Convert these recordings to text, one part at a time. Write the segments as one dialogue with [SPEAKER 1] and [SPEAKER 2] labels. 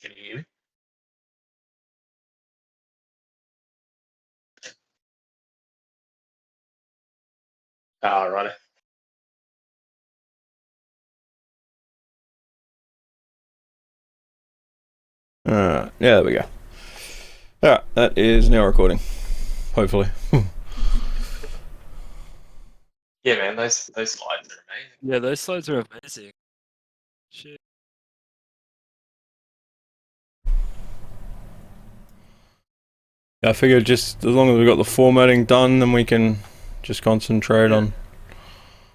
[SPEAKER 1] Can you hear me? Ah, right.
[SPEAKER 2] Yeah, there we go. Alright, that is now recording. Hopefully.
[SPEAKER 1] Yeah, man, those slides are amazing.
[SPEAKER 3] Yeah, those slides are amazing. Shit.
[SPEAKER 2] I figured just as long as we've got the formatting done, then we can just concentrate
[SPEAKER 3] Yeah.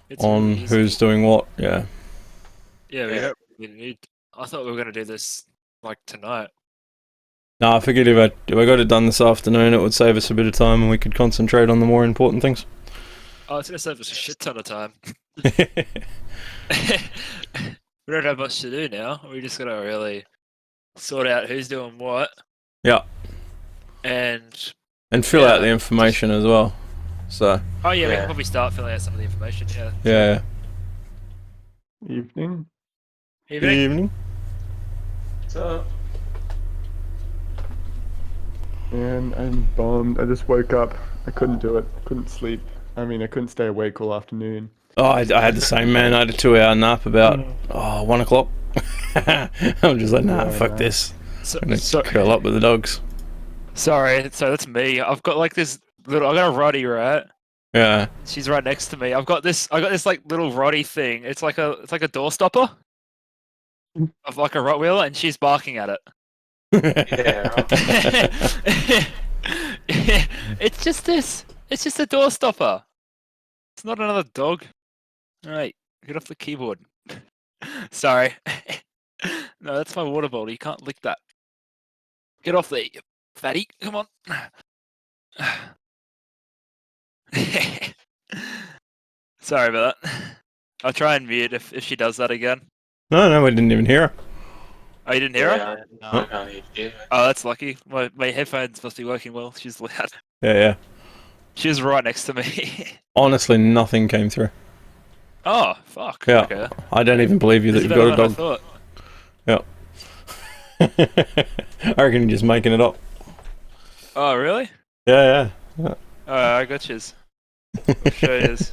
[SPEAKER 3] It's
[SPEAKER 2] on
[SPEAKER 3] really easy.
[SPEAKER 2] who's doing what. Yeah.
[SPEAKER 3] Yeah, we
[SPEAKER 1] Yeah.
[SPEAKER 3] don't really need. I thought we were gonna do this like tonight.
[SPEAKER 2] No, I figured if I got it done this afternoon, it would save us a bit of time and we could concentrate on the more important things.
[SPEAKER 3] Oh, it's gonna save us a shit ton of time. We don't have much to do now. We just gotta really sort out who's doing what.
[SPEAKER 2] Yeah.
[SPEAKER 3] And
[SPEAKER 2] fill out the
[SPEAKER 3] Yeah,
[SPEAKER 2] information as well. So.
[SPEAKER 3] oh yeah, we
[SPEAKER 1] Yeah.
[SPEAKER 3] can probably start filling out some of the information. Yeah.
[SPEAKER 2] Yeah.
[SPEAKER 4] Evening.
[SPEAKER 3] Evening.
[SPEAKER 2] Evening.
[SPEAKER 1] So,
[SPEAKER 4] And I'm bummed. I just woke up. I couldn't do it. Couldn't sleep. I mean, I couldn't stay awake all afternoon.
[SPEAKER 2] Oh, I had the same, man. I had a 2-hour nap about 1 o'clock. I'm just like, nah,
[SPEAKER 4] Yeah,
[SPEAKER 2] fuck
[SPEAKER 4] no.
[SPEAKER 2] this.
[SPEAKER 3] So,
[SPEAKER 2] I'm gonna curl up with the dogs.
[SPEAKER 3] sorry. So that's me. I've got like this little. I got a Roddy, right?
[SPEAKER 2] Yeah.
[SPEAKER 3] She's right next to me. I got this like little Roddy thing. It's like a door stopper of like a Rottweiler, and she's barking at it.
[SPEAKER 1] yeah, right.
[SPEAKER 3] It's just this. It's just a door stopper. It's not another dog. Alright, get off the keyboard. Sorry. No, that's my water bottle. You can't lick that. Get off there, you fatty. Come on. Sorry about that. I'll try and mute if she does that again.
[SPEAKER 2] No, we didn't even hear her.
[SPEAKER 3] Oh, you didn't hear her?
[SPEAKER 1] Yeah, no, I can't hear you.
[SPEAKER 3] Oh, that's lucky. My headphones must be working well. She's loud.
[SPEAKER 2] Yeah.
[SPEAKER 3] She was right next to me.
[SPEAKER 2] Honestly, nothing came through.
[SPEAKER 3] Oh, fuck.
[SPEAKER 2] Yeah.
[SPEAKER 3] Okay.
[SPEAKER 2] I don't even believe you that
[SPEAKER 3] Is it
[SPEAKER 2] you've got a
[SPEAKER 3] better than I
[SPEAKER 2] dog.
[SPEAKER 3] thought?
[SPEAKER 2] I reckon you're just making it up.
[SPEAKER 3] Oh, really?
[SPEAKER 2] Yeah.
[SPEAKER 3] I got yous. I'll show yous.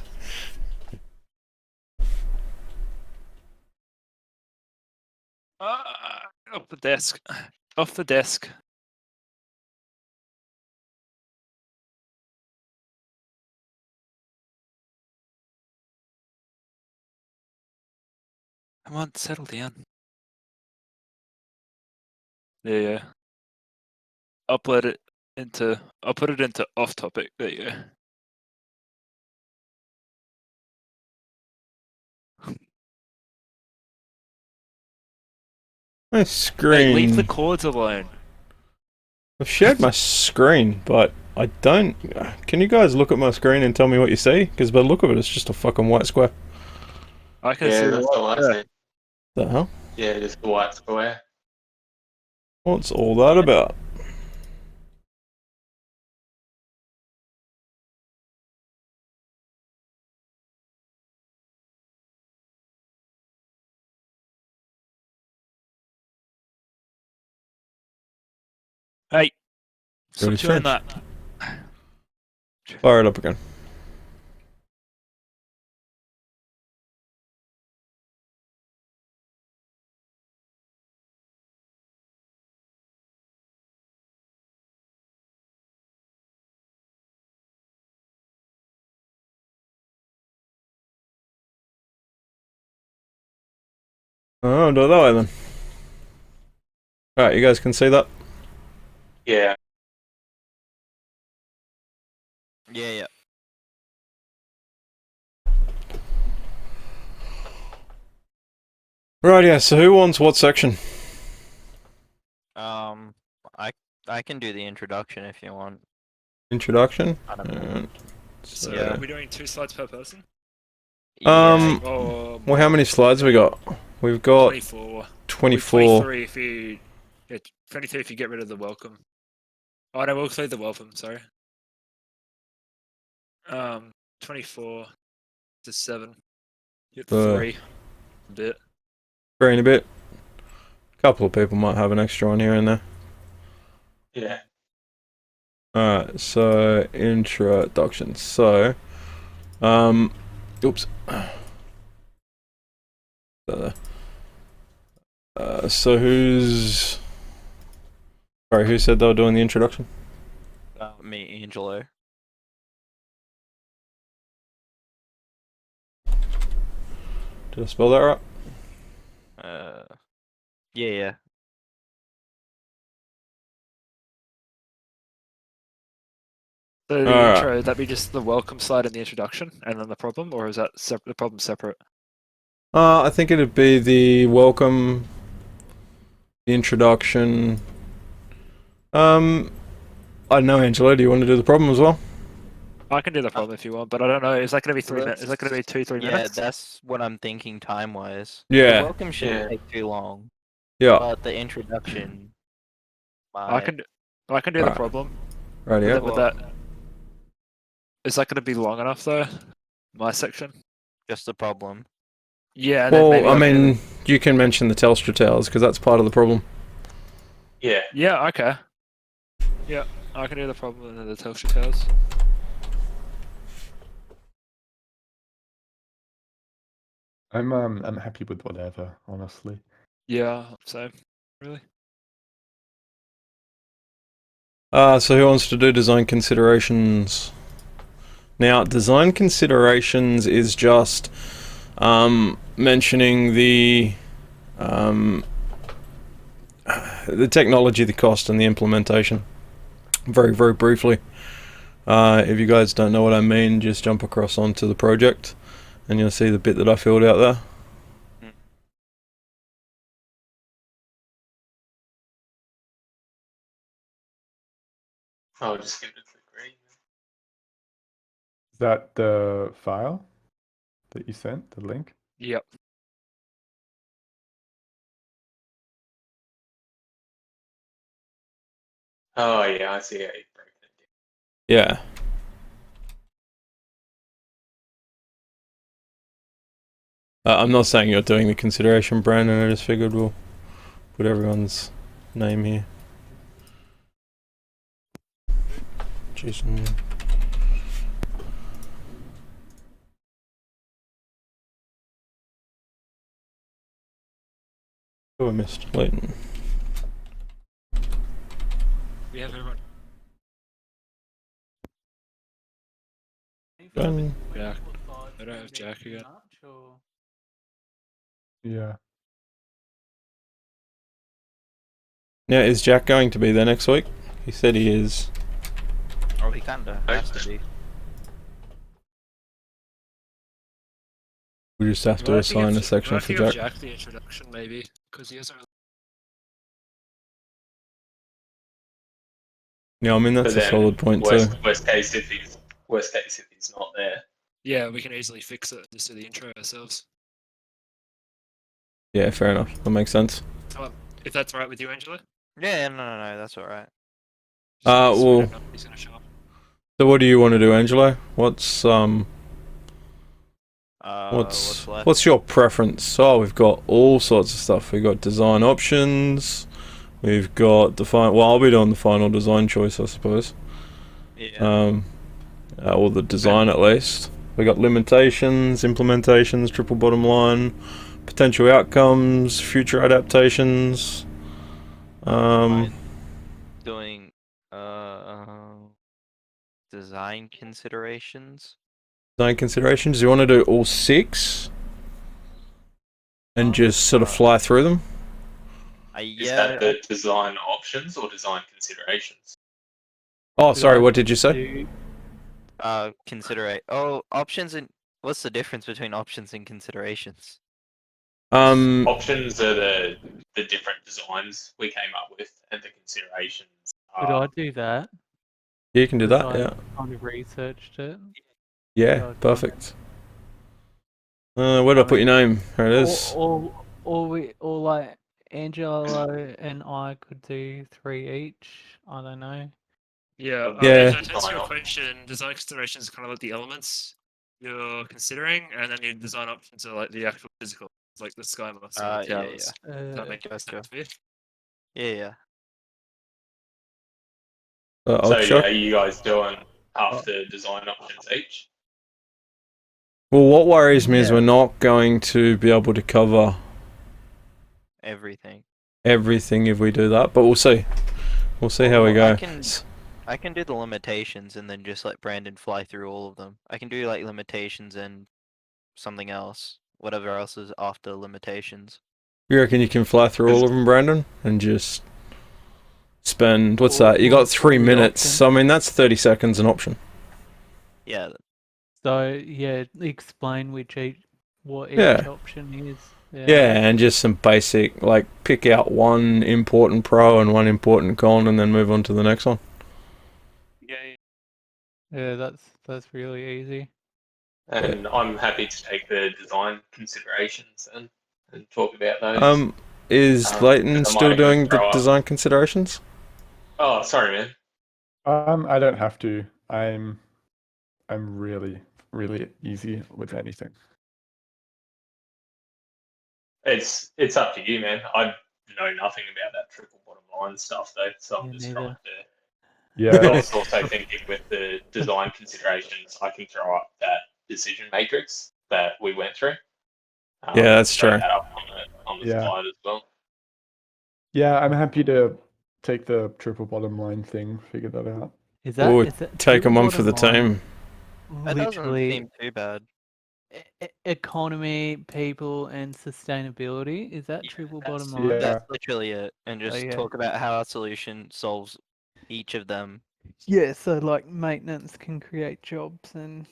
[SPEAKER 3] Off the desk. Off the desk. Come on, settle down. Yeah. I'll put it into off topic. There you go.
[SPEAKER 2] My
[SPEAKER 3] Hey,
[SPEAKER 2] screen.
[SPEAKER 3] leave the cords alone.
[SPEAKER 2] I've shared my screen, but I don't. Can you guys look at my screen and tell me what you see? Because by the look of it, it's just a fucking white square.
[SPEAKER 3] I can
[SPEAKER 1] Yeah,
[SPEAKER 3] see
[SPEAKER 1] that's all I
[SPEAKER 3] yeah.
[SPEAKER 1] see.
[SPEAKER 2] The hell?
[SPEAKER 1] Yeah, just the white square.
[SPEAKER 2] What's all that about?
[SPEAKER 3] Hey, stop
[SPEAKER 2] Really
[SPEAKER 3] doing
[SPEAKER 2] strange.
[SPEAKER 3] that.
[SPEAKER 2] Fire it up again. Oh, do it that way then. Alright, you guys can see that?
[SPEAKER 1] Yeah.
[SPEAKER 5] Yeah.
[SPEAKER 2] Right, yeah, so who wants what section?
[SPEAKER 5] I can do the introduction if you want.
[SPEAKER 2] Introduction?
[SPEAKER 5] I don't know.
[SPEAKER 3] So
[SPEAKER 5] Yeah.
[SPEAKER 3] are we doing 2 slides per person?
[SPEAKER 2] Um,
[SPEAKER 3] Oh,
[SPEAKER 2] Well, how many slides we got? We've got
[SPEAKER 3] 24.
[SPEAKER 2] 24.
[SPEAKER 3] 23 if you... Yeah, 23 if you get rid of the welcome. Oh, no, we'll include the welcome, sorry. 24 to 7. Hit 3. A bit.
[SPEAKER 2] 3 and a bit. couple of people might have an extra one here and there.
[SPEAKER 1] Yeah.
[SPEAKER 2] Alright, so introduction. So, oops. So who's... Sorry, who said they were doing the introduction?
[SPEAKER 5] Me, Angelo.
[SPEAKER 2] Did I spell that right?
[SPEAKER 5] Yeah.
[SPEAKER 3] So the
[SPEAKER 2] Alright.
[SPEAKER 3] intro, that'd be just the welcome slide and the introduction, and then the problem, or is that the problem separate?
[SPEAKER 2] I think it'd be the welcome, the introduction. I don't know, Angelo, do you want to do the problem as well?
[SPEAKER 3] I can do the problem if you want, but I don't know. Is that going to be 3 minutes? Is that going to be 2-3
[SPEAKER 5] Yeah,
[SPEAKER 3] minutes?
[SPEAKER 5] that's what I'm thinking time-wise.
[SPEAKER 2] Yeah.
[SPEAKER 5] The welcome shouldn't
[SPEAKER 1] Yeah.
[SPEAKER 5] take too long,
[SPEAKER 2] Yeah.
[SPEAKER 5] but the introduction
[SPEAKER 3] I
[SPEAKER 5] might.
[SPEAKER 3] can do the
[SPEAKER 2] Alright.
[SPEAKER 3] problem.
[SPEAKER 2] Right,
[SPEAKER 3] But
[SPEAKER 2] yeah.
[SPEAKER 3] then with that, is that going to be long enough though? My section.
[SPEAKER 5] Just the problem.
[SPEAKER 3] Yeah. And then maybe
[SPEAKER 2] Well, I
[SPEAKER 3] can do
[SPEAKER 2] mean, you can mention the Telstra towers because that's part of the problem.
[SPEAKER 1] Yeah.
[SPEAKER 3] Yeah. Okay. Yeah, I can do the problem and then the Telstra towers.
[SPEAKER 4] I'm happy with whatever, honestly.
[SPEAKER 3] Yeah. Same. Really.
[SPEAKER 2] So who wants to do design considerations? Now, design considerations is just mentioning the technology, the cost, and the implementation. Very, very briefly. If you guys don't know what I mean, just jump across onto the project, and you'll see the bit that I filled out there.
[SPEAKER 1] I'll just give it a green.
[SPEAKER 4] Is that the file that you sent, the link?
[SPEAKER 3] Yep.
[SPEAKER 1] Oh yeah, I see how you broke it.
[SPEAKER 2] Yeah. I'm not saying you're doing the consideration, Brandon. I just figured we'll put everyone's name here. Jason. Oh, I missed Leighton.
[SPEAKER 3] We have everyone. Jack. I don't have Jack again.
[SPEAKER 4] Yeah.
[SPEAKER 2] Now, is Jack going to be there next week? He said he is.
[SPEAKER 5] Oh, he kinda has to be.
[SPEAKER 2] We just have to assign a section for Jack.
[SPEAKER 3] Jack the introduction, maybe, because he hasn't.
[SPEAKER 2] Yeah, I mean that's
[SPEAKER 1] But
[SPEAKER 2] a
[SPEAKER 1] then
[SPEAKER 2] solid point too.
[SPEAKER 1] Worst case if he's not there.
[SPEAKER 3] Yeah, we can easily fix it. Just do the intro ourselves.
[SPEAKER 2] Yeah, fair enough. That makes sense.
[SPEAKER 3] If that's alright with you, Angela.
[SPEAKER 5] Yeah, no, that's alright.
[SPEAKER 2] Well.
[SPEAKER 3] He's gonna show up.
[SPEAKER 2] So what do you want to do, Angelo? What's
[SPEAKER 5] left?
[SPEAKER 2] what's your preference? Oh, we've got all sorts of stuff. We've got design options. We've got well, I'll be doing the final design choice, I suppose.
[SPEAKER 5] Yeah.
[SPEAKER 2] Or the design at least. We got limitations, implementations, triple bottom line, potential outcomes, future adaptations.
[SPEAKER 5] Doing design considerations.
[SPEAKER 2] Design considerations. Do you want to do all 6 and just sort of fly through them?
[SPEAKER 1] Is that the design options or design considerations?
[SPEAKER 2] Oh, sorry. What did you say?
[SPEAKER 5] Options and what's the difference between options and considerations?
[SPEAKER 1] Options are the different designs we came up with, and the considerations
[SPEAKER 6] Could
[SPEAKER 1] are.
[SPEAKER 6] I do that?
[SPEAKER 2] You can do that.
[SPEAKER 6] Because
[SPEAKER 2] Yeah.
[SPEAKER 6] I kind of researched it.
[SPEAKER 2] Yeah. Perfect. Where did I put your name? There it is.
[SPEAKER 6] Or like Angelo and I could do 3 each. I don't know.
[SPEAKER 3] Yeah.
[SPEAKER 2] Yeah.
[SPEAKER 3] To answer your question, design considerations are kind of like the elements you're considering, and then your design options are like the actual physical. It's like the sky mask
[SPEAKER 5] Yeah,
[SPEAKER 3] and the towers.
[SPEAKER 5] yeah.
[SPEAKER 3] Does that make
[SPEAKER 5] Gotcha.
[SPEAKER 3] sense for you?
[SPEAKER 5] Yeah.
[SPEAKER 2] I'll
[SPEAKER 1] So
[SPEAKER 2] chuck.
[SPEAKER 1] are you guys doing half the design options each?
[SPEAKER 2] Well, what worries me is
[SPEAKER 4] Yeah.
[SPEAKER 2] we're not going to be able to cover
[SPEAKER 5] Everything.
[SPEAKER 2] everything if we do that, but we'll see. We'll see how we
[SPEAKER 5] Well,
[SPEAKER 2] go.
[SPEAKER 5] I can do the limitations and then just let Brandon fly through all of them. I can do like limitations and something else, whatever else is after limitations.
[SPEAKER 2] You reckon you can fly through all of them, Brandon, and just spend what's that? You got 3
[SPEAKER 6] the
[SPEAKER 2] minutes.
[SPEAKER 6] option.
[SPEAKER 2] So I mean that's 30 seconds an option.
[SPEAKER 5] Yeah,
[SPEAKER 6] So yeah, explain what each
[SPEAKER 2] Yeah.
[SPEAKER 6] option is.
[SPEAKER 2] Yeah, and just some basic like pick out one important pro and one important con, and then move on to the next one.
[SPEAKER 6] Yeah, that's really easy.
[SPEAKER 1] And I'm happy to take the design considerations and talk about those.
[SPEAKER 2] Is Leighton
[SPEAKER 1] I might
[SPEAKER 2] still
[SPEAKER 1] even
[SPEAKER 2] doing the
[SPEAKER 1] throw up-
[SPEAKER 2] design considerations?
[SPEAKER 1] Oh, sorry, man.
[SPEAKER 4] I don't have to. I'm really, really easy with anything.
[SPEAKER 1] It's up to you, man. I know nothing about that triple bottom line stuff, though, so I'm
[SPEAKER 6] Me
[SPEAKER 1] just
[SPEAKER 6] neither.
[SPEAKER 1] trying to.
[SPEAKER 4] Yeah.
[SPEAKER 1] I was also thinking with the design considerations, I can throw up that decision matrix that we went through.
[SPEAKER 2] Yeah, that's
[SPEAKER 1] throw
[SPEAKER 2] true.
[SPEAKER 1] that up on the
[SPEAKER 4] Yeah.
[SPEAKER 1] slide as well.
[SPEAKER 4] Yeah, I'm happy to take the triple bottom line thing, figure that out.
[SPEAKER 6] Is that
[SPEAKER 2] Ooh,
[SPEAKER 6] is that
[SPEAKER 2] take them
[SPEAKER 6] triple
[SPEAKER 2] on for the
[SPEAKER 6] bottom line
[SPEAKER 2] team.
[SPEAKER 5] that doesn't
[SPEAKER 6] literally
[SPEAKER 5] seem too bad.
[SPEAKER 6] economy, people, and sustainability? Is that
[SPEAKER 5] Yeah,
[SPEAKER 6] triple
[SPEAKER 5] that's-
[SPEAKER 6] bottom line?
[SPEAKER 4] Yeah.
[SPEAKER 5] That's literally it, and just
[SPEAKER 6] Okay.
[SPEAKER 5] talk about how our solution solves each of them.
[SPEAKER 6] Yeah, so like maintenance can create jobs, and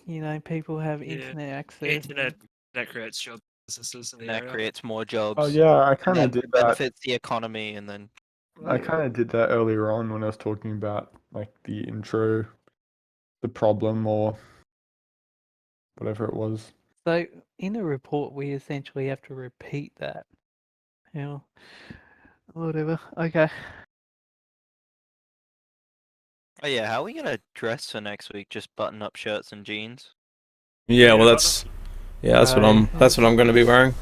[SPEAKER 6] people have
[SPEAKER 3] Yeah,
[SPEAKER 6] internet access.
[SPEAKER 3] Internet that creates job businesses in the
[SPEAKER 5] And that
[SPEAKER 3] area.
[SPEAKER 5] creates more jobs.
[SPEAKER 4] Oh yeah, I
[SPEAKER 5] and
[SPEAKER 4] kind of
[SPEAKER 5] that
[SPEAKER 4] did that.
[SPEAKER 5] benefits the economy, and then
[SPEAKER 4] I kind of did that earlier on when I was talking about like the intro, the problem, or whatever it was.
[SPEAKER 6] So in a report, we essentially have to repeat that. Whatever. Okay.
[SPEAKER 5] oh yeah, how are we gonna dress for next week? Just button up shirts and jeans?
[SPEAKER 2] Yeah, well
[SPEAKER 3] Yeah,
[SPEAKER 2] that's that's what I'm going to be wearing.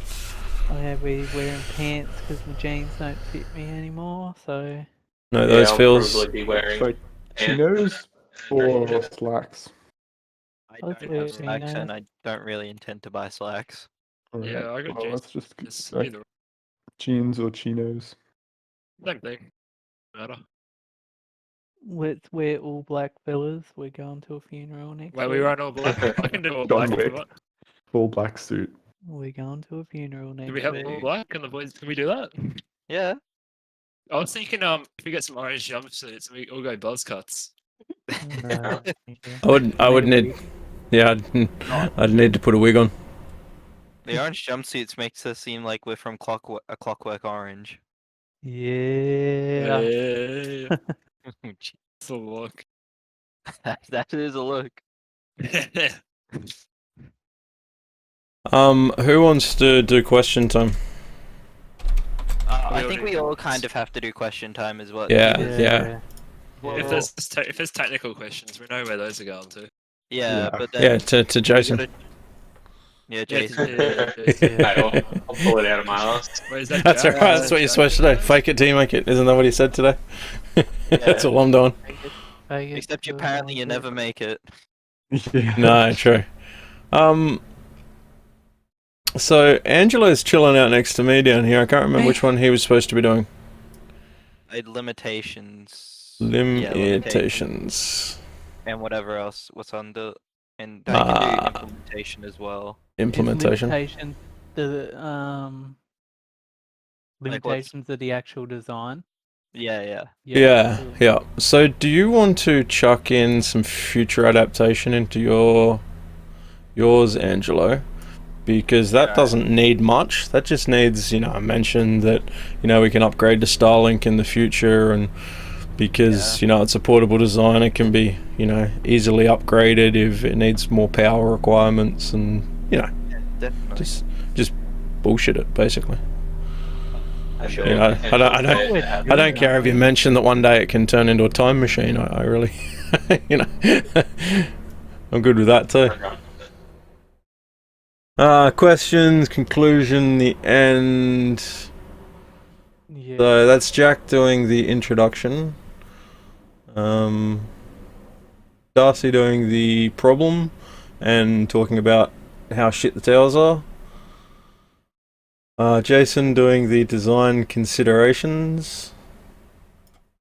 [SPEAKER 6] I have be wearing pants because my jeans don't fit me anymore. So
[SPEAKER 2] No, those
[SPEAKER 1] I'll
[SPEAKER 2] feels.
[SPEAKER 1] probably be wearing
[SPEAKER 4] So chinos or slacks?
[SPEAKER 5] I
[SPEAKER 6] I'll
[SPEAKER 5] don't
[SPEAKER 6] wear
[SPEAKER 5] have slacks,
[SPEAKER 6] chinos.
[SPEAKER 5] and I don't really intend to buy slacks.
[SPEAKER 4] Alright,
[SPEAKER 3] Yeah, I got
[SPEAKER 4] well,
[SPEAKER 3] jeans.
[SPEAKER 4] let's just
[SPEAKER 3] It's
[SPEAKER 4] like
[SPEAKER 3] either
[SPEAKER 4] jeans or chinos.
[SPEAKER 3] same thing. Matter.
[SPEAKER 6] let's wear all black, fellas. We're going to a funeral next
[SPEAKER 3] Wait,
[SPEAKER 6] week.
[SPEAKER 3] we run all black. I can do all
[SPEAKER 4] John
[SPEAKER 3] black if you
[SPEAKER 4] Wick.
[SPEAKER 3] want.
[SPEAKER 4] Full black suit.
[SPEAKER 6] We're going to a funeral next
[SPEAKER 3] Do we have
[SPEAKER 6] week.
[SPEAKER 3] all black? Can the boys? Can we do that?
[SPEAKER 5] Yeah.
[SPEAKER 3] I was thinking, if we get some orange jumpsuits, we all go buzz cuts.
[SPEAKER 6] No,
[SPEAKER 2] I would need. Yeah, I'd need to put a wig on.
[SPEAKER 5] The orange jumpsuits makes us seem like we're from A Clockwork Orange.
[SPEAKER 6] Yeah.
[SPEAKER 3] Hey,
[SPEAKER 5] Gee,
[SPEAKER 3] it's a look.
[SPEAKER 5] that is a look.
[SPEAKER 2] Who wants to do question time?
[SPEAKER 5] I
[SPEAKER 3] We
[SPEAKER 5] think
[SPEAKER 3] already
[SPEAKER 5] we all
[SPEAKER 3] did.
[SPEAKER 5] kind of have to do question time as well.
[SPEAKER 2] Yeah.
[SPEAKER 3] If there's technical questions, we know where those are going to.
[SPEAKER 5] Yeah,
[SPEAKER 4] Yeah.
[SPEAKER 5] but then
[SPEAKER 2] Yeah, to
[SPEAKER 5] we
[SPEAKER 2] Jason.
[SPEAKER 5] gotta- Yeah,
[SPEAKER 3] Yeah,
[SPEAKER 5] Jason.
[SPEAKER 1] Hey, I'll pull it out of my ass.
[SPEAKER 3] Where's that?
[SPEAKER 2] That's
[SPEAKER 3] Jack?
[SPEAKER 2] alright, that's what you're supposed to do. Fake it till you make it. Isn't that what he said today? That's all I'm doing.
[SPEAKER 5] Except apparently you never make it.
[SPEAKER 4] Yeah.
[SPEAKER 2] No, true. So Angelo's chilling out next to me down here. I can't remember which one he was supposed to be doing.
[SPEAKER 5] Limitations.
[SPEAKER 2] Limitations.
[SPEAKER 5] And whatever else. What's on the... And I can do
[SPEAKER 2] Ah.
[SPEAKER 5] implementation as well.
[SPEAKER 2] Implementation.
[SPEAKER 6] Limitations. The
[SPEAKER 5] Like what's-
[SPEAKER 6] limitations of the actual design.
[SPEAKER 5] Yeah.
[SPEAKER 2] Yeah. So do you want to chuck in some future adaptation into yours, Angelo? Because that
[SPEAKER 5] Yeah.
[SPEAKER 2] doesn't need much. That just needs, a mention that, we can upgrade to Starlink in the future, and because, it's a portable design, it can be, easily upgraded if it needs more power requirements, and,
[SPEAKER 5] Definitely.
[SPEAKER 2] just bullshit it, basically.
[SPEAKER 1] Sure.
[SPEAKER 2] I don't care if you mention that one day it can turn into a time machine. I really, I'm good with that too. Questions, conclusion, the end.
[SPEAKER 6] Yeah.
[SPEAKER 2] So that's Jack doing the introduction. Darcy doing the problem and talking about how shit the towers are. Jason doing the design considerations.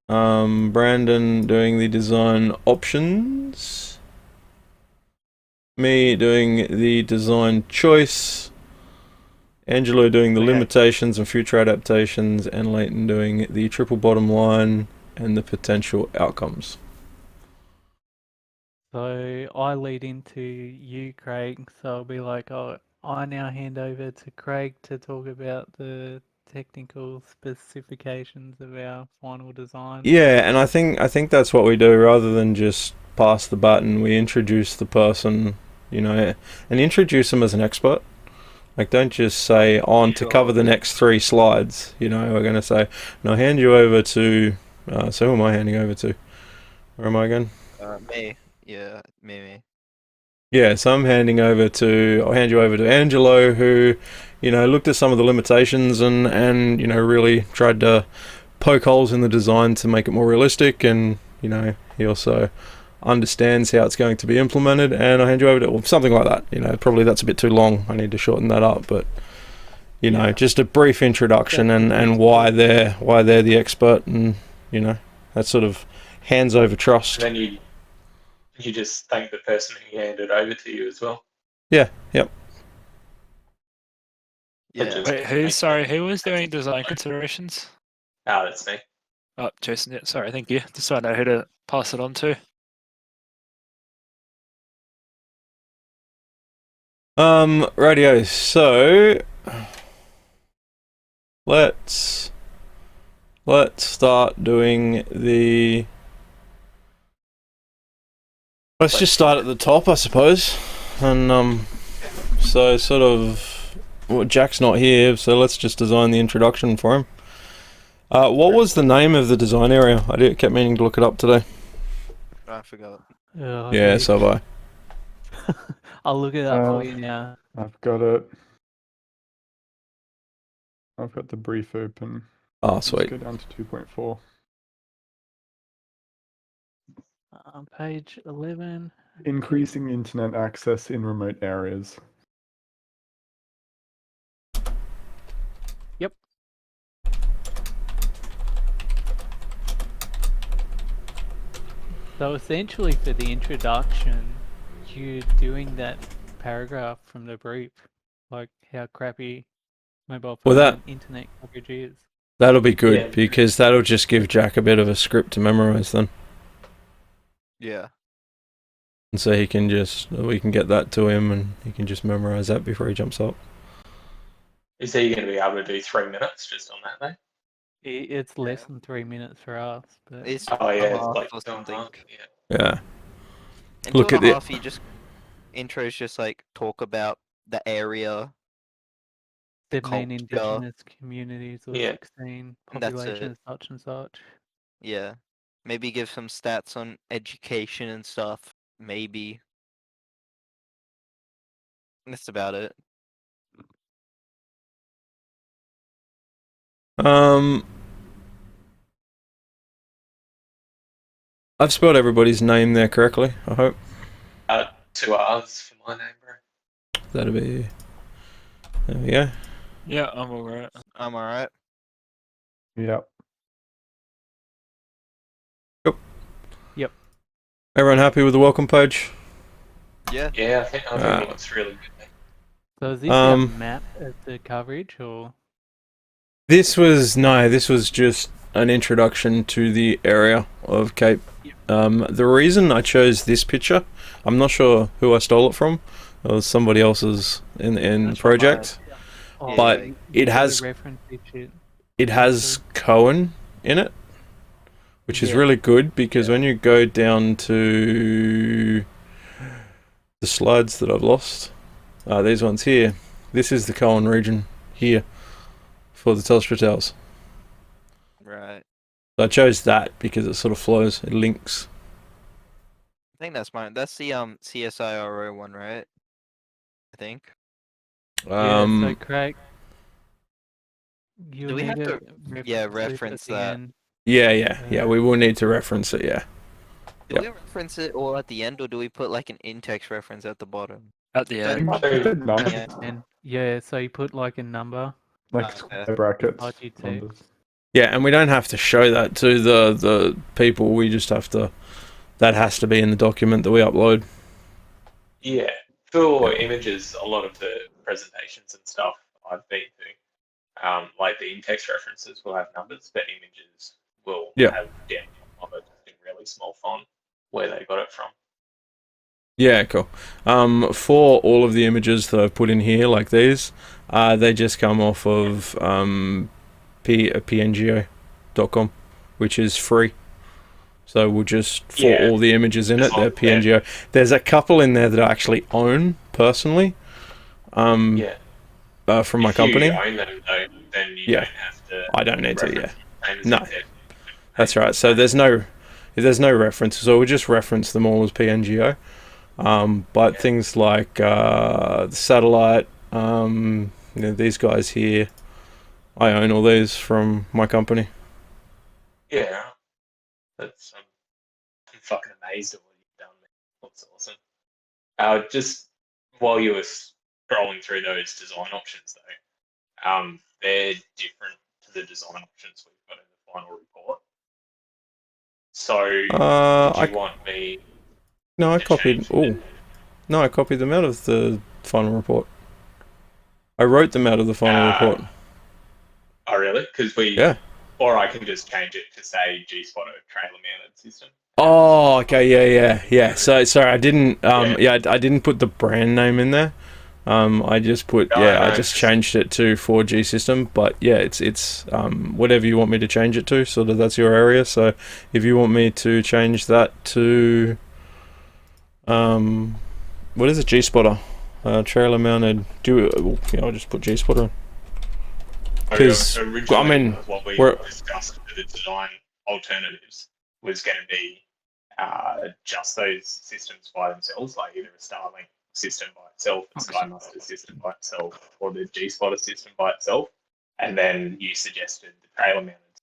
[SPEAKER 2] Brandon doing the design options. Me doing the design choice. Angelo doing the
[SPEAKER 1] Okay.
[SPEAKER 2] limitations and future adaptations, and Leighton doing the triple bottom line and the potential outcomes.
[SPEAKER 6] So I lead into you, Craig. So I'll be like, oh, I now hand over to Craig to talk about the technical specifications of our final design.
[SPEAKER 2] Yeah, and I think that's what we do. Rather than just pass the button, we introduce the person, you know, and introduce them as an expert. Like, don't just say on to cover the next 3 slides. You know, we're going to say, no, I'll hand you over to. So who am I handing over to? Where am I again?
[SPEAKER 5] Me. Yeah, me.
[SPEAKER 2] Yeah, so I'll hand you over to Angelo, who, you know, looked at some of the limitations and you know, really tried to poke holes in the design to make it more realistic, and, you know, he also understands how it's going to be implemented, and I'll hand you over to, well, something like that. You know, probably that's a bit too long. I need to shorten that up, but, you know, just a brief introduction and why they're the expert, and, you know, that sort of hands over trust.
[SPEAKER 1] And then you just thank the person who handed over to you as well.
[SPEAKER 2] Yeah, yep.
[SPEAKER 5] Yeah.
[SPEAKER 3] Wait, who was doing design considerations?
[SPEAKER 1] That's me.
[SPEAKER 3] Oh, Jason, yeah, sorry, thank you. Just so I know who to pass it on to.
[SPEAKER 2] Radio, so let's start doing the. Let's just start at the top, I suppose, and so sort of. Well, Jack's not here, so let's just design the introduction for him. What was the name of the design area? Kept meaning to look it up today.
[SPEAKER 5] I forgot.
[SPEAKER 6] Oh,
[SPEAKER 2] Yeah,
[SPEAKER 6] dude.
[SPEAKER 2] so have I.
[SPEAKER 6] I'll look it up for you now.
[SPEAKER 4] I've got it. I've got the brief open.
[SPEAKER 2] Oh,
[SPEAKER 4] Let's
[SPEAKER 2] sweet.
[SPEAKER 4] go down to 2.4.
[SPEAKER 6] Page 11.
[SPEAKER 4] Increasing internet access in remote areas.
[SPEAKER 6] Yep. So essentially for the introduction, you're doing that paragraph from the brief, like how crappy mobile
[SPEAKER 2] Well,
[SPEAKER 6] phone
[SPEAKER 2] that-
[SPEAKER 6] and internet coverage is.
[SPEAKER 2] That'll be good,
[SPEAKER 1] Yeah.
[SPEAKER 2] because that'll just give Jack a bit of a script to memorize then.
[SPEAKER 5] Yeah.
[SPEAKER 2] And so we can get that to him and he can just memorize that before he jumps up.
[SPEAKER 1] Is he going to be able to do 3 minutes just on that, though?
[SPEAKER 6] It's less than 3 minutes for us, but
[SPEAKER 5] It's
[SPEAKER 1] Oh, yeah, it's
[SPEAKER 5] half
[SPEAKER 1] like
[SPEAKER 5] or
[SPEAKER 1] 2.5,
[SPEAKER 5] something.
[SPEAKER 1] yeah.
[SPEAKER 2] Yeah.
[SPEAKER 5] In
[SPEAKER 2] Look
[SPEAKER 5] 2
[SPEAKER 2] at
[SPEAKER 5] and a
[SPEAKER 2] the-
[SPEAKER 5] half, you just intros just like talk about the area.
[SPEAKER 6] the main
[SPEAKER 5] culture.
[SPEAKER 6] indigenous communities or
[SPEAKER 1] Yeah.
[SPEAKER 6] 16
[SPEAKER 5] And that's
[SPEAKER 6] population
[SPEAKER 5] it.
[SPEAKER 6] such and such.
[SPEAKER 5] Yeah. Maybe give some stats on education and stuff. Maybe. That's about it.
[SPEAKER 2] I've spelled everybody's name there correctly, I hope.
[SPEAKER 1] 2 R's for my name, bro.
[SPEAKER 2] That'll be. There we go.
[SPEAKER 3] Yeah, I'm alright.
[SPEAKER 5] I'm alright.
[SPEAKER 4] Yep.
[SPEAKER 2] Everyone happy with the welcome page?
[SPEAKER 5] Yeah.
[SPEAKER 1] Yeah, I think it looks really good.
[SPEAKER 6] So is this a
[SPEAKER 2] Um,
[SPEAKER 6] map of the coverage or?
[SPEAKER 2] This was just an introduction to the area of Cape. The reason I chose this picture, I'm not sure who I stole it from. It was somebody else's in
[SPEAKER 5] That's
[SPEAKER 2] project.
[SPEAKER 6] Oh,
[SPEAKER 2] But
[SPEAKER 6] you
[SPEAKER 2] it
[SPEAKER 6] gotta
[SPEAKER 2] has-
[SPEAKER 6] reference this shit.
[SPEAKER 2] It has Cohen in it, which is
[SPEAKER 6] Yeah.
[SPEAKER 2] really good, because when you go down to the slides that I've lost, these ones here, this is the Cohen region here for the Telstra Towers.
[SPEAKER 5] Right.
[SPEAKER 2] So I chose that because it sort of flows, it links.
[SPEAKER 5] I think that's mine. That's the CSIRO one, right? I think.
[SPEAKER 6] So Craig, you'll
[SPEAKER 5] Do we
[SPEAKER 6] need
[SPEAKER 5] have to
[SPEAKER 6] it
[SPEAKER 5] reference
[SPEAKER 6] at the
[SPEAKER 5] that?
[SPEAKER 6] end.
[SPEAKER 2] Yeah, we will need to reference it, yeah.
[SPEAKER 5] Do
[SPEAKER 2] Yep.
[SPEAKER 5] we reference it all at the end, or do we put like an in-text reference at the bottom?
[SPEAKER 3] At the
[SPEAKER 5] So-
[SPEAKER 3] end.
[SPEAKER 4] Just a number,
[SPEAKER 5] Yeah.
[SPEAKER 6] And yeah, so you put like a number.
[SPEAKER 4] like square brackets,
[SPEAKER 6] RG2.
[SPEAKER 4] numbers.
[SPEAKER 2] Yeah, and we don't have to show that to the people, we just have to, that has to be in the document that we upload.
[SPEAKER 1] Yeah, for images, a lot of the presentations and stuff I've been to, like the in-text references will have numbers, but images will
[SPEAKER 2] Yeah.
[SPEAKER 1] have down on it in really small font where they got it from.
[SPEAKER 2] Yeah, cool. For all of the images that I've put in here, like these, they just come off of pngo.com, which is free. So we'll just, for all the images in it, they're PNGO. There's a couple in there that I actually own personally. From my company.
[SPEAKER 1] If you own them, though, then you don't have to.
[SPEAKER 2] I don't need to. Yeah.
[SPEAKER 1] reference
[SPEAKER 2] No.
[SPEAKER 1] it.
[SPEAKER 2] That's right. So there's no references, so we'll just reference them all as PNGO. But things like the satellite, these guys here, I own all these from my company.
[SPEAKER 1] Yeah, that's I'm fucking amazed at what you've done. That's awesome. Just while you were scrolling through those design options, though, they're different to the design options we've got in the final report. So, did you want me?
[SPEAKER 2] No, I
[SPEAKER 1] to
[SPEAKER 2] copied.
[SPEAKER 1] change
[SPEAKER 2] Oh,
[SPEAKER 1] it?
[SPEAKER 2] no, I copied them out of the final report. I wrote them out of the final report.
[SPEAKER 1] Oh, really? Because
[SPEAKER 2] Yeah.
[SPEAKER 1] Or I can just change it to say G-Spotter trailer mounted system.
[SPEAKER 2] Oh, okay, yeah. So sorry, I didn't. I didn't put the brand name in there. I just put I just changed it to 4G system. But yeah, it's whatever you want me to change it to. Sort of that's your area. So if you want me to change that to what is it? G-Spotter, trailer mounted. I'll just put G-Spotter in. Because I mean,
[SPEAKER 1] what we discussed for the design alternatives was going to be just those systems by themselves, like either a Starlink system by itself, a SkyMaster system by itself, or the G-Spotter system by itself. And then you suggested the trailer mounted,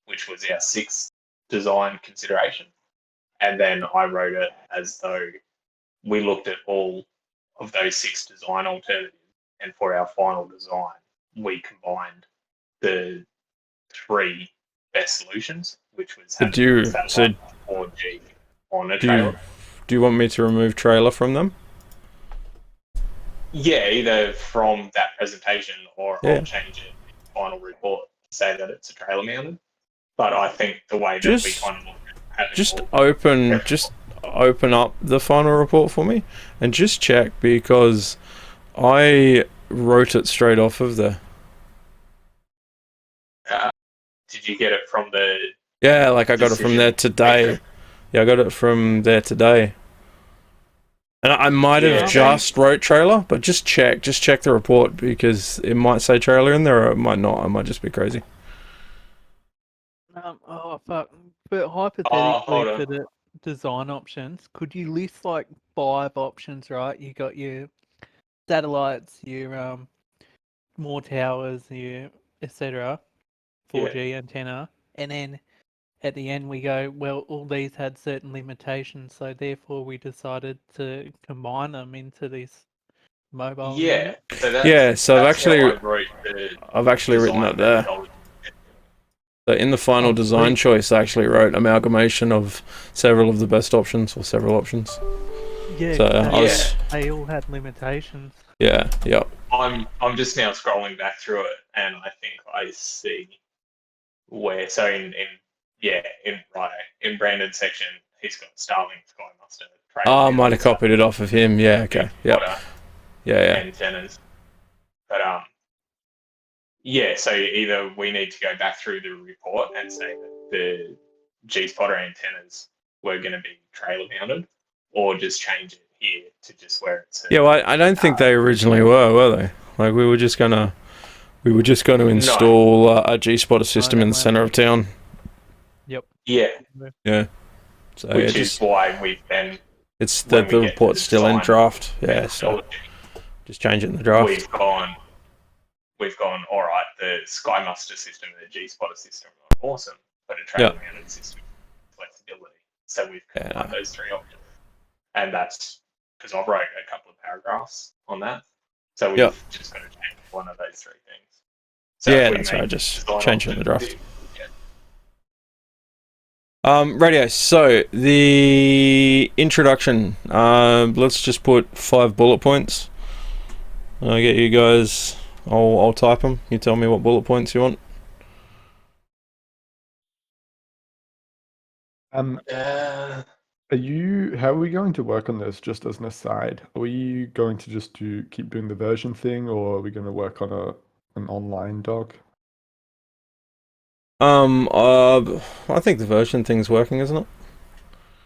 [SPEAKER 1] which was our sixth design consideration. And then I wrote it as though we looked at all of those six design alternatives, and for our final design, we combined the three best solutions, which was having satellite 4G on a trailer.
[SPEAKER 2] Do you want me to remove trailer from them?
[SPEAKER 1] Yeah, either from that presentation or I'll change it in the final report to say that it's a trailer mounted. But I think the way that we kind of look at it,
[SPEAKER 2] just open up the final report for me and just check, because I wrote it straight off of there.
[SPEAKER 1] did you get it from the?
[SPEAKER 2] Yeah, like I got it from there today. Yeah, I got it from there today. And I might have just wrote trailer, but just check the report, because it might say trailer in there or it might not. I might just be crazy.
[SPEAKER 6] Oh fuck! But hypothetically, for the design options, could you list like 5 options? Right, you got your satellites, your more towers, your etc. 4G antenna, and then at the end we go, well, all these had certain limitations, so therefore we decided to combine them into this mobile unit.
[SPEAKER 2] So I've actually written that there. So in the final design choice, I actually wrote amalgamation of several of the best options, or several options.
[SPEAKER 6] Yeah,
[SPEAKER 2] so
[SPEAKER 6] they all had limitations.
[SPEAKER 2] Yeah.
[SPEAKER 1] I'm just now scrolling back through it, and I think I see where. So in Brandon's section, he's got Starlink, SkyMaster.
[SPEAKER 2] I might have copied it off of him. Yeah. Okay. Yep. Yeah.
[SPEAKER 1] Antennas, but so either we need to go back through the report and say that the G-Spotter antennas were going to be trailer mounted, or just change it here to just where it's.
[SPEAKER 2] Well, I don't think they originally were they? Like we were just gonna install a G-Spotter system in the center of town.
[SPEAKER 6] Yep.
[SPEAKER 2] Yeah. So
[SPEAKER 1] which is why we've then.
[SPEAKER 2] It's the report's still in draft. Yeah. So. Just change it in the draft.
[SPEAKER 1] we've gone, all right, the Sky Muster system and the G-Spotter system are awesome, but a travel mounted system with flexibility. So we've combined those three options. And that's because I wrote a couple of paragraphs on that. So we've just got to change one of those three things. So
[SPEAKER 2] Yeah, that's right. Just change it in the draft.
[SPEAKER 1] Yeah.
[SPEAKER 2] Radio. So the introduction. Let's just put 5 bullet points. I'll get you guys. I'll type them. You tell me what bullet points you want.
[SPEAKER 4] How are we going to work on this? Just as an aside, are we going to just keep doing the version thing, or are we going to work on an online doc?
[SPEAKER 2] I think the version thing's working, isn't it?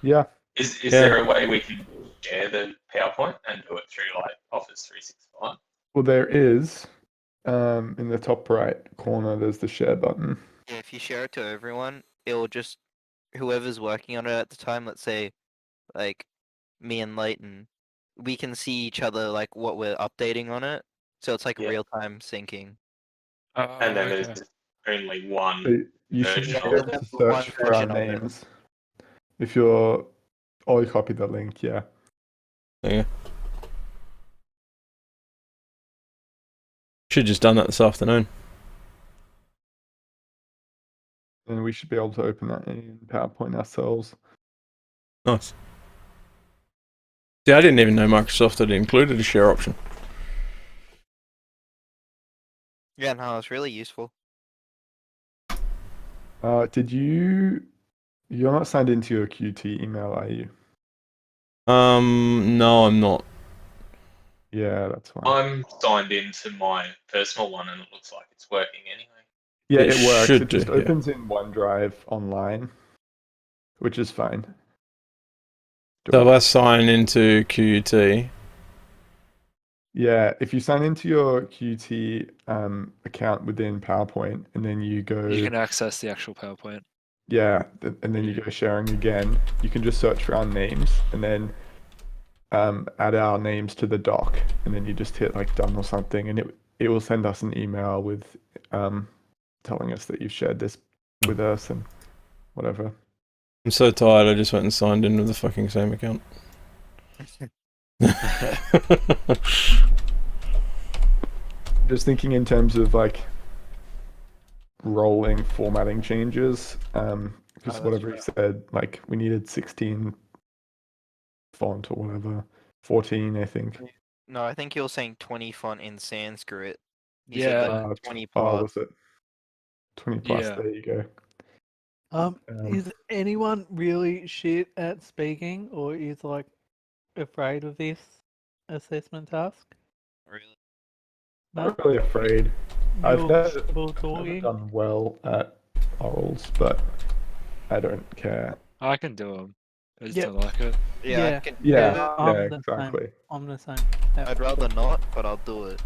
[SPEAKER 4] Yeah.
[SPEAKER 1] Is there a way we can share the PowerPoint and do it through like Office 365?
[SPEAKER 4] Well, there is. In the top right corner, there's the share button.
[SPEAKER 5] Yeah, if you share it to everyone, it'll just whoever's working on it at the time. Let's say, like me and Leighton, we can see each other like what we're updating on it. So it's like real time syncing.
[SPEAKER 1] And then there's only one.
[SPEAKER 4] So you should
[SPEAKER 1] version
[SPEAKER 4] be
[SPEAKER 1] of
[SPEAKER 4] able
[SPEAKER 1] it.
[SPEAKER 4] to search for our
[SPEAKER 5] version of it.
[SPEAKER 4] names. If you're, you copy the link, yeah.
[SPEAKER 2] Yeah. Should just done that this afternoon.
[SPEAKER 4] And we should be able to open that in PowerPoint ourselves.
[SPEAKER 2] Nice. See, I didn't even know Microsoft had included a share option.
[SPEAKER 5] Yeah, no, it's really useful.
[SPEAKER 4] You're not signed into your QT email, are you?
[SPEAKER 2] No, I'm not.
[SPEAKER 4] Yeah, that's fine.
[SPEAKER 1] I'm signed into my personal one and it looks like it's working anyway.
[SPEAKER 4] Yeah,
[SPEAKER 2] It
[SPEAKER 4] it works.
[SPEAKER 2] should
[SPEAKER 4] It just
[SPEAKER 2] do, yeah.
[SPEAKER 4] opens in OneDrive online, which is fine.
[SPEAKER 2] So if I sign into QUT.
[SPEAKER 4] Yeah, if you sign into your QT account within PowerPoint and then you go...
[SPEAKER 3] You can access the actual PowerPoint.
[SPEAKER 4] Yeah, and then you go sharing again. You can just search for our names and then add our names to the doc, and then you just hit like done or something, and it will send us an email with telling us that you've shared this with us and whatever.
[SPEAKER 2] I'm so tired, I just went and signed in with the fucking same account.
[SPEAKER 4] Just thinking in terms of like rolling formatting changes, because whatever he said, like we needed 16 font or whatever, 14 I think.
[SPEAKER 5] No, I think you're saying 20 font in Sanskrit. You
[SPEAKER 3] Yeah.
[SPEAKER 5] said like 20
[SPEAKER 4] Oh,
[SPEAKER 5] plus.
[SPEAKER 4] was it 20 plus?
[SPEAKER 3] Yeah.
[SPEAKER 4] There you go.
[SPEAKER 6] Is anyone really shit at speaking, or is like afraid of this assessment task?
[SPEAKER 5] Really?
[SPEAKER 6] No,
[SPEAKER 4] Not really afraid. I've
[SPEAKER 6] you're
[SPEAKER 4] never
[SPEAKER 6] comfortable talking.
[SPEAKER 4] done well at orals, but I don't care.
[SPEAKER 3] I can do them. I just
[SPEAKER 6] Yep.
[SPEAKER 3] don't like it.
[SPEAKER 5] Yeah,
[SPEAKER 6] Yeah.
[SPEAKER 5] I can.
[SPEAKER 4] Yeah,
[SPEAKER 6] I'm
[SPEAKER 4] yeah,
[SPEAKER 6] the
[SPEAKER 4] exactly.
[SPEAKER 6] same. I'm the same. Yeah.
[SPEAKER 5] I'd rather not, but I'll do it.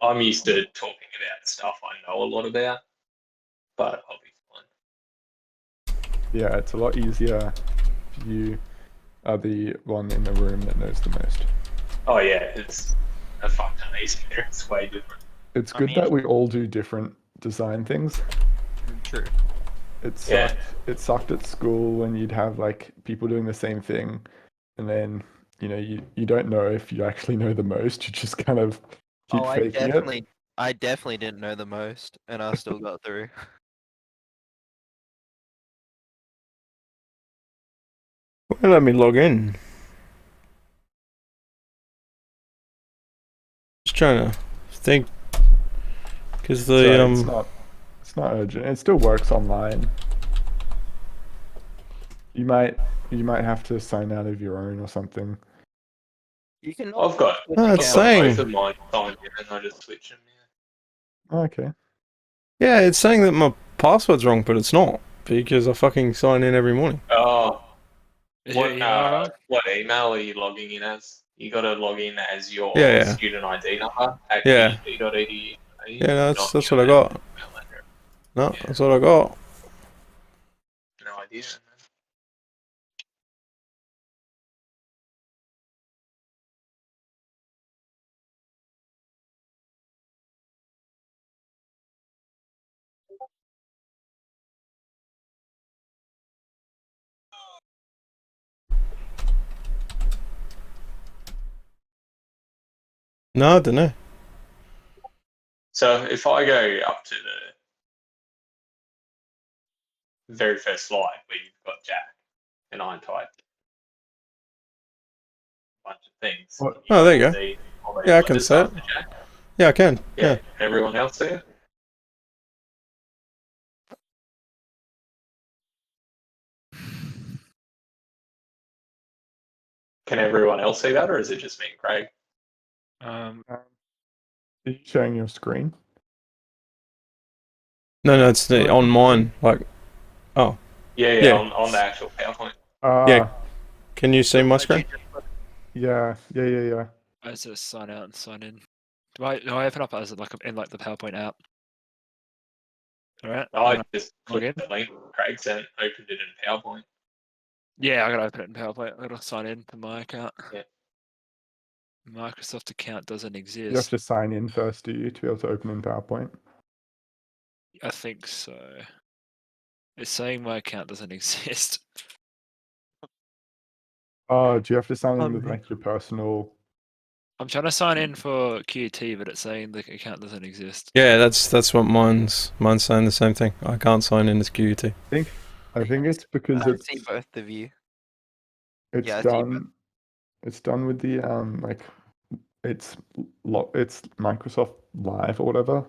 [SPEAKER 1] I'm used to talking about stuff I know a lot about, but I'll be fine.
[SPEAKER 4] Yeah, it's a lot easier if you are the one in the room that knows the most.
[SPEAKER 1] Oh yeah, it's a fuck ton easier. It's way different.
[SPEAKER 4] It's good that we all do different design things.
[SPEAKER 5] True.
[SPEAKER 4] It sucked at school when you'd have like people doing the same thing, and then you don't know if you actually know the most. You just kind of keep faking it.
[SPEAKER 5] I definitely didn't know the most, and I still got through.
[SPEAKER 2] Well, let me log in. Just trying to think, because the
[SPEAKER 4] it's not urgent. It still works online. You might have to sign out of your own or something.
[SPEAKER 5] You can.
[SPEAKER 1] I've got
[SPEAKER 2] it's saying
[SPEAKER 1] both of mine signed in and I just switch them.
[SPEAKER 4] Okay.
[SPEAKER 2] yeah, it's saying that my password's wrong, but it's not because I fucking sign in every morning.
[SPEAKER 1] Oh,
[SPEAKER 3] Is your email wrong?
[SPEAKER 1] what email are you logging in as? You got to log in as your
[SPEAKER 2] Yeah.
[SPEAKER 1] student ID number at
[SPEAKER 2] Yeah.
[SPEAKER 1] eg.edu.
[SPEAKER 2] Yeah, that's what I got. No, that's what I got.
[SPEAKER 1] No idea.
[SPEAKER 2] No, I don't know.
[SPEAKER 1] So if I go up to the very first slide where you've got Jack and I type a bunch of things,
[SPEAKER 4] What?
[SPEAKER 1] can
[SPEAKER 2] Oh, there you go.
[SPEAKER 1] see all those
[SPEAKER 2] Yeah, I can
[SPEAKER 1] letters
[SPEAKER 2] see it.
[SPEAKER 1] after Jack?
[SPEAKER 2] Yeah, I can.
[SPEAKER 1] Yeah.
[SPEAKER 2] Yeah.
[SPEAKER 1] Can everyone else see it? Can everyone else see that, or is it just me and Craig?
[SPEAKER 4] Are you sharing your screen?
[SPEAKER 2] No, it's on mine. Like, oh,
[SPEAKER 1] Yeah,
[SPEAKER 2] Yeah.
[SPEAKER 1] on the actual PowerPoint.
[SPEAKER 2] Yeah. Can you see my screen?
[SPEAKER 4] Yeah.
[SPEAKER 3] I just sign out and sign in. Do I open up as like in like the PowerPoint app? All right.
[SPEAKER 1] I just
[SPEAKER 3] log in.
[SPEAKER 1] clicked the link Craig sent, opened it in PowerPoint.
[SPEAKER 3] Yeah, I gotta open it in PowerPoint. I gotta sign in to my account.
[SPEAKER 1] Yeah.
[SPEAKER 3] Microsoft account doesn't
[SPEAKER 4] You have
[SPEAKER 3] exist.
[SPEAKER 4] to sign in first, do you, to be able to open in PowerPoint?
[SPEAKER 3] I think so. It's saying my account doesn't exist.
[SPEAKER 4] Oh, do you have to sign in
[SPEAKER 6] Oh,
[SPEAKER 4] with
[SPEAKER 6] yeah.
[SPEAKER 4] like your personal?
[SPEAKER 3] I'm trying to sign in for QT, but it's saying the account doesn't exist.
[SPEAKER 2] Yeah, that's what mine's saying the same thing. I can't sign in as QUT.
[SPEAKER 4] I think it's because
[SPEAKER 5] I see both of you.
[SPEAKER 4] it's
[SPEAKER 5] yeah, I see both.
[SPEAKER 4] done. It's done with the like it's Microsoft Live or whatever.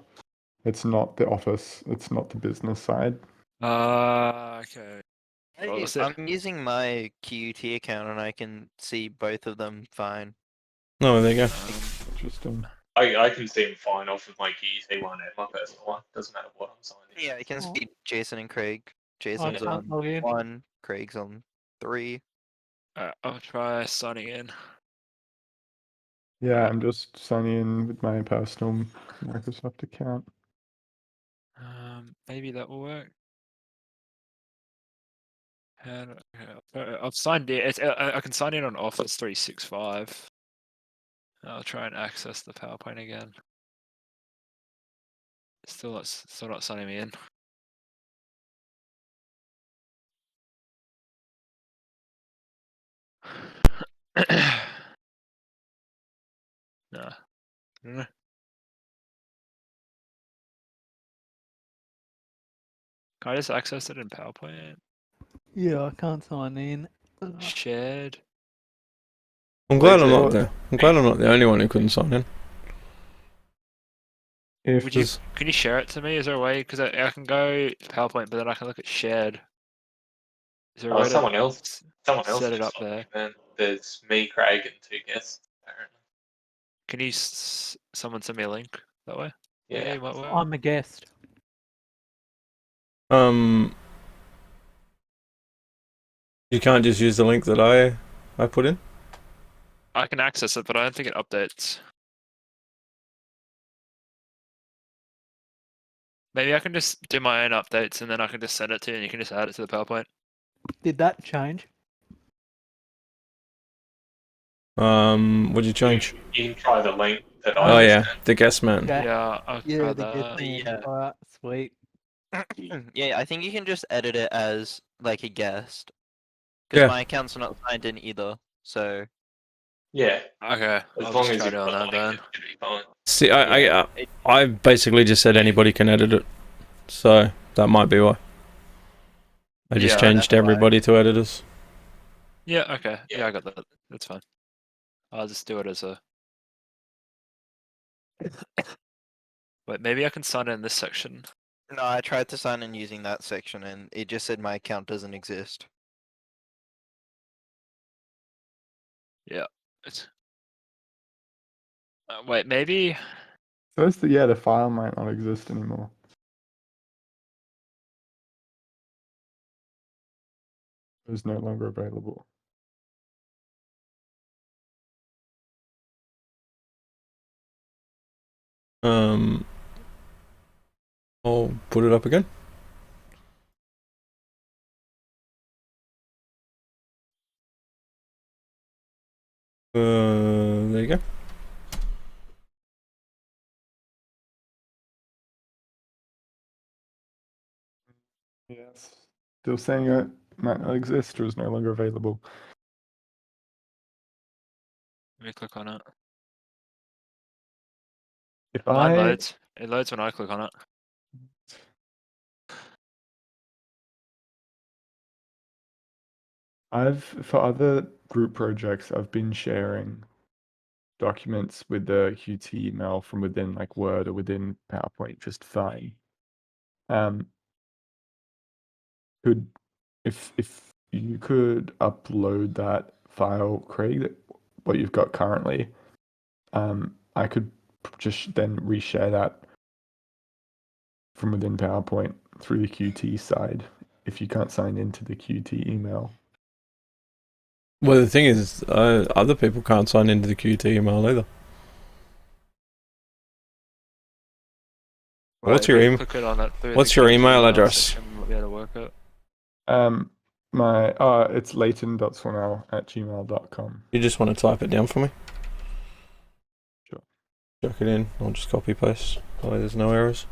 [SPEAKER 4] It's not the Office. It's not the business side.
[SPEAKER 3] Okay. Well, that's it.
[SPEAKER 5] I'm using my QUT account and I can see both of them fine.
[SPEAKER 2] Oh, there you go.
[SPEAKER 4] Interesting.
[SPEAKER 1] I can see him fine off of my QT one and my personal one. Doesn't matter what I'm signing.
[SPEAKER 5] Yeah, I can
[SPEAKER 6] Oh.
[SPEAKER 5] see Jason and Craig.
[SPEAKER 6] I
[SPEAKER 5] Jason's
[SPEAKER 6] can't
[SPEAKER 5] on
[SPEAKER 6] log in.
[SPEAKER 5] 1, Craig's on 3.
[SPEAKER 3] I'll try signing in.
[SPEAKER 4] Yeah, I'm just signing in with my personal Microsoft account.
[SPEAKER 3] Maybe that will work. And I've signed in. I can sign in on Office 365. I'll try and access the PowerPoint again. Still not signing me in. No. Can I just access it in PowerPoint?
[SPEAKER 6] Yeah, I can't sign in.
[SPEAKER 3] Shared.
[SPEAKER 2] I'm glad I'm
[SPEAKER 1] Well,
[SPEAKER 2] not the. I'm glad I'm not the only one who couldn't sign in.
[SPEAKER 4] If
[SPEAKER 3] Would you? Can you share it to me? Is there a way? Because I can go to PowerPoint, but then I can look at shared. Is there a way
[SPEAKER 1] someone
[SPEAKER 3] to
[SPEAKER 1] else
[SPEAKER 3] set it
[SPEAKER 1] just
[SPEAKER 3] up there?
[SPEAKER 1] Then there's me, Craig, and 2 guests. Apparently.
[SPEAKER 3] Can you someone send me a link that way?
[SPEAKER 1] Yeah.
[SPEAKER 3] might work.
[SPEAKER 6] I'm a guest.
[SPEAKER 2] You can't just use the link that I put in.
[SPEAKER 3] I can access it, but I don't think it updates. Maybe I can just do my own updates and then I can just send it to you and you can just add it to the PowerPoint.
[SPEAKER 6] Did that change?
[SPEAKER 2] What'd you change?
[SPEAKER 1] You can try the link that
[SPEAKER 2] Oh
[SPEAKER 1] I
[SPEAKER 2] yeah,
[SPEAKER 1] sent.
[SPEAKER 2] the guest man.
[SPEAKER 6] Okay.
[SPEAKER 3] Yeah, I'll
[SPEAKER 6] Yeah,
[SPEAKER 3] try
[SPEAKER 6] the
[SPEAKER 3] that.
[SPEAKER 6] guest man.
[SPEAKER 5] Yeah.
[SPEAKER 6] Alright, sweet.
[SPEAKER 5] Yeah, I think you can just edit it as like a guest. Because
[SPEAKER 2] Yeah.
[SPEAKER 5] my account's not signed in either. So
[SPEAKER 1] Yeah.
[SPEAKER 3] Okay,
[SPEAKER 1] As
[SPEAKER 3] I'll
[SPEAKER 1] long
[SPEAKER 3] just
[SPEAKER 1] as
[SPEAKER 3] try
[SPEAKER 1] you've
[SPEAKER 3] doing
[SPEAKER 1] got
[SPEAKER 3] that
[SPEAKER 1] the link,
[SPEAKER 3] then.
[SPEAKER 1] it should be fine.
[SPEAKER 2] See,
[SPEAKER 5] yeah,
[SPEAKER 2] I basically just said anybody can edit it, so that might be why. I just
[SPEAKER 3] Yeah,
[SPEAKER 2] changed
[SPEAKER 5] that's why.
[SPEAKER 2] everybody to editors.
[SPEAKER 3] Yeah, okay.
[SPEAKER 1] Yeah.
[SPEAKER 3] Yeah, I got that. That's fine. I'll just do it as a... Wait, maybe I can sign in this section.
[SPEAKER 5] No, I tried to sign in using that section and it just said my account doesn't exist.
[SPEAKER 3] Yeah. Wait, maybe...
[SPEAKER 4] so it's the file might not exist anymore. It's no longer available.
[SPEAKER 2] I'll put it up again. There you go.
[SPEAKER 4] Yes. Still saying it might not exist or is no longer available.
[SPEAKER 3] Let me click on it.
[SPEAKER 4] If
[SPEAKER 3] Mine loads. It loads when I click on it.
[SPEAKER 4] For other group projects, I've been sharing documents with the Qt email from within like Word or within PowerPoint just fine. Could if you could upload that file, Craig, what you've got currently, I could just then reshare that from within PowerPoint through the Qt side if you can't sign into the Qt email.
[SPEAKER 2] Well, the thing is, other people can't sign into the Qt email either. What's your email? What's your email address?
[SPEAKER 3] Be able to work it.
[SPEAKER 4] It's leighton.swannell@gmail.com.
[SPEAKER 2] You just want to type it down for me?
[SPEAKER 4] Sure.
[SPEAKER 2] Chuck it in. I'll just copy paste. That way there's no errors.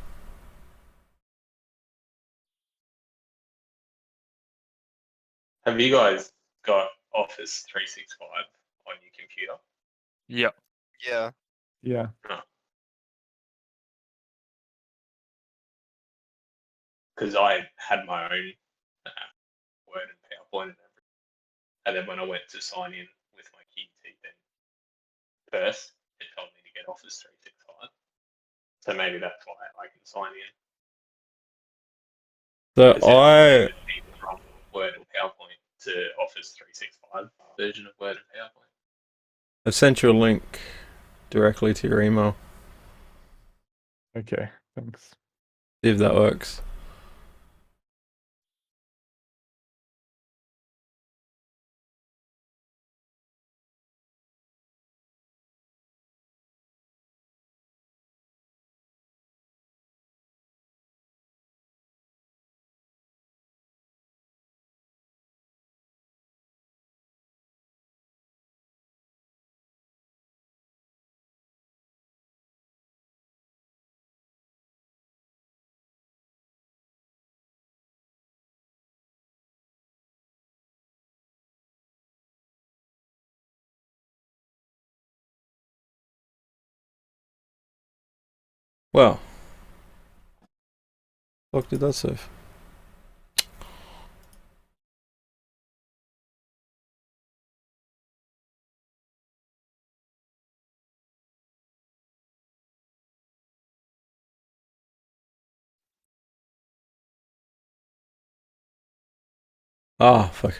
[SPEAKER 1] Have you guys got Office 365 on your computer?
[SPEAKER 3] Yeah.
[SPEAKER 5] Yeah.
[SPEAKER 4] Yeah.
[SPEAKER 1] Because I had my own Word and PowerPoint and everything. And then when I went to sign in with my Qt thing first, it told me to get Office 365. So maybe that's why I can sign in.
[SPEAKER 2] So
[SPEAKER 1] It says from Word and PowerPoint to Office 365 version of Word and PowerPoint.
[SPEAKER 2] I've sent you a link directly to your email.
[SPEAKER 4] Okay, thanks.
[SPEAKER 2] See if that works. Well, what did that save? Ah, fuck.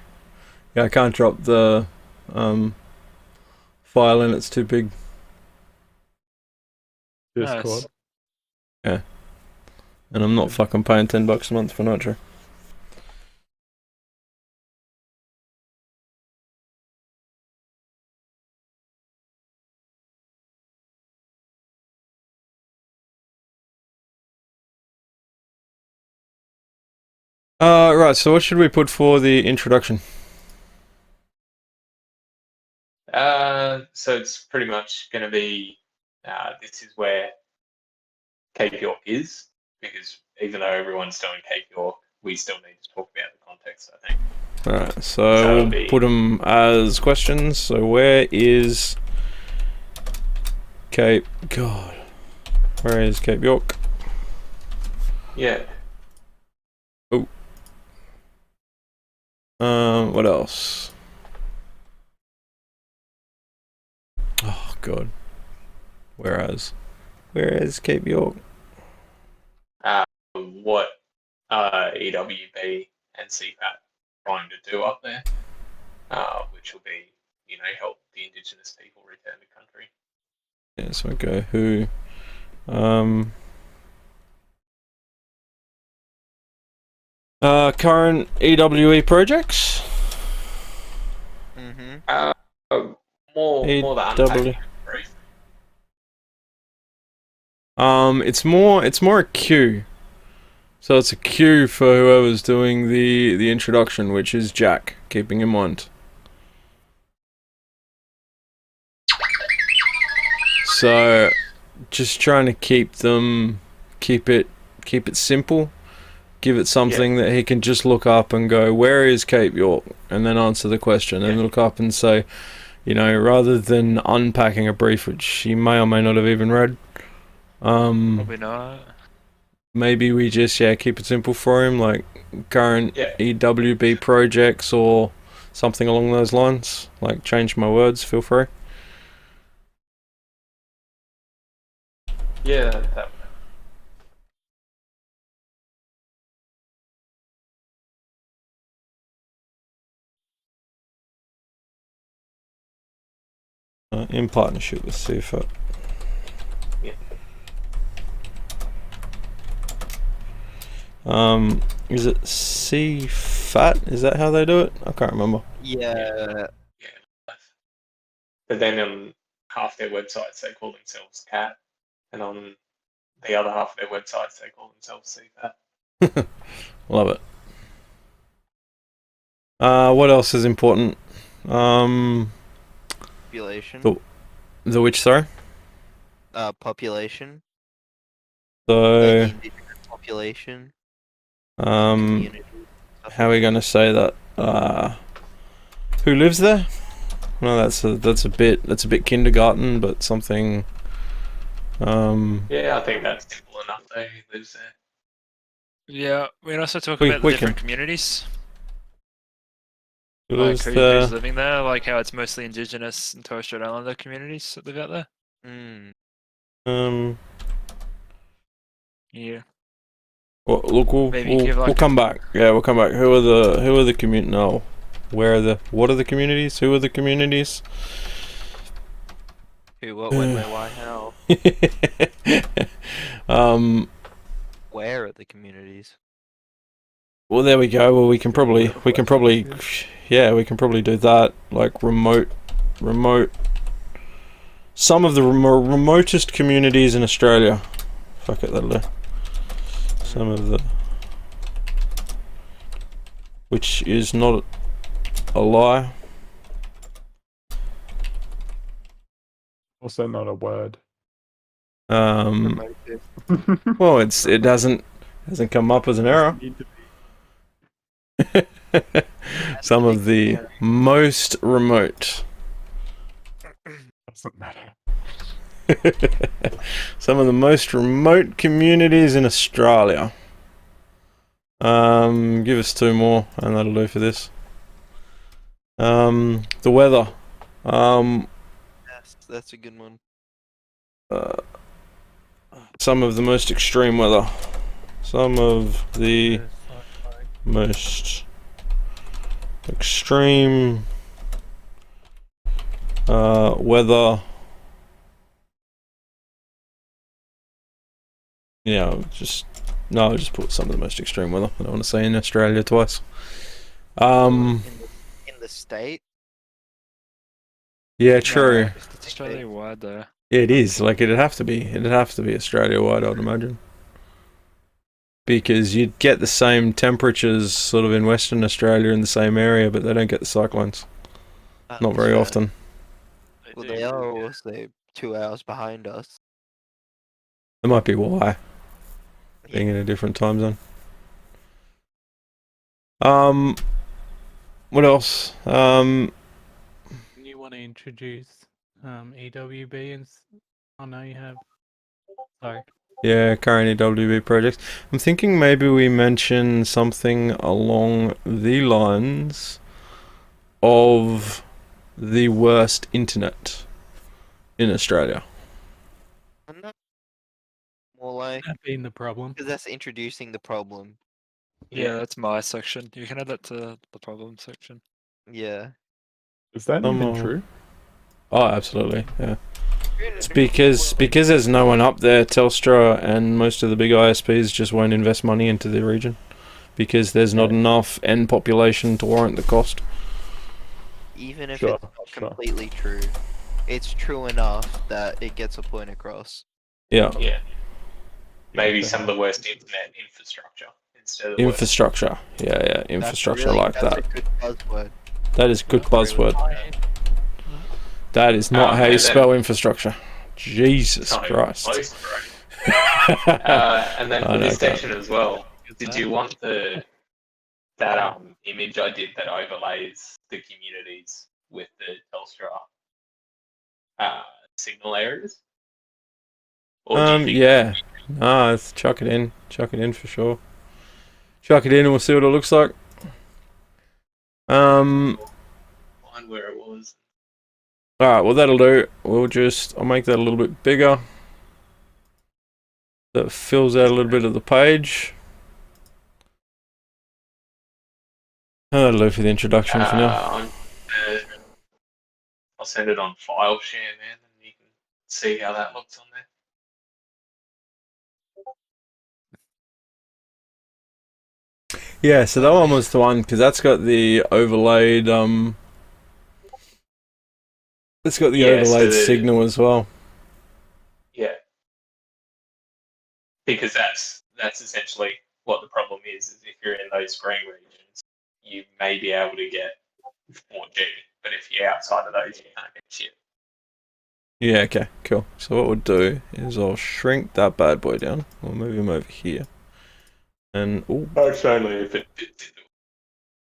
[SPEAKER 2] Yeah, I can't drop the file in, it's too big.
[SPEAKER 4] Discord.
[SPEAKER 2] Yeah. And I'm not fucking paying $10 a month for Nitro. Right, so what should we put for the introduction?
[SPEAKER 1] So it's pretty much going to be, this is where Cape York is, because even though everyone's doing Cape York, we still need to talk about the context, I think.
[SPEAKER 2] Alright, so we'll put them as questions. So where is Cape... God. Where is Cape York?
[SPEAKER 1] Yeah.
[SPEAKER 2] Oh. What else? Oh, God. Where is Cape York?
[SPEAKER 1] What EWB and CPAT trying to do up there, which will be, help the Indigenous people return to country.
[SPEAKER 2] Yeah, so we go who, current EWE projects?
[SPEAKER 5] Mm-hmm.
[SPEAKER 1] More the unpacking brief.
[SPEAKER 2] It's more a queue. So it's a queue for whoever's doing the introduction, which is Jack, keeping in mind. So just trying to keep it simple. Give it something that he can just look up and go, where is Cape York? And then answer the question and look up and say, rather than unpacking a brief which he may or may not have even read,
[SPEAKER 3] Probably not.
[SPEAKER 2] Maybe we just keep it simple for him, like current
[SPEAKER 1] Yeah.
[SPEAKER 2] EWB projects or something along those lines. Like change my words, feel free.
[SPEAKER 1] Yeah, that
[SPEAKER 2] In partnership with CFAT.
[SPEAKER 1] Yeah.
[SPEAKER 2] Is it CFAT? Is that how they do it? I can't remember.
[SPEAKER 5] Yeah.
[SPEAKER 1] Yeah. But then on half their websites they call themselves CAT, and on the other half of their websites they call themselves CFAT.
[SPEAKER 2] Love it. What else is important?
[SPEAKER 5] Population.
[SPEAKER 2] The which, sorry?
[SPEAKER 5] Population.
[SPEAKER 2] So,
[SPEAKER 5] Like the indigenous population. Community. stuff
[SPEAKER 2] how are
[SPEAKER 5] like
[SPEAKER 2] we going to say that? Who lives there? No, that's a bit kindergarten, but something.
[SPEAKER 1] Yeah, I think that's simple enough. They lives there.
[SPEAKER 3] Yeah, we can also talk
[SPEAKER 2] We-
[SPEAKER 3] about the
[SPEAKER 2] we
[SPEAKER 3] different
[SPEAKER 2] can-
[SPEAKER 3] communities.
[SPEAKER 2] Who
[SPEAKER 3] Like
[SPEAKER 2] lives
[SPEAKER 3] who's
[SPEAKER 2] there?
[SPEAKER 3] living there, like how it's mostly indigenous and Torres Strait Islander communities that live out there.
[SPEAKER 5] that.
[SPEAKER 3] Yeah.
[SPEAKER 2] Well, look,
[SPEAKER 3] Maybe give
[SPEAKER 2] we'll
[SPEAKER 3] like
[SPEAKER 2] come back. Yeah, we'll come back. Who are the community? No, what are the communities? Who are the communities?
[SPEAKER 5] Who, what, when, where, why, how? Where are the communities?
[SPEAKER 2] Well, there we go. Well, we can probably do that. Like remote. Some of the remotest communities in Australia. Fuck it, that'll do. Some of the, which is not a lie.
[SPEAKER 4] Also not a word.
[SPEAKER 2] Well, it hasn't come up as an error.
[SPEAKER 4] Need to
[SPEAKER 2] Some of the most remote.
[SPEAKER 4] doesn't matter.
[SPEAKER 2] Some of the most remote communities in Australia. Give us two more, and that'll do for this. The weather.
[SPEAKER 5] Yes, that's a good one.
[SPEAKER 2] Some of the most extreme weather. Some of the most extreme weather. Yeah, I'll just put some of the most extreme weather. I don't want to say in Australia twice.
[SPEAKER 5] In the state?
[SPEAKER 2] Yeah, true.
[SPEAKER 3] It's Australia wide though.
[SPEAKER 2] Yeah, it is. Like it'd have to be Australia wide, I'd imagine. Because you'd get the same temperatures sort of in Western Australia in the same area, but they don't get the cyclones. Not very often.
[SPEAKER 5] Well, they are also 2 hours behind us.
[SPEAKER 2] That might be why. Being in a different time zone. What else?
[SPEAKER 6] You want to introduce EWB and I know you have. Sorry.
[SPEAKER 2] Yeah, current EWB projects. I'm thinking maybe we mention something along the lines of the worst internet in Australia.
[SPEAKER 5] I'm not more like,
[SPEAKER 6] That being the problem.
[SPEAKER 5] because that's introducing the problem.
[SPEAKER 3] Yeah, that's my section. You can add that to the problem section.
[SPEAKER 5] Yeah.
[SPEAKER 4] Is that even
[SPEAKER 2] Somehow-
[SPEAKER 4] true?
[SPEAKER 2] Oh, absolutely. Yeah. It's because there's no one up there. Telstra and most of the big ISPs just won't invest money into the region because there's not enough end population to warrant the cost.
[SPEAKER 5] Even if
[SPEAKER 4] Sure,
[SPEAKER 5] it's not
[SPEAKER 4] sure.
[SPEAKER 5] completely true, it's true enough that it gets a point across.
[SPEAKER 2] Yeah.
[SPEAKER 1] Yeah. Maybe some of the worst internet infrastructure instead of the
[SPEAKER 2] Infrastructure. Yeah. Infrastructure like
[SPEAKER 5] that's
[SPEAKER 2] that.
[SPEAKER 5] a good buzzword.
[SPEAKER 2] That is good buzzword. That is not how
[SPEAKER 1] and
[SPEAKER 2] you
[SPEAKER 1] then-
[SPEAKER 2] spell infrastructure. Jesus
[SPEAKER 1] worst.
[SPEAKER 2] Christ.
[SPEAKER 1] Close, bro. And then
[SPEAKER 2] I
[SPEAKER 1] for
[SPEAKER 2] know,
[SPEAKER 1] this section as well, did you want that image I did that overlays the communities with the Telstra signal areas? Or do you think
[SPEAKER 2] Yeah. Nah, let's chuck it in. Chuck it in for sure. Chuck it in and we'll see what it looks like.
[SPEAKER 1] find where it was?
[SPEAKER 2] Alright, well that'll do. I'll make that a little bit bigger. That fills out a little bit of the page. And that'll do for the introduction for now.
[SPEAKER 1] I'll send it on file share, man, and you can see how that looks on there.
[SPEAKER 2] Yeah, so that one was the one, because that's got the overlaid, it's got the overlaid signal as well.
[SPEAKER 1] Yeah. Because that's essentially what the problem is if you're in those green regions, you may be able to get 4G, but if you're outside of those, you can't get shit.
[SPEAKER 2] Yeah, okay, cool. So what we'll do is I'll shrink that bad boy down. We'll move him over here. And
[SPEAKER 1] That's only if it fits into it.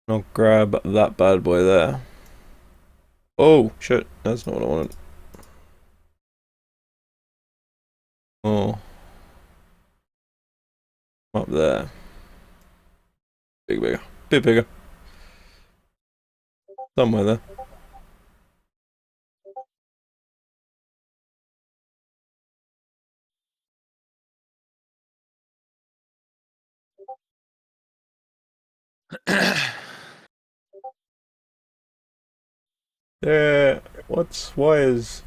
[SPEAKER 2] I'll grab that bad boy there. Oh, shit, that's not what I wanted. Oh. Up there. Bigger. Bit bigger. Somewhere there. Why is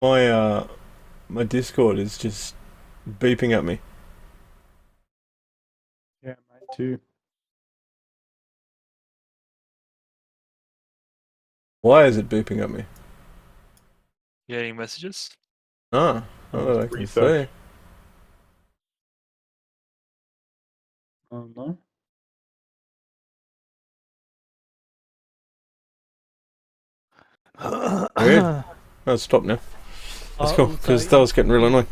[SPEAKER 2] my Discord is just beeping at me.
[SPEAKER 4] Yeah, mine too.
[SPEAKER 2] Why is it beeping at me?
[SPEAKER 3] You getting messages?
[SPEAKER 2] Ah, not that I can see.
[SPEAKER 4] Oh no.
[SPEAKER 2] Weird. Oh, stop now. That's cool, because that was getting really annoying.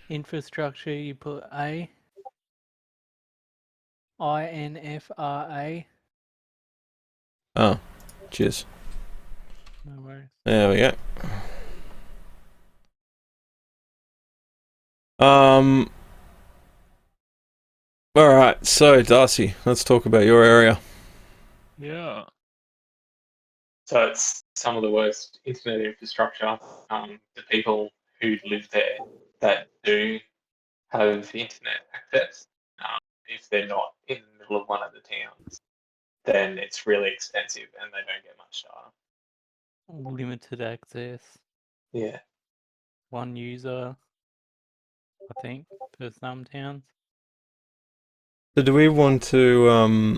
[SPEAKER 6] Infrastructure, you put A. INFRA.
[SPEAKER 2] Oh, cheers.
[SPEAKER 6] No worries.
[SPEAKER 2] There we go. Alright, so Darcy, let's talk about your area.
[SPEAKER 3] Yeah.
[SPEAKER 1] So it's some of the worst internet infrastructure. The people who live there that do have internet access, if they're not in the middle of one of the towns, then it's really expensive and they don't get much data.
[SPEAKER 6] Limited access.
[SPEAKER 1] Yeah.
[SPEAKER 6] One user, I think, for some towns.
[SPEAKER 2] So do we want to,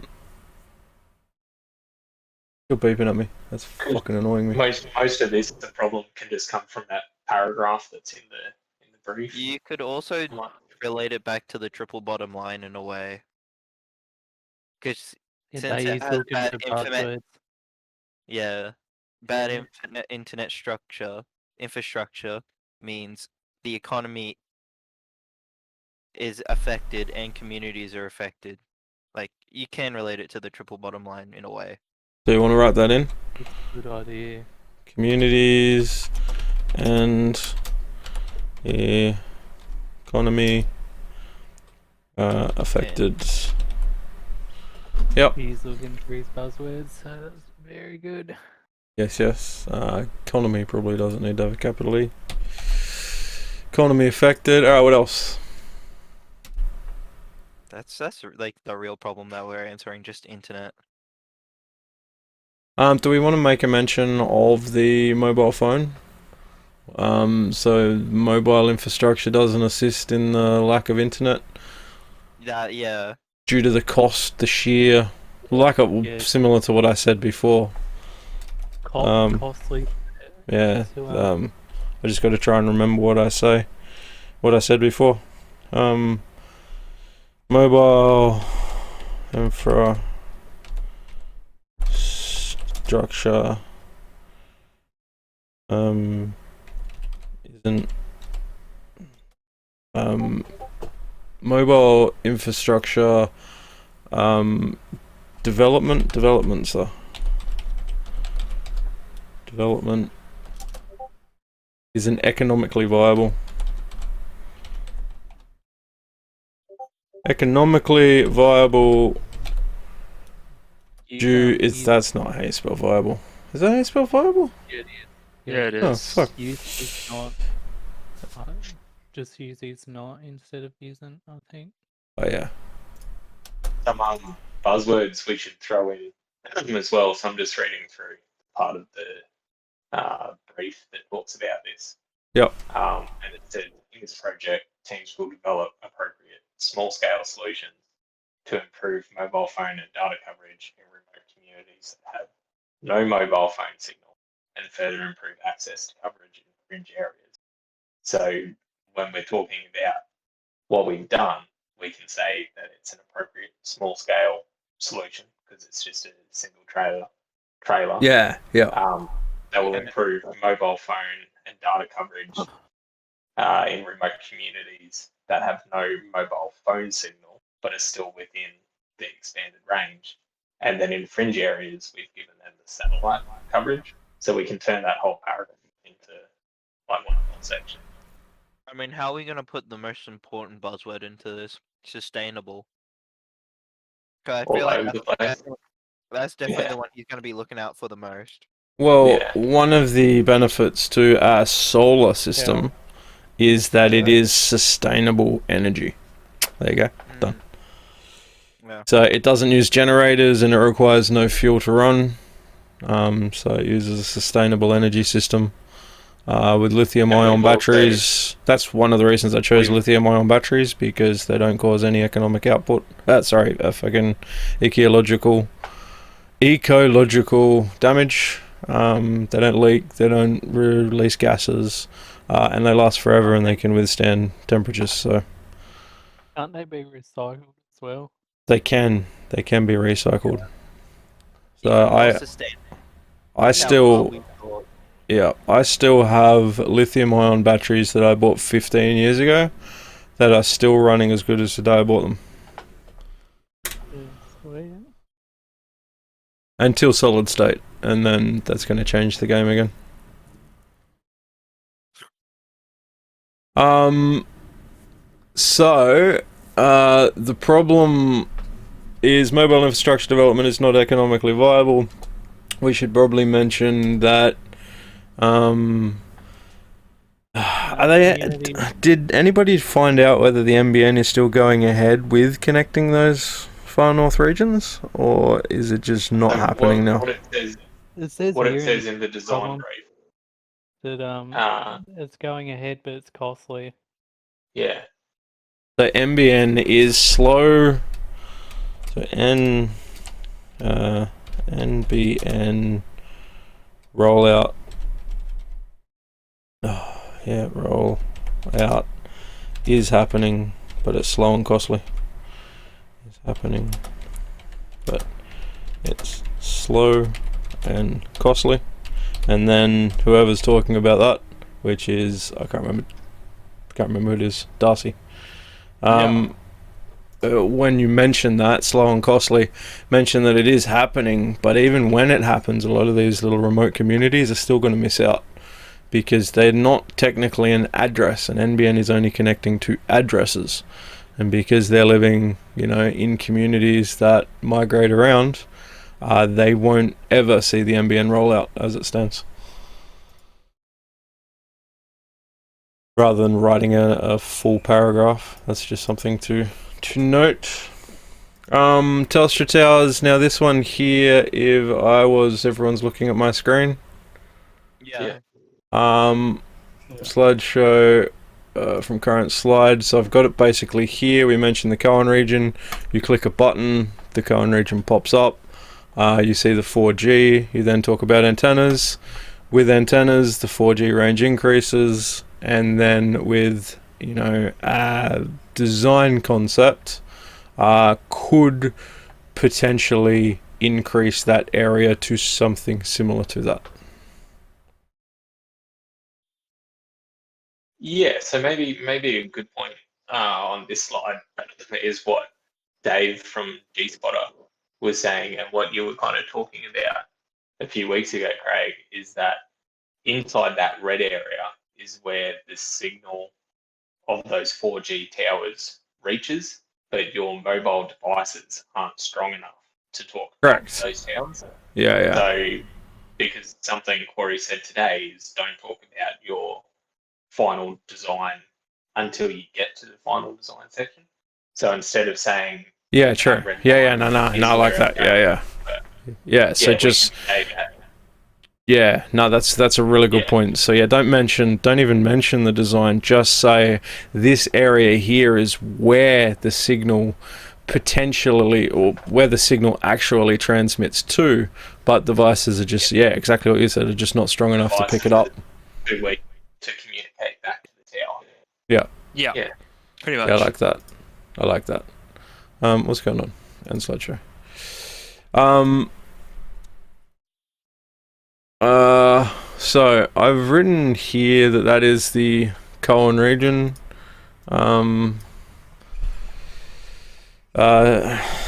[SPEAKER 2] You're beeping at me. That's fucking annoying me.
[SPEAKER 1] Most of this, the problem can just come from that paragraph that's in the brief.
[SPEAKER 5] You could also relate it back to the triple bottom line in a way. Because
[SPEAKER 6] Yeah,
[SPEAKER 5] since
[SPEAKER 6] they
[SPEAKER 5] it
[SPEAKER 6] use
[SPEAKER 5] has
[SPEAKER 6] looking
[SPEAKER 5] bad
[SPEAKER 6] for
[SPEAKER 5] internet,
[SPEAKER 6] passwords.
[SPEAKER 5] yeah, bad
[SPEAKER 6] Yeah.
[SPEAKER 5] internet infrastructure means the economy is affected and communities are affected. Like, you can relate it to the triple bottom line in a way.
[SPEAKER 2] Do you want to write that in?
[SPEAKER 6] Good idea.
[SPEAKER 2] Communities and the economy affected. Yep.
[SPEAKER 6] He's looking for his buzzwords, so that's very good.
[SPEAKER 2] Yes. Economy probably doesn't need to have a capital E. Economy affected. Alright, what else?
[SPEAKER 5] That's like the real problem that we're answering, just internet.
[SPEAKER 2] Do we want to make a mention of the mobile phone? So mobile infrastructure doesn't assist in the lack of internet
[SPEAKER 5] Yeah.
[SPEAKER 2] due to the cost, the sheer similar to what I said before.
[SPEAKER 6] Costly.
[SPEAKER 2] Yeah.
[SPEAKER 6] To,
[SPEAKER 2] I just got to try and remember what I said before. Mobile infrastructure isn't mobile infrastructure development development isn't economically viable. Economically viable that's not how you spell viable. Is that how you spell viable?
[SPEAKER 3] Yeah, it
[SPEAKER 2] Oh
[SPEAKER 3] is.
[SPEAKER 2] fuck.
[SPEAKER 6] Use is not. Just use is not instead of using, I think.
[SPEAKER 2] Oh yeah.
[SPEAKER 1] Some buzzwords we should throw in as well. So I'm just reading through part of the brief that talks about this.
[SPEAKER 2] Yep.
[SPEAKER 1] And it said in this project, teams will develop appropriate small-scale solutions to improve mobile phone and data coverage in remote communities that have no mobile phone signal and further improve access to coverage in fringe areas. So when we're talking about what we've done, we can say that it's an appropriate small-scale solution because it's just a single trailer.
[SPEAKER 2] Yeah. Yeah.
[SPEAKER 1] That will improve mobile phone and data coverage in remote communities that have no mobile phone signal but are still within the expanded range. And then in fringe areas, we've given them the satellite coverage, so we can turn that whole paragraph into like one section.
[SPEAKER 5] I mean, how are we gonna put the most important buzzword into this? Sustainable. 'Cause I
[SPEAKER 1] All
[SPEAKER 5] feel like
[SPEAKER 1] over the place.
[SPEAKER 5] that's definitely
[SPEAKER 1] Yeah.
[SPEAKER 5] the one he's gonna be looking out for the most.
[SPEAKER 2] Well,
[SPEAKER 1] Yeah.
[SPEAKER 2] one of the benefits to our solar system is that it is sustainable energy. There you go. Done.
[SPEAKER 5] Yeah.
[SPEAKER 2] So it doesn't use generators and it requires no fuel to run. So it uses a sustainable energy system. With lithium-ion
[SPEAKER 1] we've also-
[SPEAKER 2] batteries, that's one of the reasons I chose lithium-ion batteries, because they don't cause any economic output. Fucking ecological damage. They don't leak, they don't release gases, and they last forever and they can withstand temperatures. So
[SPEAKER 6] Can't they be recycled as well?
[SPEAKER 2] they can be recycled. So
[SPEAKER 5] Even more sustainable.
[SPEAKER 2] I still have lithium-ion batteries that I bought 15 years ago that are still running as good as the day I bought them.
[SPEAKER 6] Sweet.
[SPEAKER 2] Until solid state, and then that's going to change the game again. So the problem is mobile infrastructure development is not economically viable. We should probably mention that. Did anybody find out whether the NBN is still going ahead with connecting those far north regions, or is it just not happening now?
[SPEAKER 1] What it says in the design brief.
[SPEAKER 6] That it's going ahead, but it's costly.
[SPEAKER 1] Yeah.
[SPEAKER 2] The NBN is slow. So NBN rollout. Roll out is happening, but it's slow and costly. It's happening, but it's slow and costly. And then whoever's talking about that, which is I can't remember who it is, Darcy. When you mention that slow and costly, mention that it is happening, but even when it happens, a lot of these little remote communities are still going to miss out because they're not technically an address, and NBN is only connecting to addresses, and because they're living, in communities that migrate around, they won't ever see the NBN rollout as it stands. Rather than writing a full paragraph, that's just something to note. Telstra Towers. Now this one here, everyone's looking at my screen.
[SPEAKER 5] Yeah.
[SPEAKER 2] Slideshow from current slide. So I've got it basically here. We mentioned the Cohen region. You click a button, the Cohen region pops up. You see the 4G. You then talk about antennas. With antennas, the 4G range increases, and then with design concept could potentially increase that area to something similar to that.
[SPEAKER 1] Yeah, so maybe a good point on this slide is what Dave from G-Spotter was saying, and what you were kind of talking about a few weeks ago, Craig, is that inside that red area is where the signal of those 4G towers reaches, but your mobile devices aren't strong enough to talk
[SPEAKER 2] Correct.
[SPEAKER 1] to those towers.
[SPEAKER 2] Yeah.
[SPEAKER 1] So, because something Corey said today is don't talk about your final design until you get to the final design section. So instead of saying,
[SPEAKER 2] Yeah, true.
[SPEAKER 1] red
[SPEAKER 2] Yeah,
[SPEAKER 1] line
[SPEAKER 2] no,
[SPEAKER 1] is
[SPEAKER 2] I like
[SPEAKER 1] where
[SPEAKER 2] that. Yeah. Yeah, so
[SPEAKER 1] we
[SPEAKER 2] just
[SPEAKER 1] can say that.
[SPEAKER 2] yeah, no, that's a really good
[SPEAKER 1] Yeah.
[SPEAKER 2] point. So yeah, don't even mention the design. Just say this area here is where the signal potentially, or where the signal actually transmits to, but devices are just exactly what you said, are just not strong enough to pick it up.
[SPEAKER 1] Too weak to communicate back to the tower.
[SPEAKER 3] Yeah.
[SPEAKER 1] Yeah.
[SPEAKER 3] Pretty much.
[SPEAKER 2] Yeah, I like that. What's going on? End slideshow. So I've written here that is the Cohen region.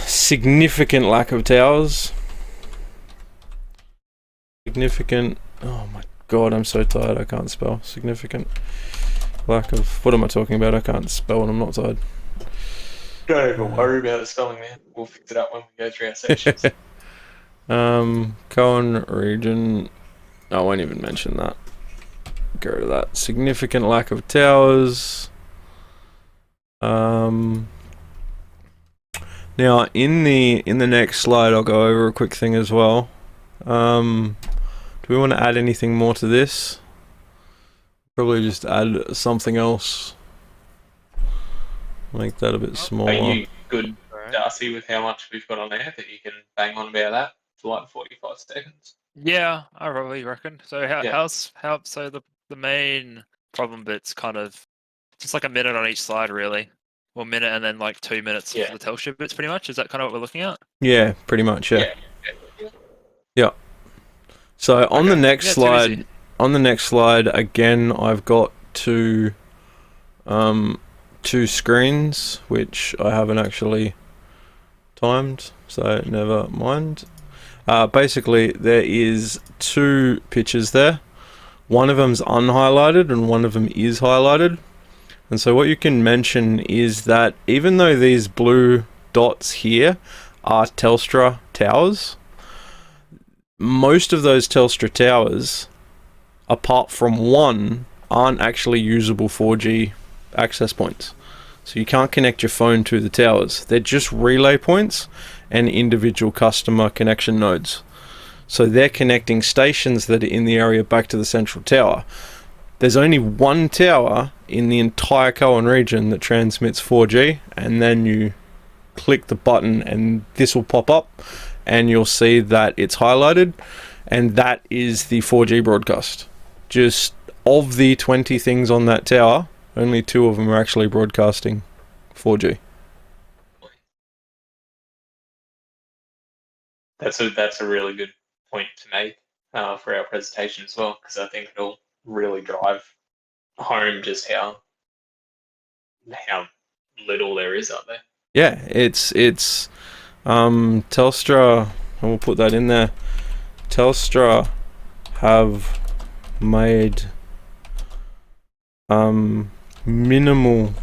[SPEAKER 2] Significant lack of towers. Significant. Oh my god, I'm so tired. I can't spell. Significant lack of. What am I talking about? I can't spell when I'm not tired.
[SPEAKER 1] Don't even worry about the spelling, man. We'll fix it up when we go through our sections.
[SPEAKER 2] Cohen region. I won't even mention that. Go to that. Significant lack of towers. Now in the next slide, I'll go over a quick thing as well. Do we want to add anything more to this? Probably just add something else. Make that a bit smaller.
[SPEAKER 1] Are you good, Darcy, with how much we've got on there that you can bang on about that for like 45 seconds?
[SPEAKER 3] Yeah, I probably reckon. So
[SPEAKER 1] Yeah.
[SPEAKER 3] so the main problem bit's kind of just like a minute on each slide, really. Well, minute and then like 2 minutes for the Telstra bits, pretty much. Is that kind of what we're looking at?
[SPEAKER 2] Yeah, pretty much. Yeah. So on the next slide, again, I've got two screens which I haven't actually timed, so never mind. Basically, there is two pictures there. One of them's unhighlighted and one of them is highlighted. And so what you can mention is that even though these blue dots here are Telstra towers, most of those Telstra towers, apart from one, aren't actually usable 4G access points. So you can't connect your phone to the towers. They're just relay points and individual customer connection nodes. So they're connecting stations that are in the area back to the central tower. There's only one tower in the entire Cohen region that transmits 4G, and then you click the button and this will pop up and you'll see that it's highlighted, and that is the 4G broadcast. Just of the 20 things on that tower, only 2 of them are actually broadcasting 4G.
[SPEAKER 1] That's a really good point to make for our presentation as well, because I think it'll really drive home just how little there is up there.
[SPEAKER 2] Yeah, it's Telstra, and we'll put that in there. Telstra have made minimal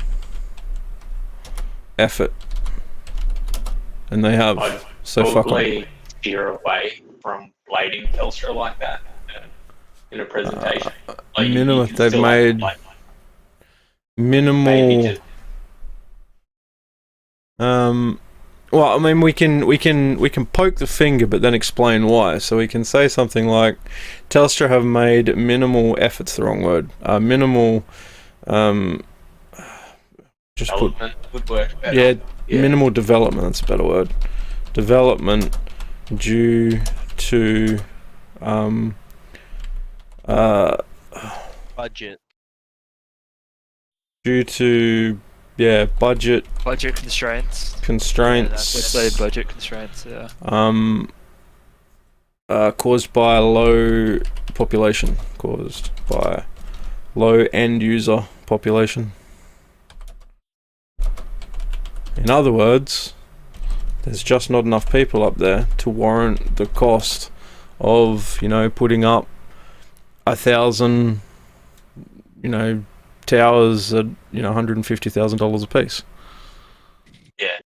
[SPEAKER 2] effort, and they have. So fuck on.
[SPEAKER 1] Steer away from blading Telstra like that in a presentation.
[SPEAKER 2] Minimal. They've made minimal. Well, I mean, we can poke the finger, but then explain why. So we can say something like, Telstra have made minimal effort's the wrong word. Minimal. Just
[SPEAKER 1] development would work better.
[SPEAKER 2] Yeah, minimal development. That's a better word. Development due to
[SPEAKER 5] budget.
[SPEAKER 2] Due to budget
[SPEAKER 3] constraints.
[SPEAKER 2] Constraints.
[SPEAKER 3] Yeah, let's say budget constraints. Yeah.
[SPEAKER 2] Caused by low population. Caused by low end user population. In other words, there's just not enough people up there to warrant the cost of, putting up 1,000, towers at $150,000 a piece.
[SPEAKER 1] Yeah.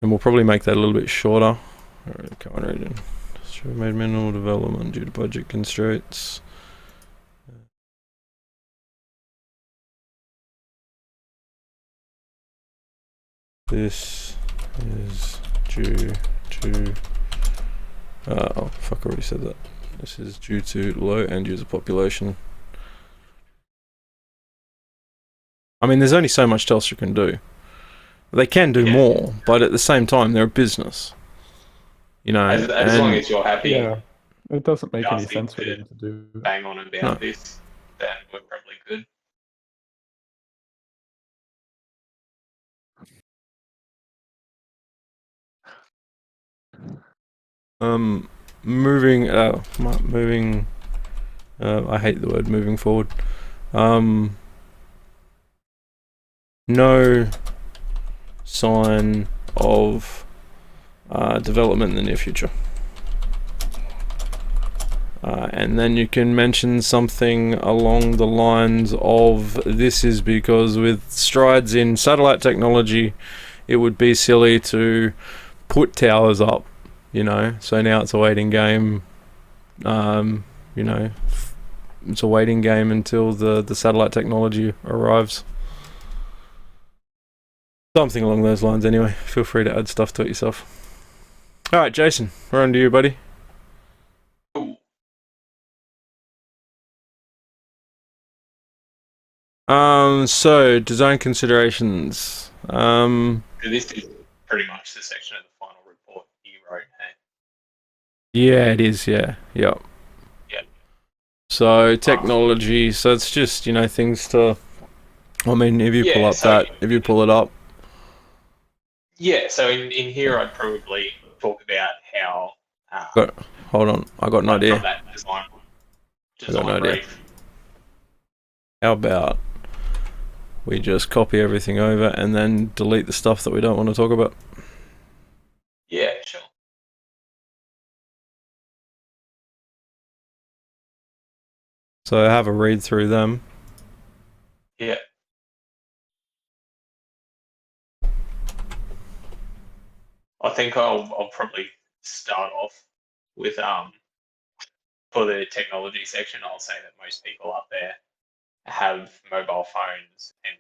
[SPEAKER 2] And we'll probably make that a little bit shorter. Alright, come on, region. We've made minimal development due to budget constraints. This is due to oh fuck, I already said that. This is due to low end user population. I mean, there's only so much Telstra can do. They can do more, but at the same time, they're a business.
[SPEAKER 1] As long as you're happy,
[SPEAKER 4] Yeah, it doesn't make any
[SPEAKER 1] Darcy
[SPEAKER 4] sense for
[SPEAKER 1] to
[SPEAKER 4] them to do that.
[SPEAKER 1] bang on about
[SPEAKER 2] No.
[SPEAKER 1] this, then we're probably good.
[SPEAKER 2] Moving. I hate the word moving forward. No sign of development in the near future. And then you can mention something along the lines of, this is because with strides in satellite technology, it would be silly to put towers up, so now it's a waiting game. It's a waiting game until the satellite technology arrives. Something along those lines anyway. Feel free to add stuff to it yourself. Alright, Jason, we're on to you, buddy.
[SPEAKER 1] Cool.
[SPEAKER 2] So design considerations.
[SPEAKER 1] So this is pretty much the section of the final report you wrote, hey?
[SPEAKER 2] Yeah, it is, yeah. Yep.
[SPEAKER 1] Yeah.
[SPEAKER 2] So technology, so it's just, things to, I mean, if you pull it up.
[SPEAKER 1] Yeah, so in here I'd probably talk about how
[SPEAKER 2] Hold on, I got an idea.
[SPEAKER 1] from that design
[SPEAKER 2] got an idea.
[SPEAKER 1] brief.
[SPEAKER 2] How about we just copy everything over and then delete the stuff that we don't want to talk about?
[SPEAKER 1] Yeah, sure.
[SPEAKER 2] So have a read through them.
[SPEAKER 1] Yeah. I think I'll probably start off with for the technology section, I'll say that most people up there have mobile phones and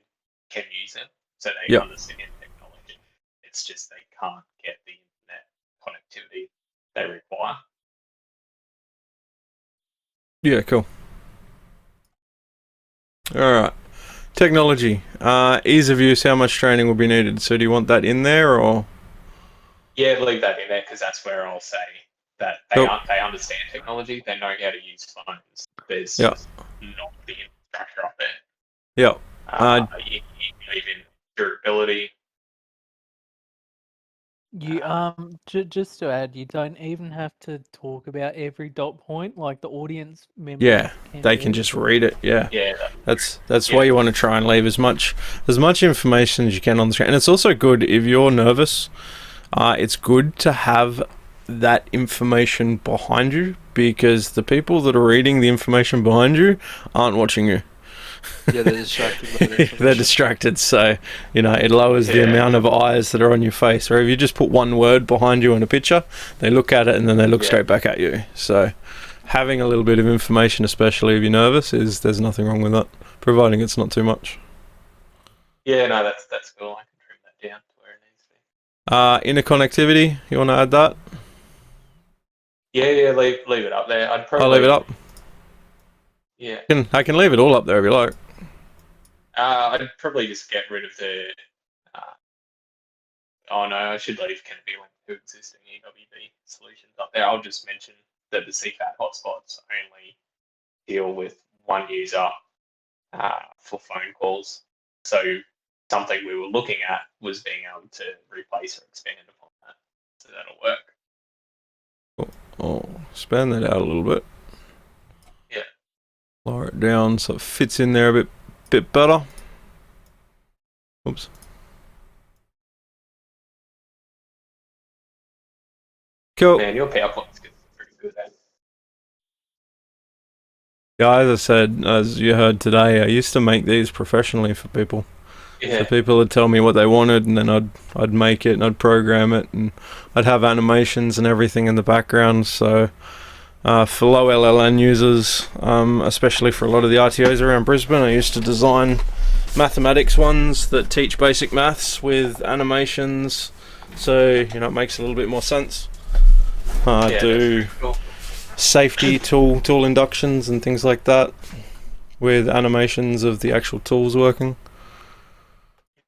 [SPEAKER 1] can use them, so they understand technology. It's just they can't get the internet connectivity they require.
[SPEAKER 2] Yeah, cool. Alright. Technology. Ease of use, how much training will be needed? So do you want that in there, or?
[SPEAKER 1] Yeah, leave that in there because that's where I'll say that they understand technology, they know how to use phones. There's just not the infrastructure up there.
[SPEAKER 2] Yeah.
[SPEAKER 1] You believe in durability.
[SPEAKER 6] You just to add, you don't even have to talk about every dot point, like the audience members.
[SPEAKER 2] Yeah, they can just read it. Yeah,
[SPEAKER 1] Yeah,
[SPEAKER 2] that's why you want to try and leave as much information as you can on the screen. And it's also good if you're nervous. It's good to have that information behind you, because the people that are reading the information behind you aren't watching you.
[SPEAKER 3] Yeah, they're distracted by the information.
[SPEAKER 2] They're distracted, so it lowers the amount of eyes that are on your face. Or if you just put one word behind you in a picture, they look at it and then they look straight back at you. So having a little bit of information, especially if you're nervous, there's nothing wrong with that, providing it's not too much.
[SPEAKER 1] Yeah, no, that's cool. I can trim that down to where it needs to be.
[SPEAKER 2] Interconnectivity, you want to add that?
[SPEAKER 1] Yeah, leave it up there.
[SPEAKER 2] I'll leave it up.
[SPEAKER 1] Yeah.
[SPEAKER 2] I can leave it all up there if you like.
[SPEAKER 1] I'd probably just get rid of the. Oh no, I should leave Canopy link to existing EWB solutions up there. I'll just mention that the CFAT hotspots only deal with one user for phone calls. So something we were looking at was being able to replace or expand upon that. So that'll work.
[SPEAKER 2] I'll expand that out a little bit.
[SPEAKER 1] Yeah.
[SPEAKER 2] Lower it down so it fits in there a bit better. Oops. Cool.
[SPEAKER 1] Man, your PowerPoint's pretty good.
[SPEAKER 2] Yeah, as I said, as you heard today, I used to make these professionally for people. So
[SPEAKER 1] Yeah.
[SPEAKER 2] people would tell me what they wanted, and then I'd make it and I'd program it, and I'd have animations and everything in the background. So for low LLN users, especially for a lot of the RTOs around Brisbane, I used to design mathematics ones that teach basic maths with animations, so it makes a little bit more sense.
[SPEAKER 1] Yeah,
[SPEAKER 2] Do
[SPEAKER 1] that's cool.
[SPEAKER 2] safety tool inductions and things like that with animations of the actual tools working.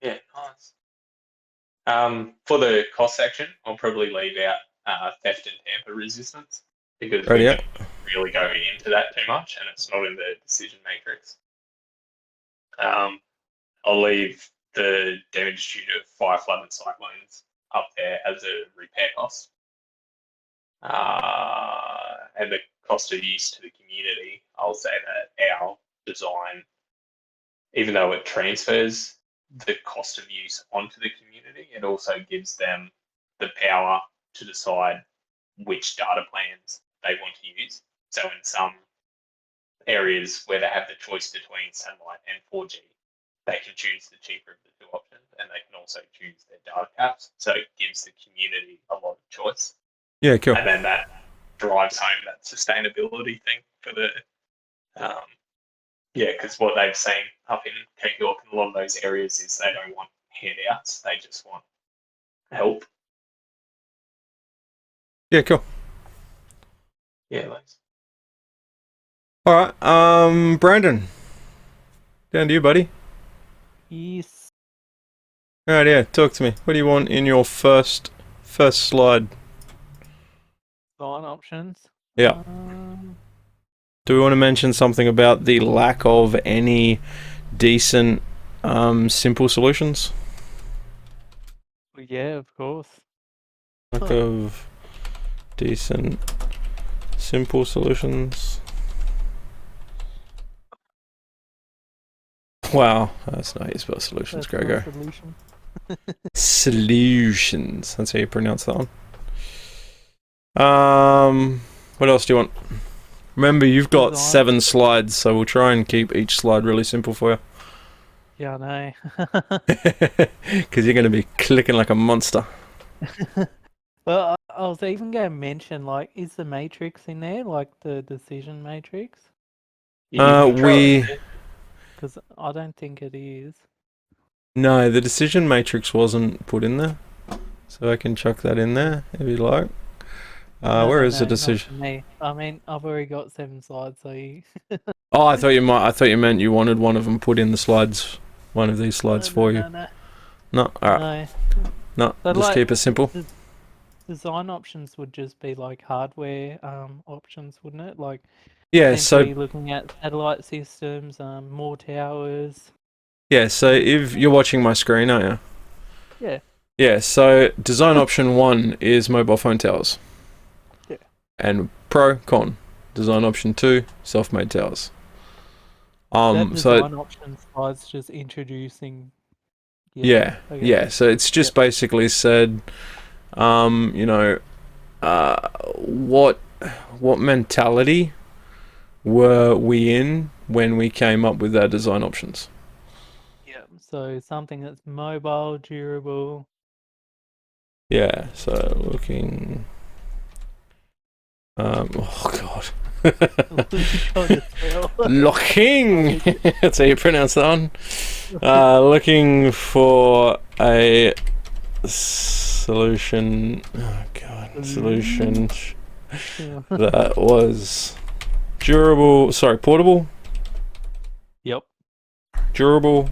[SPEAKER 1] Yeah, nice. For the cost section, I'll probably leave out theft and tamper resistance because we
[SPEAKER 2] Rightio.
[SPEAKER 1] don't really go into that too much, and it's not in the decision matrix. I'll leave the damage due to fire, flood, and cyclones up there as a repair cost. And the cost of use to the community, I'll say that our design, even though it transfers the cost of use onto the community, it also gives them the power to decide which data plans they want to use. So in some areas where they have the choice between satellite and 4G, they can choose the cheaper of the two options, and they can also choose their data caps. So it gives the community a lot of choice.
[SPEAKER 2] Yeah, cool.
[SPEAKER 1] And then that drives home that sustainability thing for the, because what they've seen up in Cape York and a lot of those areas is they don't want handouts, they just want help.
[SPEAKER 2] Yeah, cool.
[SPEAKER 1] Yeah, thanks.
[SPEAKER 2] All right, Brandon, down to you, buddy.
[SPEAKER 6] Yes.
[SPEAKER 2] All right, yeah, talk to me. What do you want in your first slide?
[SPEAKER 6] Design options.
[SPEAKER 2] Yeah. Do we want to mention something about the lack of any decent, simple solutions?
[SPEAKER 6] Yeah, of course.
[SPEAKER 2] Lack of decent, simple solutions. Wow, that's not how you spell solutions,
[SPEAKER 6] That's
[SPEAKER 2] Gregor.
[SPEAKER 6] my solution.
[SPEAKER 2] Solutions. That's how you pronounce that one. What else do you want? Remember, you've got
[SPEAKER 6] Design.
[SPEAKER 2] 7 slides, so we'll try and keep each slide really simple for you.
[SPEAKER 6] Yeah, I know.
[SPEAKER 2] Because you're going to be clicking like a monster.
[SPEAKER 6] Well, I was even going to mention, like, is the matrix in there, like the decision matrix? Because I don't think it is.
[SPEAKER 2] No, the decision matrix wasn't put in there, so I can chuck that in there if you like. Where is the
[SPEAKER 6] not
[SPEAKER 2] decision?
[SPEAKER 6] for me. I mean, I've already got 7 slides, so you...
[SPEAKER 2] Oh, I thought you meant you wanted one of them put in the slides, one of these slides for you. No, all right. No,
[SPEAKER 6] So,
[SPEAKER 2] just
[SPEAKER 6] like,
[SPEAKER 2] keep it simple.
[SPEAKER 6] Design options would just be like hardware options, wouldn't it? Like,
[SPEAKER 2] Yeah, so
[SPEAKER 6] essentially looking at satellite systems, more towers.
[SPEAKER 2] yeah, so if you're watching my screen, aren't you?
[SPEAKER 6] Yeah.
[SPEAKER 2] Yeah, so design option 1 is mobile phone towers.
[SPEAKER 6] Yeah.
[SPEAKER 2] And con. Design option 2, self-made towers.
[SPEAKER 6] That
[SPEAKER 2] So
[SPEAKER 6] design option slide's just introducing.
[SPEAKER 2] yeah,
[SPEAKER 6] okay.
[SPEAKER 2] yeah. So it's just basically said, what mentality were we in when we came up with our design options?
[SPEAKER 6] Yeah. So something that's mobile, durable.
[SPEAKER 2] Yeah. So looking. Oh god. Looking. That's how you pronounce that one. Looking for a solution. Oh god, solution that was durable. Sorry, portable.
[SPEAKER 6] Yep.
[SPEAKER 2] Durable.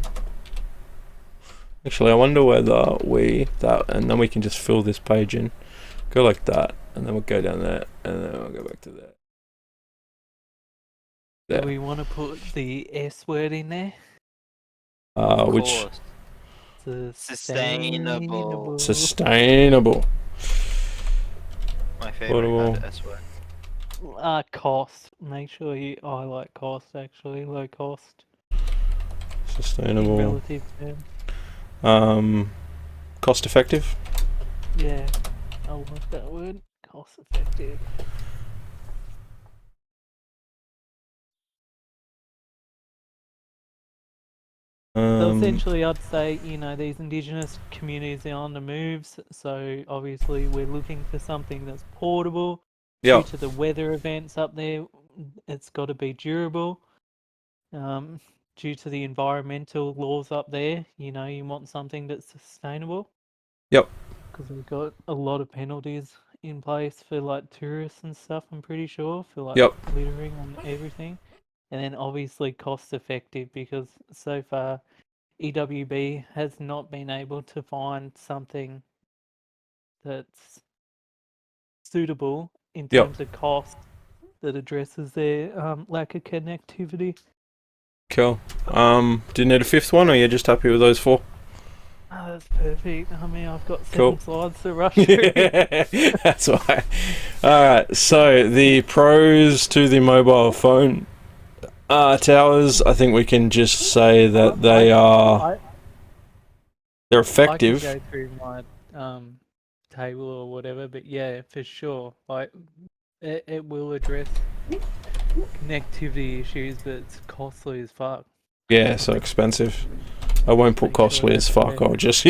[SPEAKER 2] Actually, I wonder whether and then we can just fill this page in. Go like that, and then we'll go down there, and then we'll go back to there.
[SPEAKER 6] Do we want to put the S word in there?
[SPEAKER 2] Which
[SPEAKER 5] Sustainable.
[SPEAKER 2] sustainable.
[SPEAKER 5] My favorite kind of S word.
[SPEAKER 6] Cost. Make sure you highlight cost. Actually, low cost.
[SPEAKER 2] Sustainable.
[SPEAKER 6] In relative terms.
[SPEAKER 2] Cost effective.
[SPEAKER 6] Yeah, I like that word. Cost effective. essentially, I'd say, these indigenous communities are on the moves, so obviously we're looking for something that's portable.
[SPEAKER 2] Yeah.
[SPEAKER 6] Due to the weather events up there, it's got to be durable. Due to the environmental laws up there, you want something that's sustainable.
[SPEAKER 2] Yep.
[SPEAKER 6] Because we've got a lot of penalties in place for like tourists and stuff, I'm pretty sure, for like
[SPEAKER 2] Yep.
[SPEAKER 6] littering and everything. And then obviously cost effective, because so far EWB has not been able to find something that's suitable in
[SPEAKER 2] Yep.
[SPEAKER 6] terms of cost that addresses their lack of connectivity.
[SPEAKER 2] Cool. Do you need a fifth one, or you're just happy with those 4?
[SPEAKER 6] Oh, that's perfect. I mean, I've got 7
[SPEAKER 2] Cool.
[SPEAKER 6] slides to rush through.
[SPEAKER 2] That's why. Alright, so the pros to the mobile phone towers, I think we can just say that they're effective.
[SPEAKER 6] I can go through my table or whatever, but yeah, for sure. Like, it will address connectivity issues, but it's costly as fuck.
[SPEAKER 2] Yeah, so expensive. I won't put
[SPEAKER 6] Make sure
[SPEAKER 2] costly as
[SPEAKER 6] that's
[SPEAKER 2] fuck,
[SPEAKER 6] fair.
[SPEAKER 2] I'll just...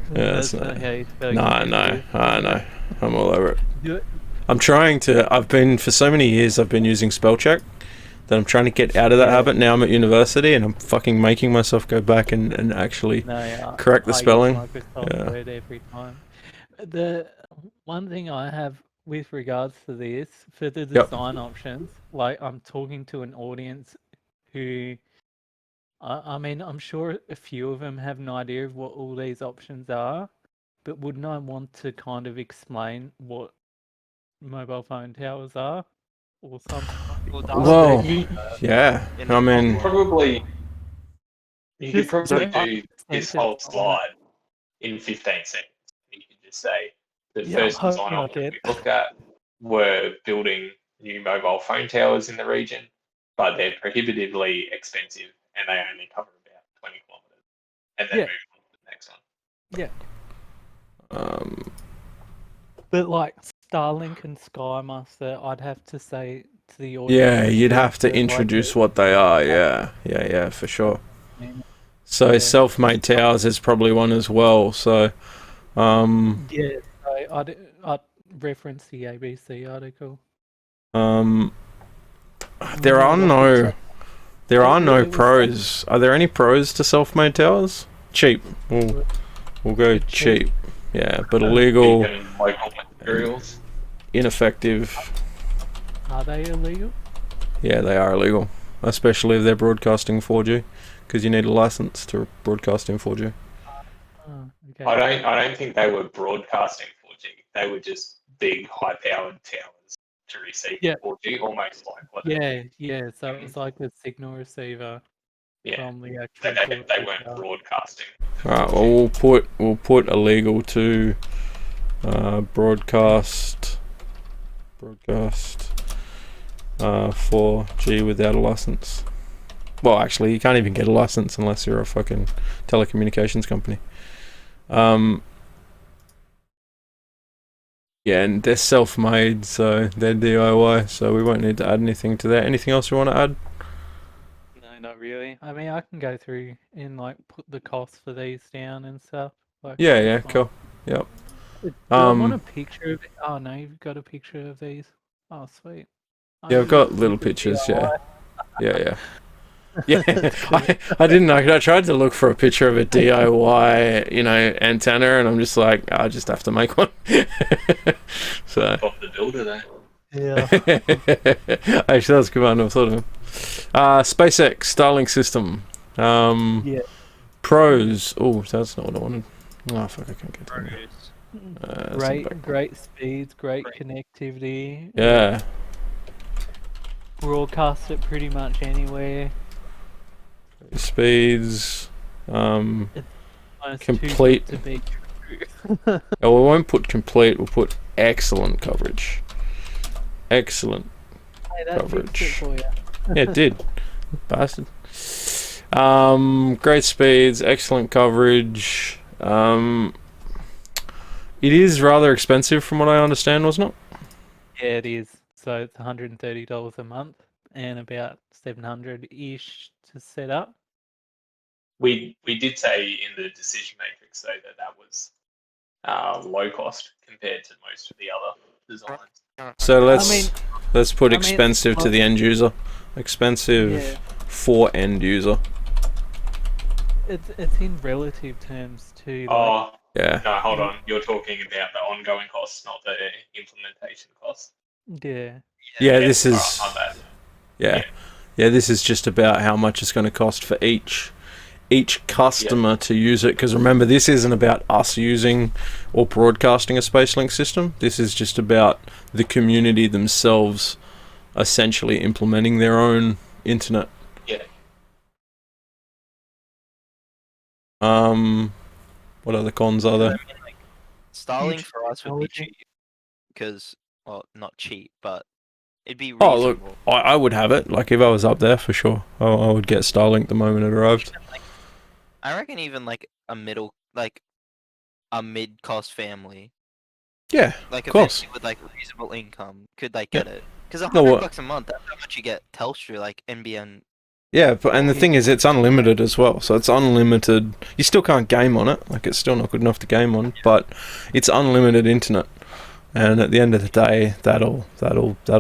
[SPEAKER 6] That's
[SPEAKER 2] not-
[SPEAKER 6] not how you spell
[SPEAKER 2] No, I
[SPEAKER 6] connectivity.
[SPEAKER 2] know. I'm all over it.
[SPEAKER 6] Do it.
[SPEAKER 2] I'm trying to... for so many years, I've been using spell check that I'm trying to get out of that
[SPEAKER 6] Yeah.
[SPEAKER 2] habit. Now I'm at university and I'm fucking making myself go back and actually correct the
[SPEAKER 6] I use
[SPEAKER 2] spelling.
[SPEAKER 6] Microsoft
[SPEAKER 2] Yeah.
[SPEAKER 6] Word every time. The one thing I have with regards to this, for the
[SPEAKER 2] Yep.
[SPEAKER 6] design options, like I'm talking to an audience who, I mean, I'm sure a few of them have an idea of what all these options are, but wouldn't I want to kind of explain what mobile phone towers are or something?
[SPEAKER 2] Well, yeah.
[SPEAKER 5] In
[SPEAKER 2] I mean...
[SPEAKER 1] Probably, you could
[SPEAKER 6] Just
[SPEAKER 1] probably
[SPEAKER 6] so I
[SPEAKER 1] do this
[SPEAKER 6] can
[SPEAKER 1] whole
[SPEAKER 6] sense it.
[SPEAKER 1] slide in 15 seconds. You could just say the
[SPEAKER 6] Yeah, I'm
[SPEAKER 1] first design
[SPEAKER 6] hoping I
[SPEAKER 1] option
[SPEAKER 6] can.
[SPEAKER 1] we looked at were building new mobile phone towers in the region, but they're prohibitively expensive and they only cover about 20 kilometres. And then
[SPEAKER 6] Yeah.
[SPEAKER 1] move on to the next one.
[SPEAKER 6] Yeah.
[SPEAKER 2] Um,
[SPEAKER 6] But like Starlink and Sky Master, I'd have to say to the audience.
[SPEAKER 2] yeah, you'd
[SPEAKER 6] that
[SPEAKER 2] have to
[SPEAKER 6] they're like
[SPEAKER 2] introduce what they are. Yeah, for sure. So
[SPEAKER 6] Yeah.
[SPEAKER 2] self-made towers is probably one as well. So,
[SPEAKER 6] Yeah, so I'd reference the ABC article.
[SPEAKER 2] there are no
[SPEAKER 6] It was
[SPEAKER 2] pros. Are there any pros to self-made towers? Cheap. We'll go cheap. Yeah, but illegal,
[SPEAKER 1] Cheap and local materials.
[SPEAKER 2] ineffective.
[SPEAKER 6] Are they illegal?
[SPEAKER 2] Yeah, they are illegal, especially if they're broadcasting 4G, because you need a license to broadcast in 4G.
[SPEAKER 6] Oh, okay.
[SPEAKER 1] I don't think they were broadcasting 4G. They were just big, high-powered towers to receive
[SPEAKER 6] Yeah.
[SPEAKER 1] 4G, almost like what.
[SPEAKER 6] Yeah. So it was like a signal receiver
[SPEAKER 1] Yeah.
[SPEAKER 6] from the actual.
[SPEAKER 1] They weren't broadcasting.
[SPEAKER 2] Alright, well we'll put illegal to broadcast 4G without a license. Well, actually, you can't even get a license unless you're a fucking telecommunications company. Yeah, and they're self-made, so they're DIY, so we won't need to add anything to that. Anything else you want to add?
[SPEAKER 6] No, not really. I mean, I can go through and like put the costs for these down and stuff. Like,
[SPEAKER 2] Yeah,
[SPEAKER 6] that's fine.
[SPEAKER 2] cool. Yep.
[SPEAKER 6] Do I want a picture of it? Oh no, you've got a picture of these. Oh sweet.
[SPEAKER 2] Yeah, I've got little pictures, yeah. Yeah. I didn't know. I tried to look for a picture of a DIY, antenna, and I'm just like, I just have to make one. So.
[SPEAKER 1] Of the builder there.
[SPEAKER 6] Yeah.
[SPEAKER 2] Actually, that's a good one. I thought of him. SpaceX Starlink system.
[SPEAKER 6] Yeah.
[SPEAKER 2] Pros. Oh, that's not what I wanted. Oh fuck! I can't get to it.
[SPEAKER 6] Great speeds, great connectivity.
[SPEAKER 2] Yeah.
[SPEAKER 6] Broadcast it pretty much anywhere.
[SPEAKER 2] Speeds.
[SPEAKER 6] Almost
[SPEAKER 2] Complete.
[SPEAKER 6] too good to be true.
[SPEAKER 2] Oh, we won't put complete. We'll put excellent coverage. Excellent.
[SPEAKER 6] Hey, that fixed it for you.
[SPEAKER 2] Yeah, it did. Bastard. Great speeds, excellent coverage. It is rather expensive from what I understand, wasn't it?
[SPEAKER 6] Yeah, it is. So it's $130 a month, and about 700-ish to set up.
[SPEAKER 1] We did say in the decision matrix though that was low cost compared to most of the other designs.
[SPEAKER 2] So
[SPEAKER 6] mean-
[SPEAKER 2] let's put
[SPEAKER 6] I mean,
[SPEAKER 2] expensive to the end user. Expensive
[SPEAKER 6] Yeah.
[SPEAKER 2] for end user.
[SPEAKER 6] It's in relative terms too. Like,
[SPEAKER 1] Oh
[SPEAKER 2] Yeah.
[SPEAKER 1] no, hold on. You're talking about the ongoing costs, not the implementation costs.
[SPEAKER 6] yeah.
[SPEAKER 2] Yeah, this is
[SPEAKER 1] Alright, my bad.
[SPEAKER 2] yeah. Yeah, this is just about how much it's going to cost for each customer to use it, because remember, this isn't about us using or broadcasting a SpaceLink system. This is just about the community themselves essentially implementing their own internet.
[SPEAKER 1] Yeah.
[SPEAKER 2] What other cons are there?
[SPEAKER 5] Starlink for us would be
[SPEAKER 6] technology.
[SPEAKER 5] cheap because, well, not cheap, but it'd be
[SPEAKER 2] Oh, look,
[SPEAKER 5] reasonable.
[SPEAKER 2] I would have it. Like, if I was up there, for sure, I would get Starlink the moment it arrived.
[SPEAKER 5] I reckon even like a mid-cost family,
[SPEAKER 2] Yeah,
[SPEAKER 5] like
[SPEAKER 2] of
[SPEAKER 5] a
[SPEAKER 2] course.
[SPEAKER 5] family with like reasonable income, could like
[SPEAKER 2] Yeah.
[SPEAKER 5] get it. Because
[SPEAKER 2] No, what-
[SPEAKER 5] $100 a month, that's how much you get Telstra, like NBN.
[SPEAKER 2] Yeah, but and the thing is, it's unlimited as well. So it's unlimited. You still can't game on it. Like, it's still not good enough to game on, but it's unlimited internet. And at the end of the day, that'll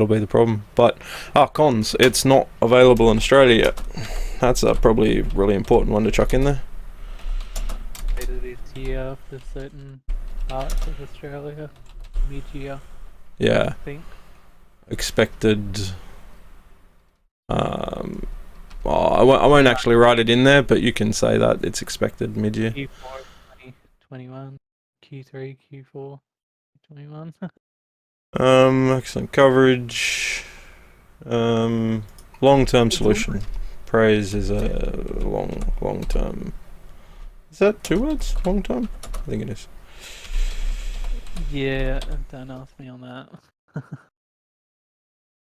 [SPEAKER 2] be the problem. But cons, it's not available in Australia yet. That's a probably really important one to chuck in there.
[SPEAKER 6] Later this year for certain parts of Australia, mid-year,
[SPEAKER 2] Yeah,
[SPEAKER 6] I think.
[SPEAKER 2] expected. Well, I won't actually write it in there, but you can say that it's expected mid-year.
[SPEAKER 6] Q4 2021, Q3, Q4 21.
[SPEAKER 2] Excellent coverage. Long-term solution. Praise is a long-term. Is that 2 words? Long-term? I think it is.
[SPEAKER 6] Yeah, don't ask me on that.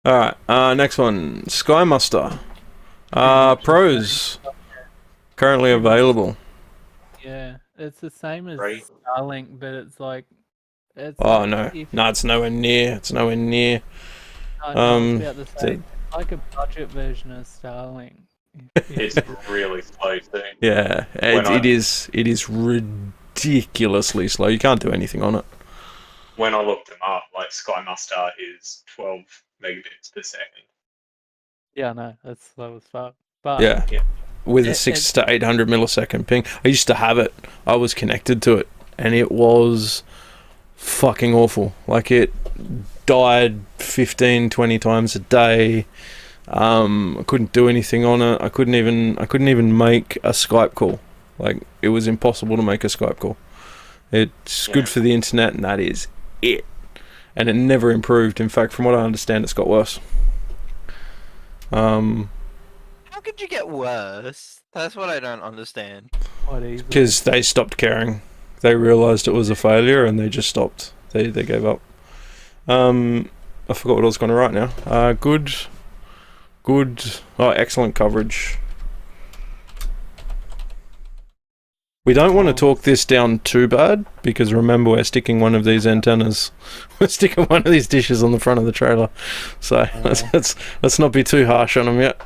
[SPEAKER 2] All right. Next one. Sky Muster. Pros. Currently available.
[SPEAKER 6] Yeah, it's the same as
[SPEAKER 1] Right.
[SPEAKER 6] Starlink, but it's like it's.
[SPEAKER 2] Oh no,
[SPEAKER 6] if-
[SPEAKER 2] no, it's nowhere near. It's nowhere near.
[SPEAKER 6] I know, it's about the
[SPEAKER 2] the-
[SPEAKER 6] same. It's like a budget version of Starlink.
[SPEAKER 1] It's really slow too.
[SPEAKER 2] Yeah,
[SPEAKER 1] When
[SPEAKER 2] it is ridiculously slow. You can't do anything on it.
[SPEAKER 1] When I looked them up, like Sky Muster is 12 megabits per second.
[SPEAKER 6] Yeah, no, that's slow as fuck. But
[SPEAKER 2] Yeah.
[SPEAKER 1] Yeah.
[SPEAKER 2] With a
[SPEAKER 6] It-
[SPEAKER 2] 600 to 800 millisecond ping. I used to have it. I was connected to it, and it was fucking awful. Like, it died 15, 20 times a day. I couldn't do anything on it. I couldn't even make a Skype call. Like, it was impossible to make a Skype call. It's good for the internet, and that is it. And it never improved. In fact, from what I understand, it's got worse.
[SPEAKER 5] How could you get worse? That's what I don't understand.
[SPEAKER 6] what easy.
[SPEAKER 2] Because they stopped caring. They realised it was a failure, and they just stopped. They gave up. I forgot what I was going to write now. Good. Oh, excellent coverage. We don't want to talk this down too bad, because remember, we're sticking one of these antennas. We're sticking one of these dishes on the front of the trailer. So let's not be too harsh on them yet.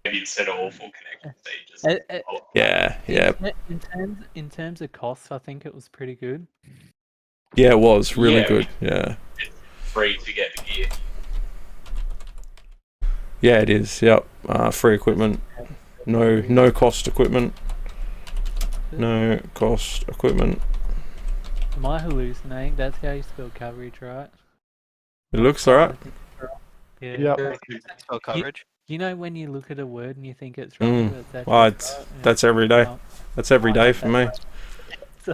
[SPEAKER 1] Maybe instead of awful connection speed, just
[SPEAKER 2] Yeah.
[SPEAKER 6] In terms of costs, I think it was pretty good.
[SPEAKER 2] Yeah, it was really
[SPEAKER 1] Yeah.
[SPEAKER 2] good. Yeah.
[SPEAKER 1] free to get the gear.
[SPEAKER 2] Yeah, it is. Yep. Free equipment. No cost equipment. No cost equipment.
[SPEAKER 6] Am I hallucinating? That's how you spell coverage, right?
[SPEAKER 2] It looks alright.
[SPEAKER 6] Yeah.
[SPEAKER 4] Yep.
[SPEAKER 5] For coverage.
[SPEAKER 6] You know when you look at a word and you think it's
[SPEAKER 2] Mm.
[SPEAKER 6] right, but it's actually
[SPEAKER 2] Oh,
[SPEAKER 6] right, and
[SPEAKER 2] that's every day.
[SPEAKER 6] not.
[SPEAKER 2] That's every day for me.
[SPEAKER 6] So,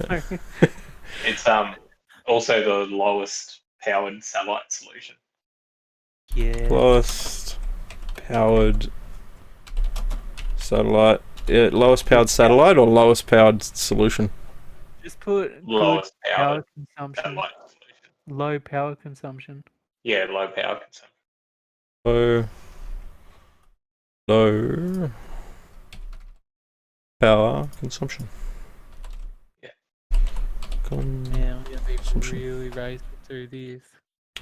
[SPEAKER 1] It's also the lowest powered satellite solution.
[SPEAKER 6] yeah.
[SPEAKER 2] Lowest powered satellite. Yeah, lowest powered satellite or lowest powered solution?
[SPEAKER 6] Just put good
[SPEAKER 1] Lowest
[SPEAKER 6] power
[SPEAKER 1] powered
[SPEAKER 6] consumption,
[SPEAKER 1] satellite solution.
[SPEAKER 6] low power consumption.
[SPEAKER 1] Yeah, low power consumption.
[SPEAKER 2] Low power consumption.
[SPEAKER 1] Yeah.
[SPEAKER 6] Now we're gonna be
[SPEAKER 2] Consumption.
[SPEAKER 6] really racing through this.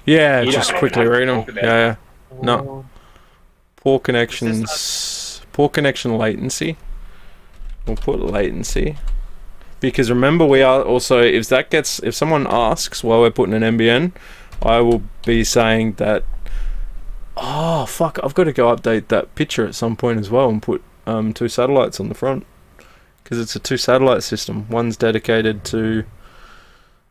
[SPEAKER 2] Yeah,
[SPEAKER 1] You
[SPEAKER 2] just
[SPEAKER 1] don't
[SPEAKER 2] quickly
[SPEAKER 1] have to
[SPEAKER 2] read them.
[SPEAKER 1] talk about
[SPEAKER 2] Yeah. No.
[SPEAKER 6] Oh,
[SPEAKER 2] Poor connections. Poor connection latency. We'll put latency. Because remember, we are also, if someone asks while we're putting an NBN, I will be saying that, oh fuck, I've got to go update that picture at some point as well and put 2 satellites on the front. Because it's a 2 satellite system. One's dedicated to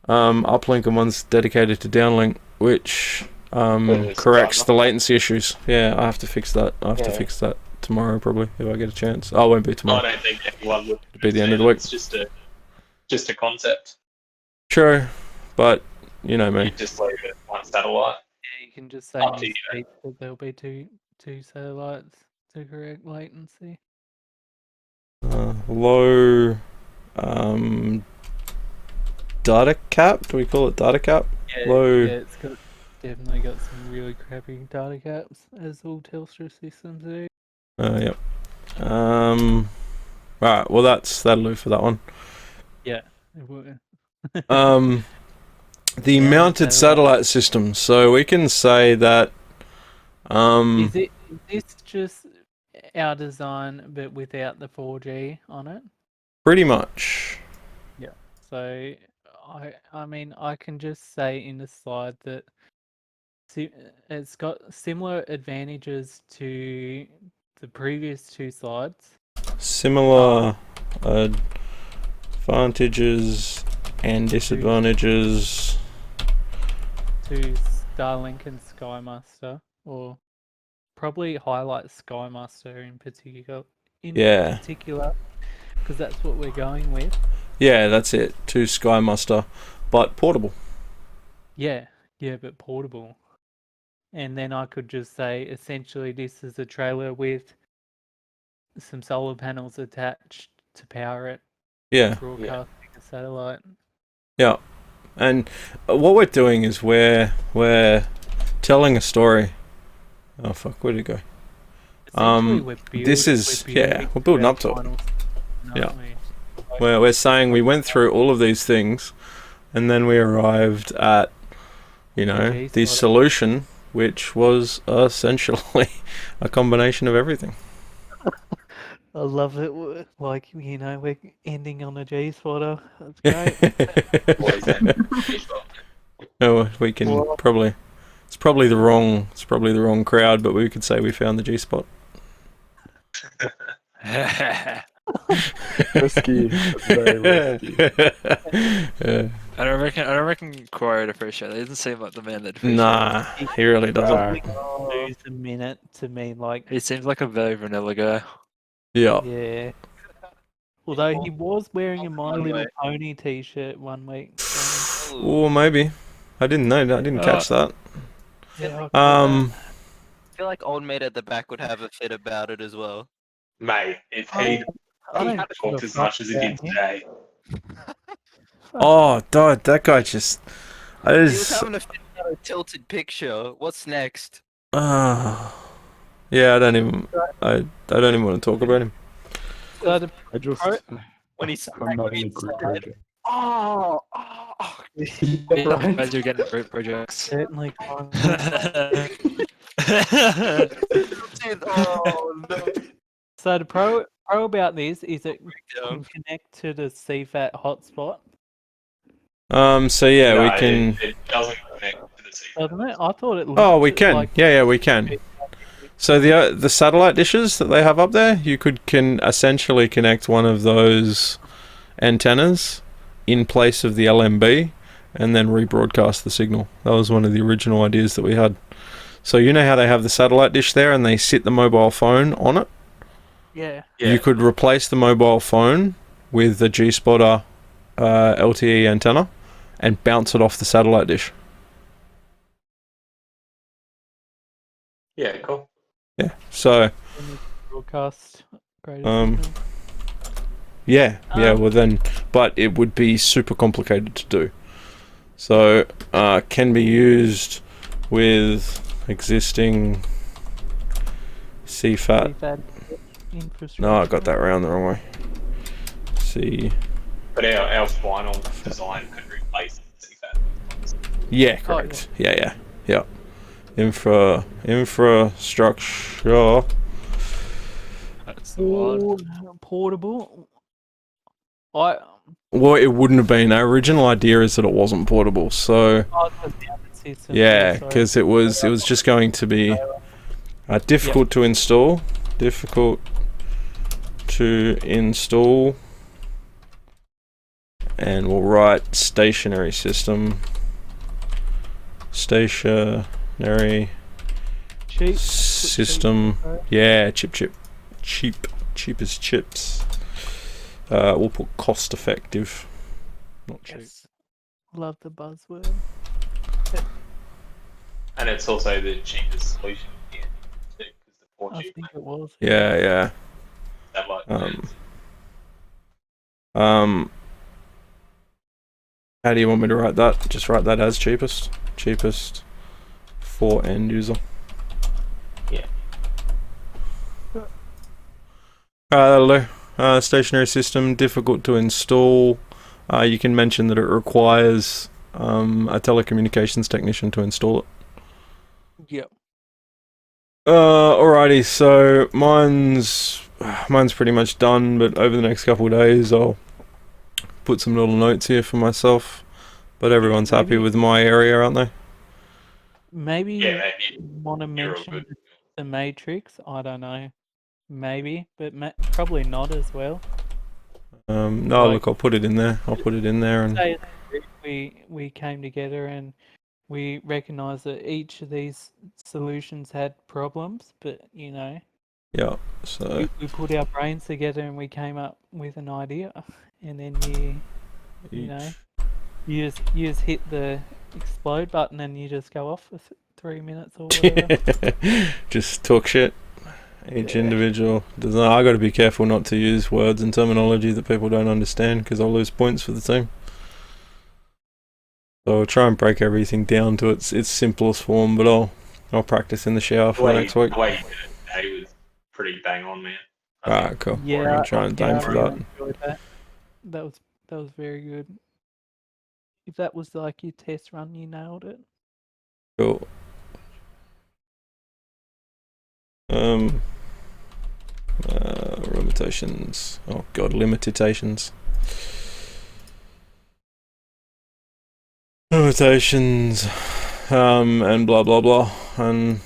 [SPEAKER 2] uplink and one's dedicated to downlink, which corrects the latency issues. Yeah, I have to fix that. I have to fix that tomorrow probably, if I get a chance. Oh, it won't be tomorrow.
[SPEAKER 1] I don't think anyone would.
[SPEAKER 2] It'll be the end of the week.
[SPEAKER 1] It's just a concept.
[SPEAKER 2] True, but you know me.
[SPEAKER 1] You just leave it one satellite.
[SPEAKER 6] Yeah, you can just say
[SPEAKER 1] Up
[SPEAKER 6] in
[SPEAKER 1] to you.
[SPEAKER 6] speech that there'll be two satellites to correct latency.
[SPEAKER 2] Low data cap? Do we call it data cap?
[SPEAKER 6] Yeah,
[SPEAKER 2] Low.
[SPEAKER 6] yeah, it's definitely got some really crappy data caps, as all Telstra systems do.
[SPEAKER 2] Yep. Right. Well, that'll do for that one.
[SPEAKER 6] Yeah, it will.
[SPEAKER 2] The
[SPEAKER 6] Yeah,
[SPEAKER 2] mounted satellite system. So we can say that.
[SPEAKER 6] Is this just our design but without the 4G on it?
[SPEAKER 2] Pretty much.
[SPEAKER 6] So I mean I can just say in the slide that it's got similar advantages to the previous 2 slides.
[SPEAKER 2] Similar advantages and disadvantages.
[SPEAKER 6] To Starlink and SkyMaster, or probably highlight SkyMaster in particular.
[SPEAKER 2] Yeah.
[SPEAKER 6] Because that's what we're going with.
[SPEAKER 2] Yeah, that's it. To SkyMaster, but portable.
[SPEAKER 6] Yeah, but portable. And then I could just say, essentially, this is a trailer with some solar panels attached to power it,
[SPEAKER 2] Yeah.
[SPEAKER 6] broadcasting a satellite.
[SPEAKER 2] Yeah. And what we're doing is we're telling a story. Oh fuck, where'd it go?
[SPEAKER 6] Essentially,
[SPEAKER 2] we're building up to it. Yeah. We're saying we went through all of these things, and then we arrived at, the solution, which was essentially a combination of everything.
[SPEAKER 6] I love it. We're ending on a G spotter. That's great.
[SPEAKER 2] No, we can probably. It's probably the wrong crowd, but we could say we found the G spot.
[SPEAKER 4] Risky. That's very risky.
[SPEAKER 2] Yeah.
[SPEAKER 3] I don't reckon Corey would appreciate it. He doesn't seem like the man that appreciates
[SPEAKER 2] Nah, he really doesn't.
[SPEAKER 6] Lose a minute to me, like,
[SPEAKER 3] it. He seems like a very vanilla guy.
[SPEAKER 2] Yeah.
[SPEAKER 6] yeah. Although he was wearing a My Little Pony t-shirt one week. So,
[SPEAKER 2] Or maybe. I didn't know that. I didn't catch that.
[SPEAKER 6] yeah,
[SPEAKER 5] I feel like old mate at the back would have a fit about it as well.
[SPEAKER 1] Mate, if
[SPEAKER 6] I
[SPEAKER 1] he
[SPEAKER 6] don't
[SPEAKER 1] had
[SPEAKER 6] give
[SPEAKER 1] talked
[SPEAKER 6] a
[SPEAKER 1] as
[SPEAKER 6] fuck
[SPEAKER 1] much as he did
[SPEAKER 6] about him.
[SPEAKER 1] today,
[SPEAKER 2] Oh, God, that guy just. I
[SPEAKER 5] He was
[SPEAKER 2] just.
[SPEAKER 5] having a fit about a tilted picture. What's next?
[SPEAKER 2] Yeah, I don't even want to talk about him.
[SPEAKER 6] So the
[SPEAKER 4] I just.
[SPEAKER 5] When he's
[SPEAKER 4] I'm not in a group project.
[SPEAKER 5] Oh,
[SPEAKER 3] As you're getting group projects.
[SPEAKER 6] certainly can't.
[SPEAKER 5] oh no.
[SPEAKER 6] So the pro about this is it
[SPEAKER 5] Breakdown.
[SPEAKER 6] can connect to the CFAT hotspot.
[SPEAKER 2] So yeah,
[SPEAKER 1] no,
[SPEAKER 2] we can.
[SPEAKER 1] It doesn't connect to the sea.
[SPEAKER 6] Doesn't it? I thought it.
[SPEAKER 2] Oh, we
[SPEAKER 6] looked
[SPEAKER 2] can.
[SPEAKER 6] like-
[SPEAKER 2] Yeah, we can. So the satellite dishes that they have up there, you can essentially connect one of those antennas in place of the LMB, and then rebroadcast the signal. That was one of the original ideas that we had. So you know how they have the satellite dish there, and they sit the mobile phone on it.
[SPEAKER 6] Yeah.
[SPEAKER 2] You could replace the mobile phone with the G-Spotter LTE antenna, and bounce it off the satellite dish.
[SPEAKER 1] Yeah, cool.
[SPEAKER 2] Yeah. So.
[SPEAKER 6] Broadcast. Great.
[SPEAKER 2] Yeah. Well then, but it would be super complicated to do. So can be used with existing CFAT.
[SPEAKER 6] Infrastructure.
[SPEAKER 2] No, I got that around the wrong way. C.
[SPEAKER 1] But our final design could replace the CFAT.
[SPEAKER 2] Yeah, correct. Yeah. Infrastructure.
[SPEAKER 3] That's the one.
[SPEAKER 6] Portable.
[SPEAKER 2] Well, it wouldn't have been. Our original idea is that it wasn't portable. So yeah, because it was just going to be difficult to install. Difficult to install. And we'll write stationary system. Stationary
[SPEAKER 6] cheap
[SPEAKER 2] system. Yeah, cheap as chips. We'll put cost effective, not cheap.
[SPEAKER 6] Yes. Love the buzzword.
[SPEAKER 1] And it's also the cheapest solution in the end, too, because the 4G
[SPEAKER 6] I think it was.
[SPEAKER 2] Yeah.
[SPEAKER 1] satellite.
[SPEAKER 2] How do you want me to write that? Just write that as cheapest. Cheapest for end user.
[SPEAKER 1] Yeah.
[SPEAKER 2] That'll do. Stationary system, difficult to install. You can mention that it requires a telecommunications technician to install it.
[SPEAKER 6] Yep.
[SPEAKER 2] Alrighty, so mine's pretty much done, but over the next couple of days I'll put some little notes here for myself. But everyone's happy with my area, aren't they?
[SPEAKER 6] Maybe
[SPEAKER 1] Yeah,
[SPEAKER 6] want to
[SPEAKER 1] you're all
[SPEAKER 6] mention
[SPEAKER 1] good.
[SPEAKER 6] the Matrix. I don't know. Maybe, but probably not as well.
[SPEAKER 2] No,
[SPEAKER 6] Like-
[SPEAKER 2] look, I'll put it in there. And
[SPEAKER 6] Say we came together and we recognised that each of these solutions had problems, but
[SPEAKER 2] yeah, so
[SPEAKER 6] we put our brains together and we came up with an idea, and then you know, you just hit the explode button and you just go off for 3 minutes or whatever.
[SPEAKER 2] just talk shit. Each individual does not. I got to be careful not to use words and terminology that people don't understand because I'll lose points for the team. So I'll try and break everything down to its simplest form, but I'll practice in the shower for next week.
[SPEAKER 1] The way you did it today was pretty bang on, man.
[SPEAKER 2] Alright, cool.
[SPEAKER 6] Yeah,
[SPEAKER 2] I'll try and aim for that.
[SPEAKER 6] enjoyed that. That was very good. If that was like your test run, you nailed it.
[SPEAKER 2] Cool. Limitations. Oh god, limitations. Limitations. And blah blah blah. And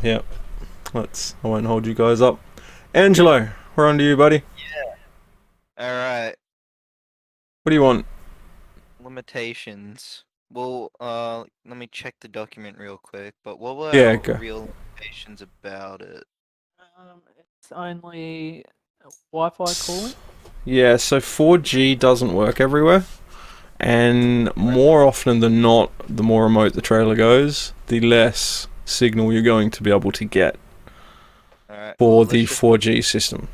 [SPEAKER 2] yeah. I won't hold you guys up. Angelo, we're on to you, buddy.
[SPEAKER 5] Alright.
[SPEAKER 2] What do you want?
[SPEAKER 5] Limitations. Well, let me check the document real quick. But what were
[SPEAKER 2] Yeah,
[SPEAKER 5] our
[SPEAKER 2] go.
[SPEAKER 5] real limitations about it?
[SPEAKER 6] It's only Wi-Fi calling.
[SPEAKER 2] Yeah, so 4G doesn't work everywhere. And more often than not, the more remote the trailer goes, the less signal you're going to be able to get
[SPEAKER 5] Alright.
[SPEAKER 2] for
[SPEAKER 5] well,
[SPEAKER 2] the
[SPEAKER 5] let's
[SPEAKER 2] 4G system.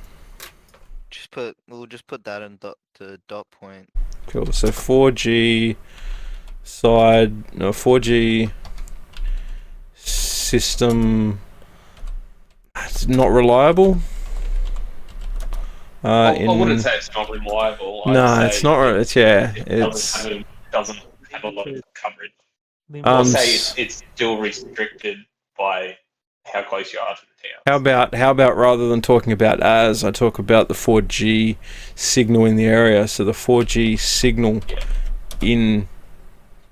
[SPEAKER 5] we'll just put that in the dot point.
[SPEAKER 2] Cool. So 4G 4G system. It's not reliable.
[SPEAKER 1] I wouldn't say it's not reliable.
[SPEAKER 2] No, it's not. It's
[SPEAKER 1] It
[SPEAKER 2] it's
[SPEAKER 1] doesn't have a lot of coverage.
[SPEAKER 6] Limit.
[SPEAKER 1] I'll say it's still restricted by how close you are to the tower.
[SPEAKER 2] How about rather than talking about I talk about the 4G signal in the area. So the 4G signal in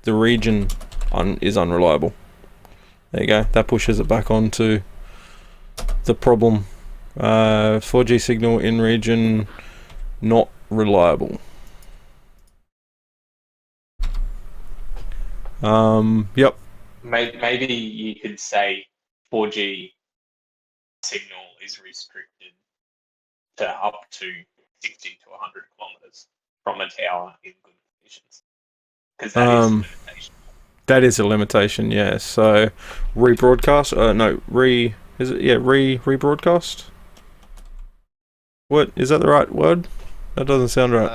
[SPEAKER 2] the region is unreliable. There you go. That pushes it back onto the problem. 4G signal in region not reliable. Yep.
[SPEAKER 1] Maybe you could say 4G signal is restricted to up to 60 to 100 kilometers from a tower in good conditions. Because that is a limitation.
[SPEAKER 2] That is a limitation, yeah. So rebroadcast. Rebroadcast? What is that the right word? That doesn't sound right.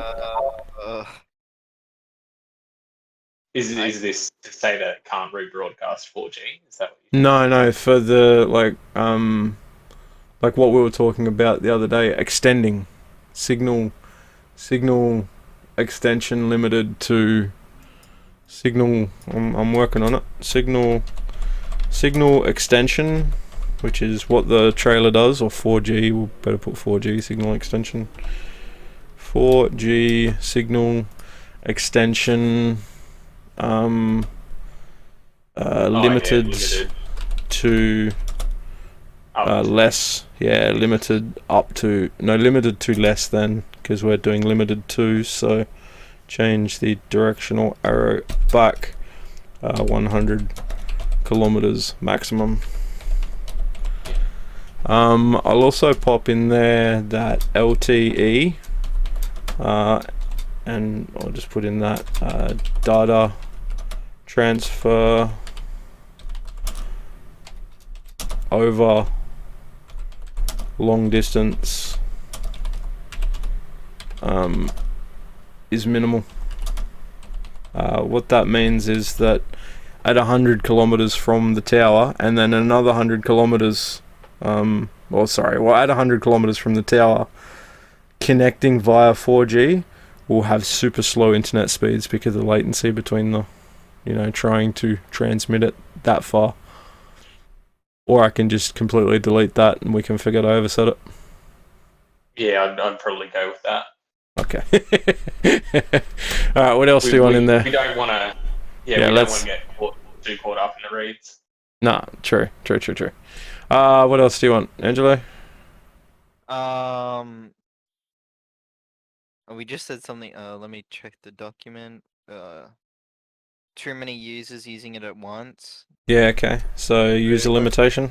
[SPEAKER 1] Is this to say that it can't rebroadcast 4G? Is that what you
[SPEAKER 2] No, for the like what we were talking about the other day, extending signal extension limited to signal. I'm working on it. Signal signal extension, which is what the trailer does, or 4G. We'll better put 4G signal extension. 4G signal extension. Limited to less. Yeah, limited to less than, because we're doing limited to. So change the directional arrow back 100 kilometers maximum. I'll also pop in there that LTE, and I'll just put in that data transfer over long distance is minimal. What that means is that at 100 kilometers from the tower, and then another 100 kilometers at 100 kilometers from the tower, connecting via 4G will have super slow internet speeds because of the latency between the, trying to transmit it that far. Or I can just completely delete that and we can figure to overset it.
[SPEAKER 1] Yeah, I'd probably go with that.
[SPEAKER 2] Okay. Alright, what else do you want in there?
[SPEAKER 1] We don't want to... Yeah, we don't want to get too caught up in the reads.
[SPEAKER 2] Nah, true. What else do you want, Angelo?
[SPEAKER 5] We just said something. Let me check the document. Too many users using it at once.
[SPEAKER 2] Yeah, okay. So user limitation.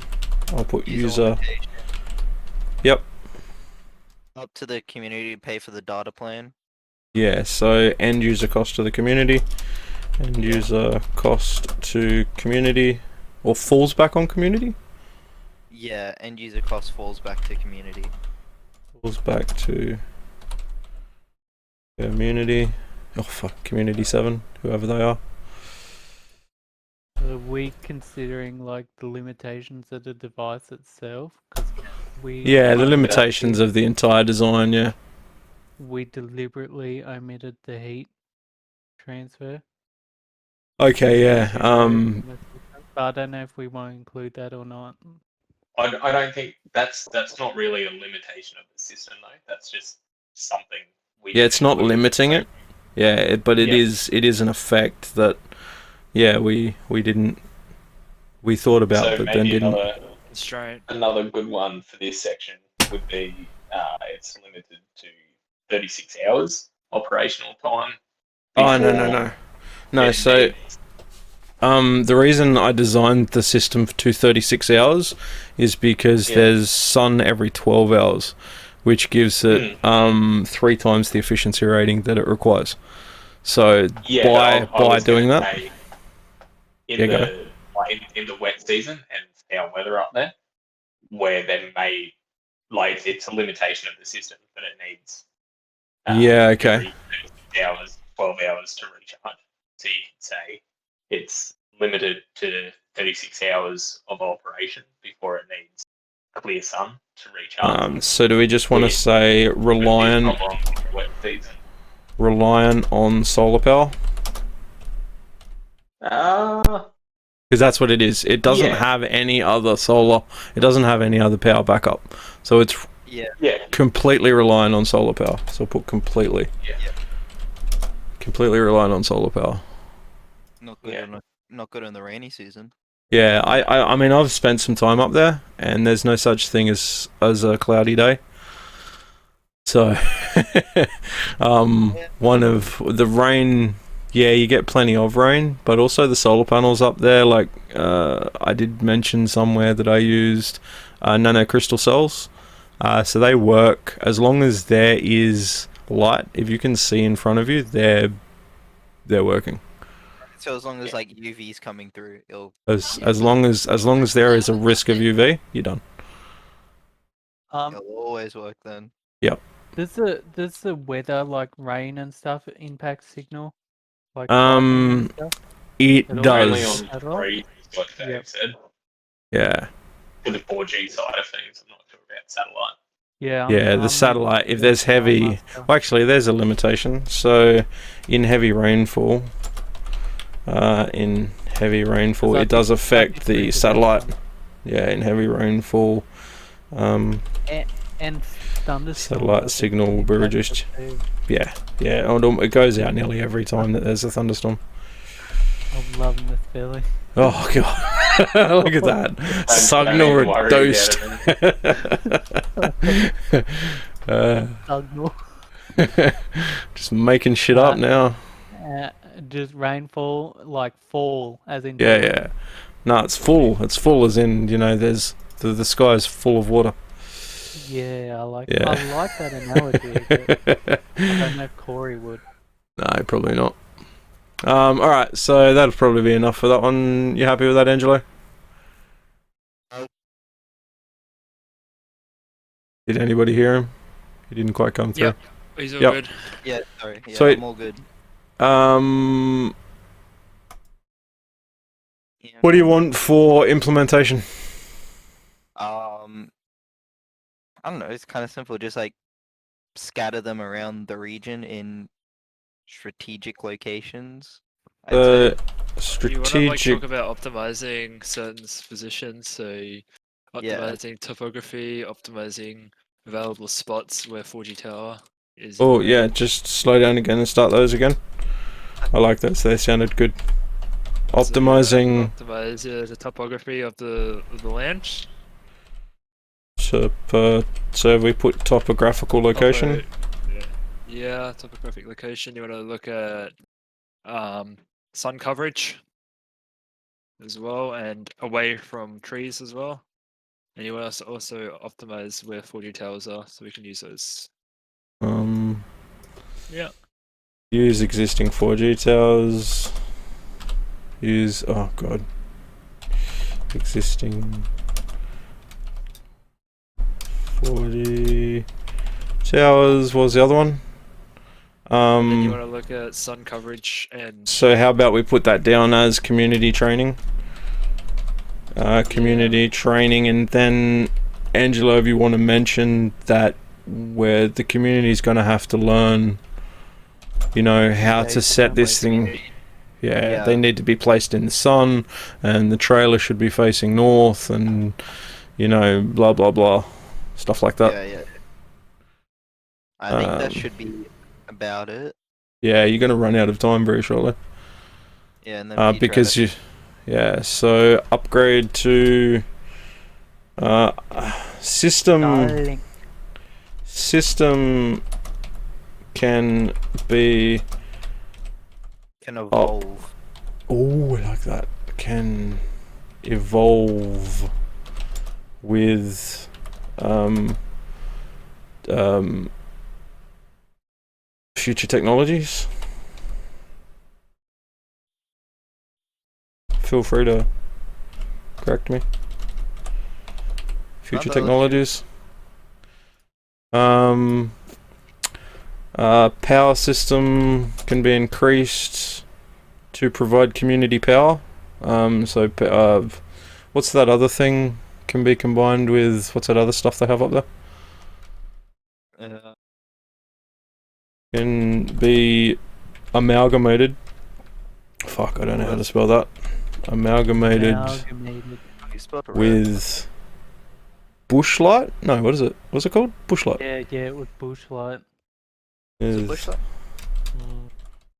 [SPEAKER 2] I'll put user.
[SPEAKER 5] Limitation.
[SPEAKER 2] Yep.
[SPEAKER 5] Up to the community to pay for the data plan.
[SPEAKER 2] Yeah, so end user cost to the community. End user cost to community. Or falls back on community?
[SPEAKER 5] Yeah, end user cost falls back to community.
[SPEAKER 2] Falls back to community. Oh fuck, community 7, whoever they are.
[SPEAKER 6] Are we considering like the limitations of the device itself? Because
[SPEAKER 2] the limitations of the entire design. Yeah.
[SPEAKER 6] We deliberately omitted the heat transfer.
[SPEAKER 2] Okay. Yeah.
[SPEAKER 6] But I don't know if we want to include that or not.
[SPEAKER 1] I don't think that's not really a limitation of the system though. That's just something we.
[SPEAKER 2] Yeah, it's not limiting it. Yeah, but it is an effect that. Yeah, we thought about,
[SPEAKER 1] so
[SPEAKER 2] but then didn't.
[SPEAKER 1] Another good one for this section would be it's limited to 36 hours operational time.
[SPEAKER 2] Oh no. So, the reason I designed the system to 36 hours is because there's sun every 12 hours, which gives it 3 times the efficiency rating that it requires. So by doing that.
[SPEAKER 1] In the wet season and our weather up there, where they may, it's a limitation of the system that it needs.
[SPEAKER 2] Okay.
[SPEAKER 1] 12 hours to recharge. So you can say it's limited to 36 hours of operation before it needs clear sun to recharge.
[SPEAKER 2] So do we just want to say reliant on solar power? Because that's what it is. It doesn't have any other solar. It doesn't have any other power backup. So it's completely reliant on solar power. So I'll put completely. Completely reliant on solar power.
[SPEAKER 5] Not good in the rainy season.
[SPEAKER 2] Yeah, I mean I've spent some time up there, and there's no such thing as a cloudy day. So, one of the rain. Yeah, you get plenty of rain, but also the solar panels up there, like I did mention somewhere that I used nano crystal cells. So they work as long as there is light. If you can see in front of you, they're working.
[SPEAKER 5] So as long as like UV's coming through, it'll
[SPEAKER 2] as long as there is a risk of UV, you're done.
[SPEAKER 5] It'll always work then.
[SPEAKER 2] Yep.
[SPEAKER 6] Does the weather, like rain and stuff, impact signal? Like
[SPEAKER 2] it
[SPEAKER 6] At all?
[SPEAKER 2] does.
[SPEAKER 1] Only on free, like Dave said.
[SPEAKER 2] Yeah.
[SPEAKER 1] For the 4G side of things, I'm not sure about satellite.
[SPEAKER 6] Yeah.
[SPEAKER 2] The satellite. If there's heavy, well, actually, there's a limitation. So, in heavy rainfall, heavy rainfall,
[SPEAKER 6] 'Cause I
[SPEAKER 2] it does
[SPEAKER 6] think
[SPEAKER 2] affect the
[SPEAKER 6] pretty
[SPEAKER 2] satellite.
[SPEAKER 6] good.
[SPEAKER 2] Yeah, in heavy rainfall,
[SPEAKER 6] And thunderstorms.
[SPEAKER 2] satellite
[SPEAKER 6] I think,
[SPEAKER 2] signal
[SPEAKER 6] can
[SPEAKER 2] will be
[SPEAKER 6] impact it
[SPEAKER 2] reduced.
[SPEAKER 6] too.
[SPEAKER 2] Yeah, it goes out nearly every time that there's a thunderstorm.
[SPEAKER 6] I'm loving this, Billy.
[SPEAKER 2] Oh god, look at that signal
[SPEAKER 1] even worry
[SPEAKER 2] reduced.
[SPEAKER 6] Signal.
[SPEAKER 2] Just making shit up now.
[SPEAKER 6] Just rainfall, like fall, as in.
[SPEAKER 2] Yeah, yeah. No, it's full. It's full, as in, you know, there's the sky is full of water.
[SPEAKER 6] Yeah, I like
[SPEAKER 2] Yeah.
[SPEAKER 6] that analogy. But I don't know if Corey would.
[SPEAKER 2] No, probably not. All right, so that'll probably be enough for that one. You happy with that, Angelo? Did anybody hear him? He didn't quite come through.
[SPEAKER 3] Yep. He's all
[SPEAKER 2] Yep.
[SPEAKER 3] good.
[SPEAKER 5] Yeah, sorry. Yeah,
[SPEAKER 2] Sweet.
[SPEAKER 5] I'm all good. Yeah,
[SPEAKER 2] What do you
[SPEAKER 5] I'm all
[SPEAKER 2] want for implementation?
[SPEAKER 5] good. I don't know. It's kind of simple. Just like scatter them around the region in strategic locations. I'd say.
[SPEAKER 3] You want to like
[SPEAKER 2] Strategic.
[SPEAKER 3] talk about optimizing certain positions, so optimizing topography, optimizing available spots where 4G tower is.
[SPEAKER 2] Oh yeah, just slow down again and start those again. I like those. They sounded good. Optimizing.
[SPEAKER 3] Optimize the topography of the land.
[SPEAKER 2] So have we put topographical location?
[SPEAKER 3] Yeah, topographic location. You want to look at sun coverage as well, and away from trees as well. And you want to also optimize where 4G towers are, so we can use those. Yeah.
[SPEAKER 2] Use existing 4G towers. Use existing 4G towers. What was the other one?
[SPEAKER 3] And you want to look at sun coverage and.
[SPEAKER 2] So how about we put that down as community training? Community training, and then Angelo, if you want to mention that where the community is going to have to learn, you know, how to set this thing. Yeah, they need to be placed in the sun, and the trailer should be facing north, and you know, blah blah blah, stuff like that.
[SPEAKER 5] Yeah. I think that should be about it.
[SPEAKER 2] Yeah, you're going to run out of time very shortly.
[SPEAKER 5] Yeah, and then
[SPEAKER 2] because you. Yeah, so upgrade to system can be
[SPEAKER 5] evolve.
[SPEAKER 2] Oh, I like that. Can evolve with future technologies. Feel free to correct me. Future technologies. Power system can be increased to provide community power. What's that other thing can be combined with? What's that other stuff they have up there? Can be amalgamated. Fuck, I don't know how to spell that. Amalgamated. With bushlight? No, what is it? What's it called? Bushlight.
[SPEAKER 6] Yeah, it was bushlight.
[SPEAKER 2] Is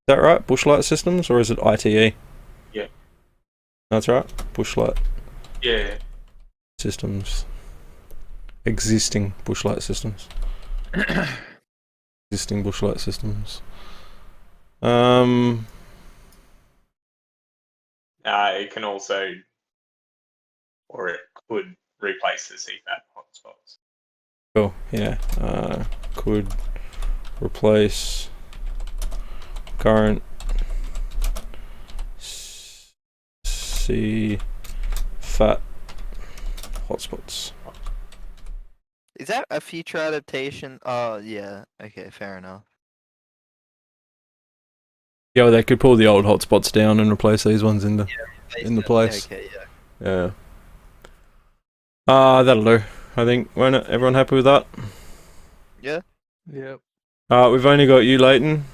[SPEAKER 2] that right? Bushlight systems, or is it ITE?
[SPEAKER 1] Yeah.
[SPEAKER 2] That's right. Bushlight
[SPEAKER 1] Yeah.
[SPEAKER 2] systems. Existing bushlight systems. Existing bushlight systems.
[SPEAKER 1] It can also, or it could replace the CFAT hotspots.
[SPEAKER 2] Cool. Yeah. Could replace current CFAT hotspots.
[SPEAKER 5] Is that a future adaptation? Oh, yeah. Okay, fair enough.
[SPEAKER 2] Yeah, well, they could pull the old hotspots down and replace these ones in the place.
[SPEAKER 5] Okay, yeah.
[SPEAKER 2] That'll do. I think. Won't it? Everyone happy with that?
[SPEAKER 5] Yeah.
[SPEAKER 6] Yep.
[SPEAKER 2] We've only got you, Leighton,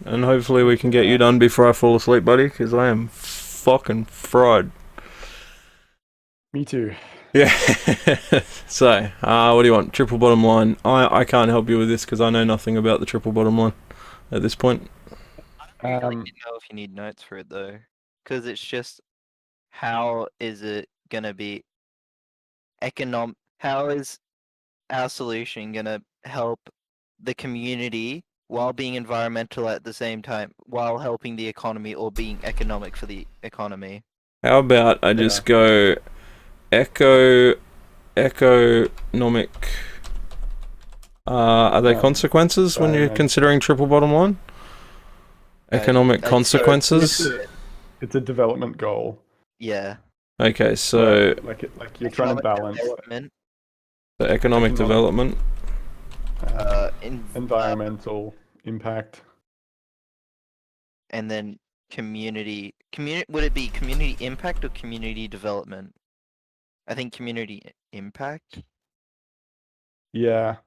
[SPEAKER 2] and hopefully we can get you done before I fall asleep, buddy, because I am fucking fried.
[SPEAKER 4] Me too.
[SPEAKER 2] Yeah. So, what do you want? Triple bottom line. I can't help you with this because I know nothing about the triple bottom line at this point.
[SPEAKER 5] I really need to know if you need notes for it though, because it's just how is it gonna be economic? How is our solution gonna help the community while being environmental at the same time, while helping the economy or being economic for the economy?
[SPEAKER 2] How about I just go economic. Are they consequences when you're considering triple bottom line? Economic consequences.
[SPEAKER 4] It's a development goal.
[SPEAKER 5] Yeah.
[SPEAKER 2] Okay, so
[SPEAKER 4] Like you're trying to balance
[SPEAKER 5] development,
[SPEAKER 2] the economic development.
[SPEAKER 4] environmental impact.
[SPEAKER 5] and then community. Would it be community impact or community development? I think community impact.
[SPEAKER 4] Yeah.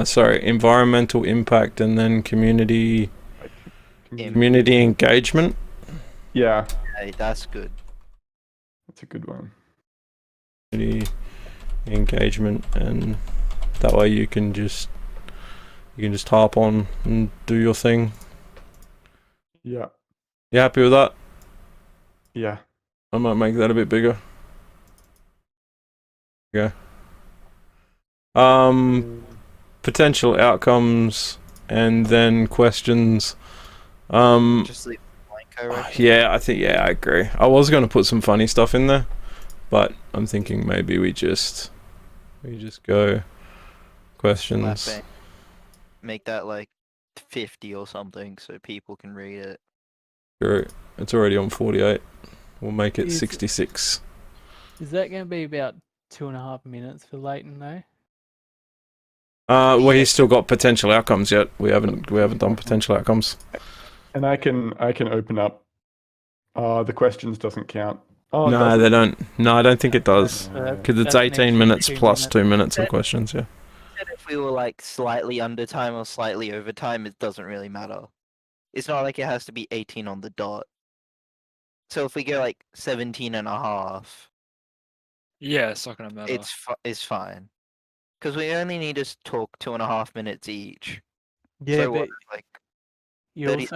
[SPEAKER 2] Sorry, environmental impact and then community engagement.
[SPEAKER 4] Yeah,
[SPEAKER 5] Hey, that's good.
[SPEAKER 4] that's a good one.
[SPEAKER 2] Community engagement, and that way you can just harp on and do your thing.
[SPEAKER 4] Yeah.
[SPEAKER 2] You happy with that?
[SPEAKER 4] Yeah.
[SPEAKER 2] I might make that a bit bigger. Yeah. Potential outcomes and then questions.
[SPEAKER 5] Just leave it blank, I reckon.
[SPEAKER 2] Yeah, I agree. I was going to put some funny stuff in there, but I'm thinking maybe we just go questions.
[SPEAKER 5] Slap it. Make that like 50 or something so people can read it.
[SPEAKER 2] Great. It's already on 48. We'll make it
[SPEAKER 6] Is-
[SPEAKER 2] 66.
[SPEAKER 6] Is that going to be about 2.5 minutes for Leighton though?
[SPEAKER 2] Well, he's still got potential outcomes yet. We haven't done potential outcomes.
[SPEAKER 4] And I can open up. The questions doesn't count. Oh, it
[SPEAKER 2] No,
[SPEAKER 4] doesn't.
[SPEAKER 2] they don't. No, I don't think it does.
[SPEAKER 6] So that-
[SPEAKER 2] Because it's
[SPEAKER 6] that's an
[SPEAKER 2] 18
[SPEAKER 6] extra
[SPEAKER 2] minutes
[SPEAKER 6] 2
[SPEAKER 2] plus
[SPEAKER 6] minutes.
[SPEAKER 2] 2 minutes of questions, yeah.
[SPEAKER 5] Even if we were like slightly under time or slightly over time, it doesn't really matter. It's not like it has to be 18 on the dot. So if we go like 17 and a half,
[SPEAKER 3] Yeah, it's not gonna matter.
[SPEAKER 5] it's fine. Because we only need to talk 2.5 minutes each.
[SPEAKER 6] Yeah,
[SPEAKER 5] So
[SPEAKER 6] but
[SPEAKER 5] what, like
[SPEAKER 6] you
[SPEAKER 5] 30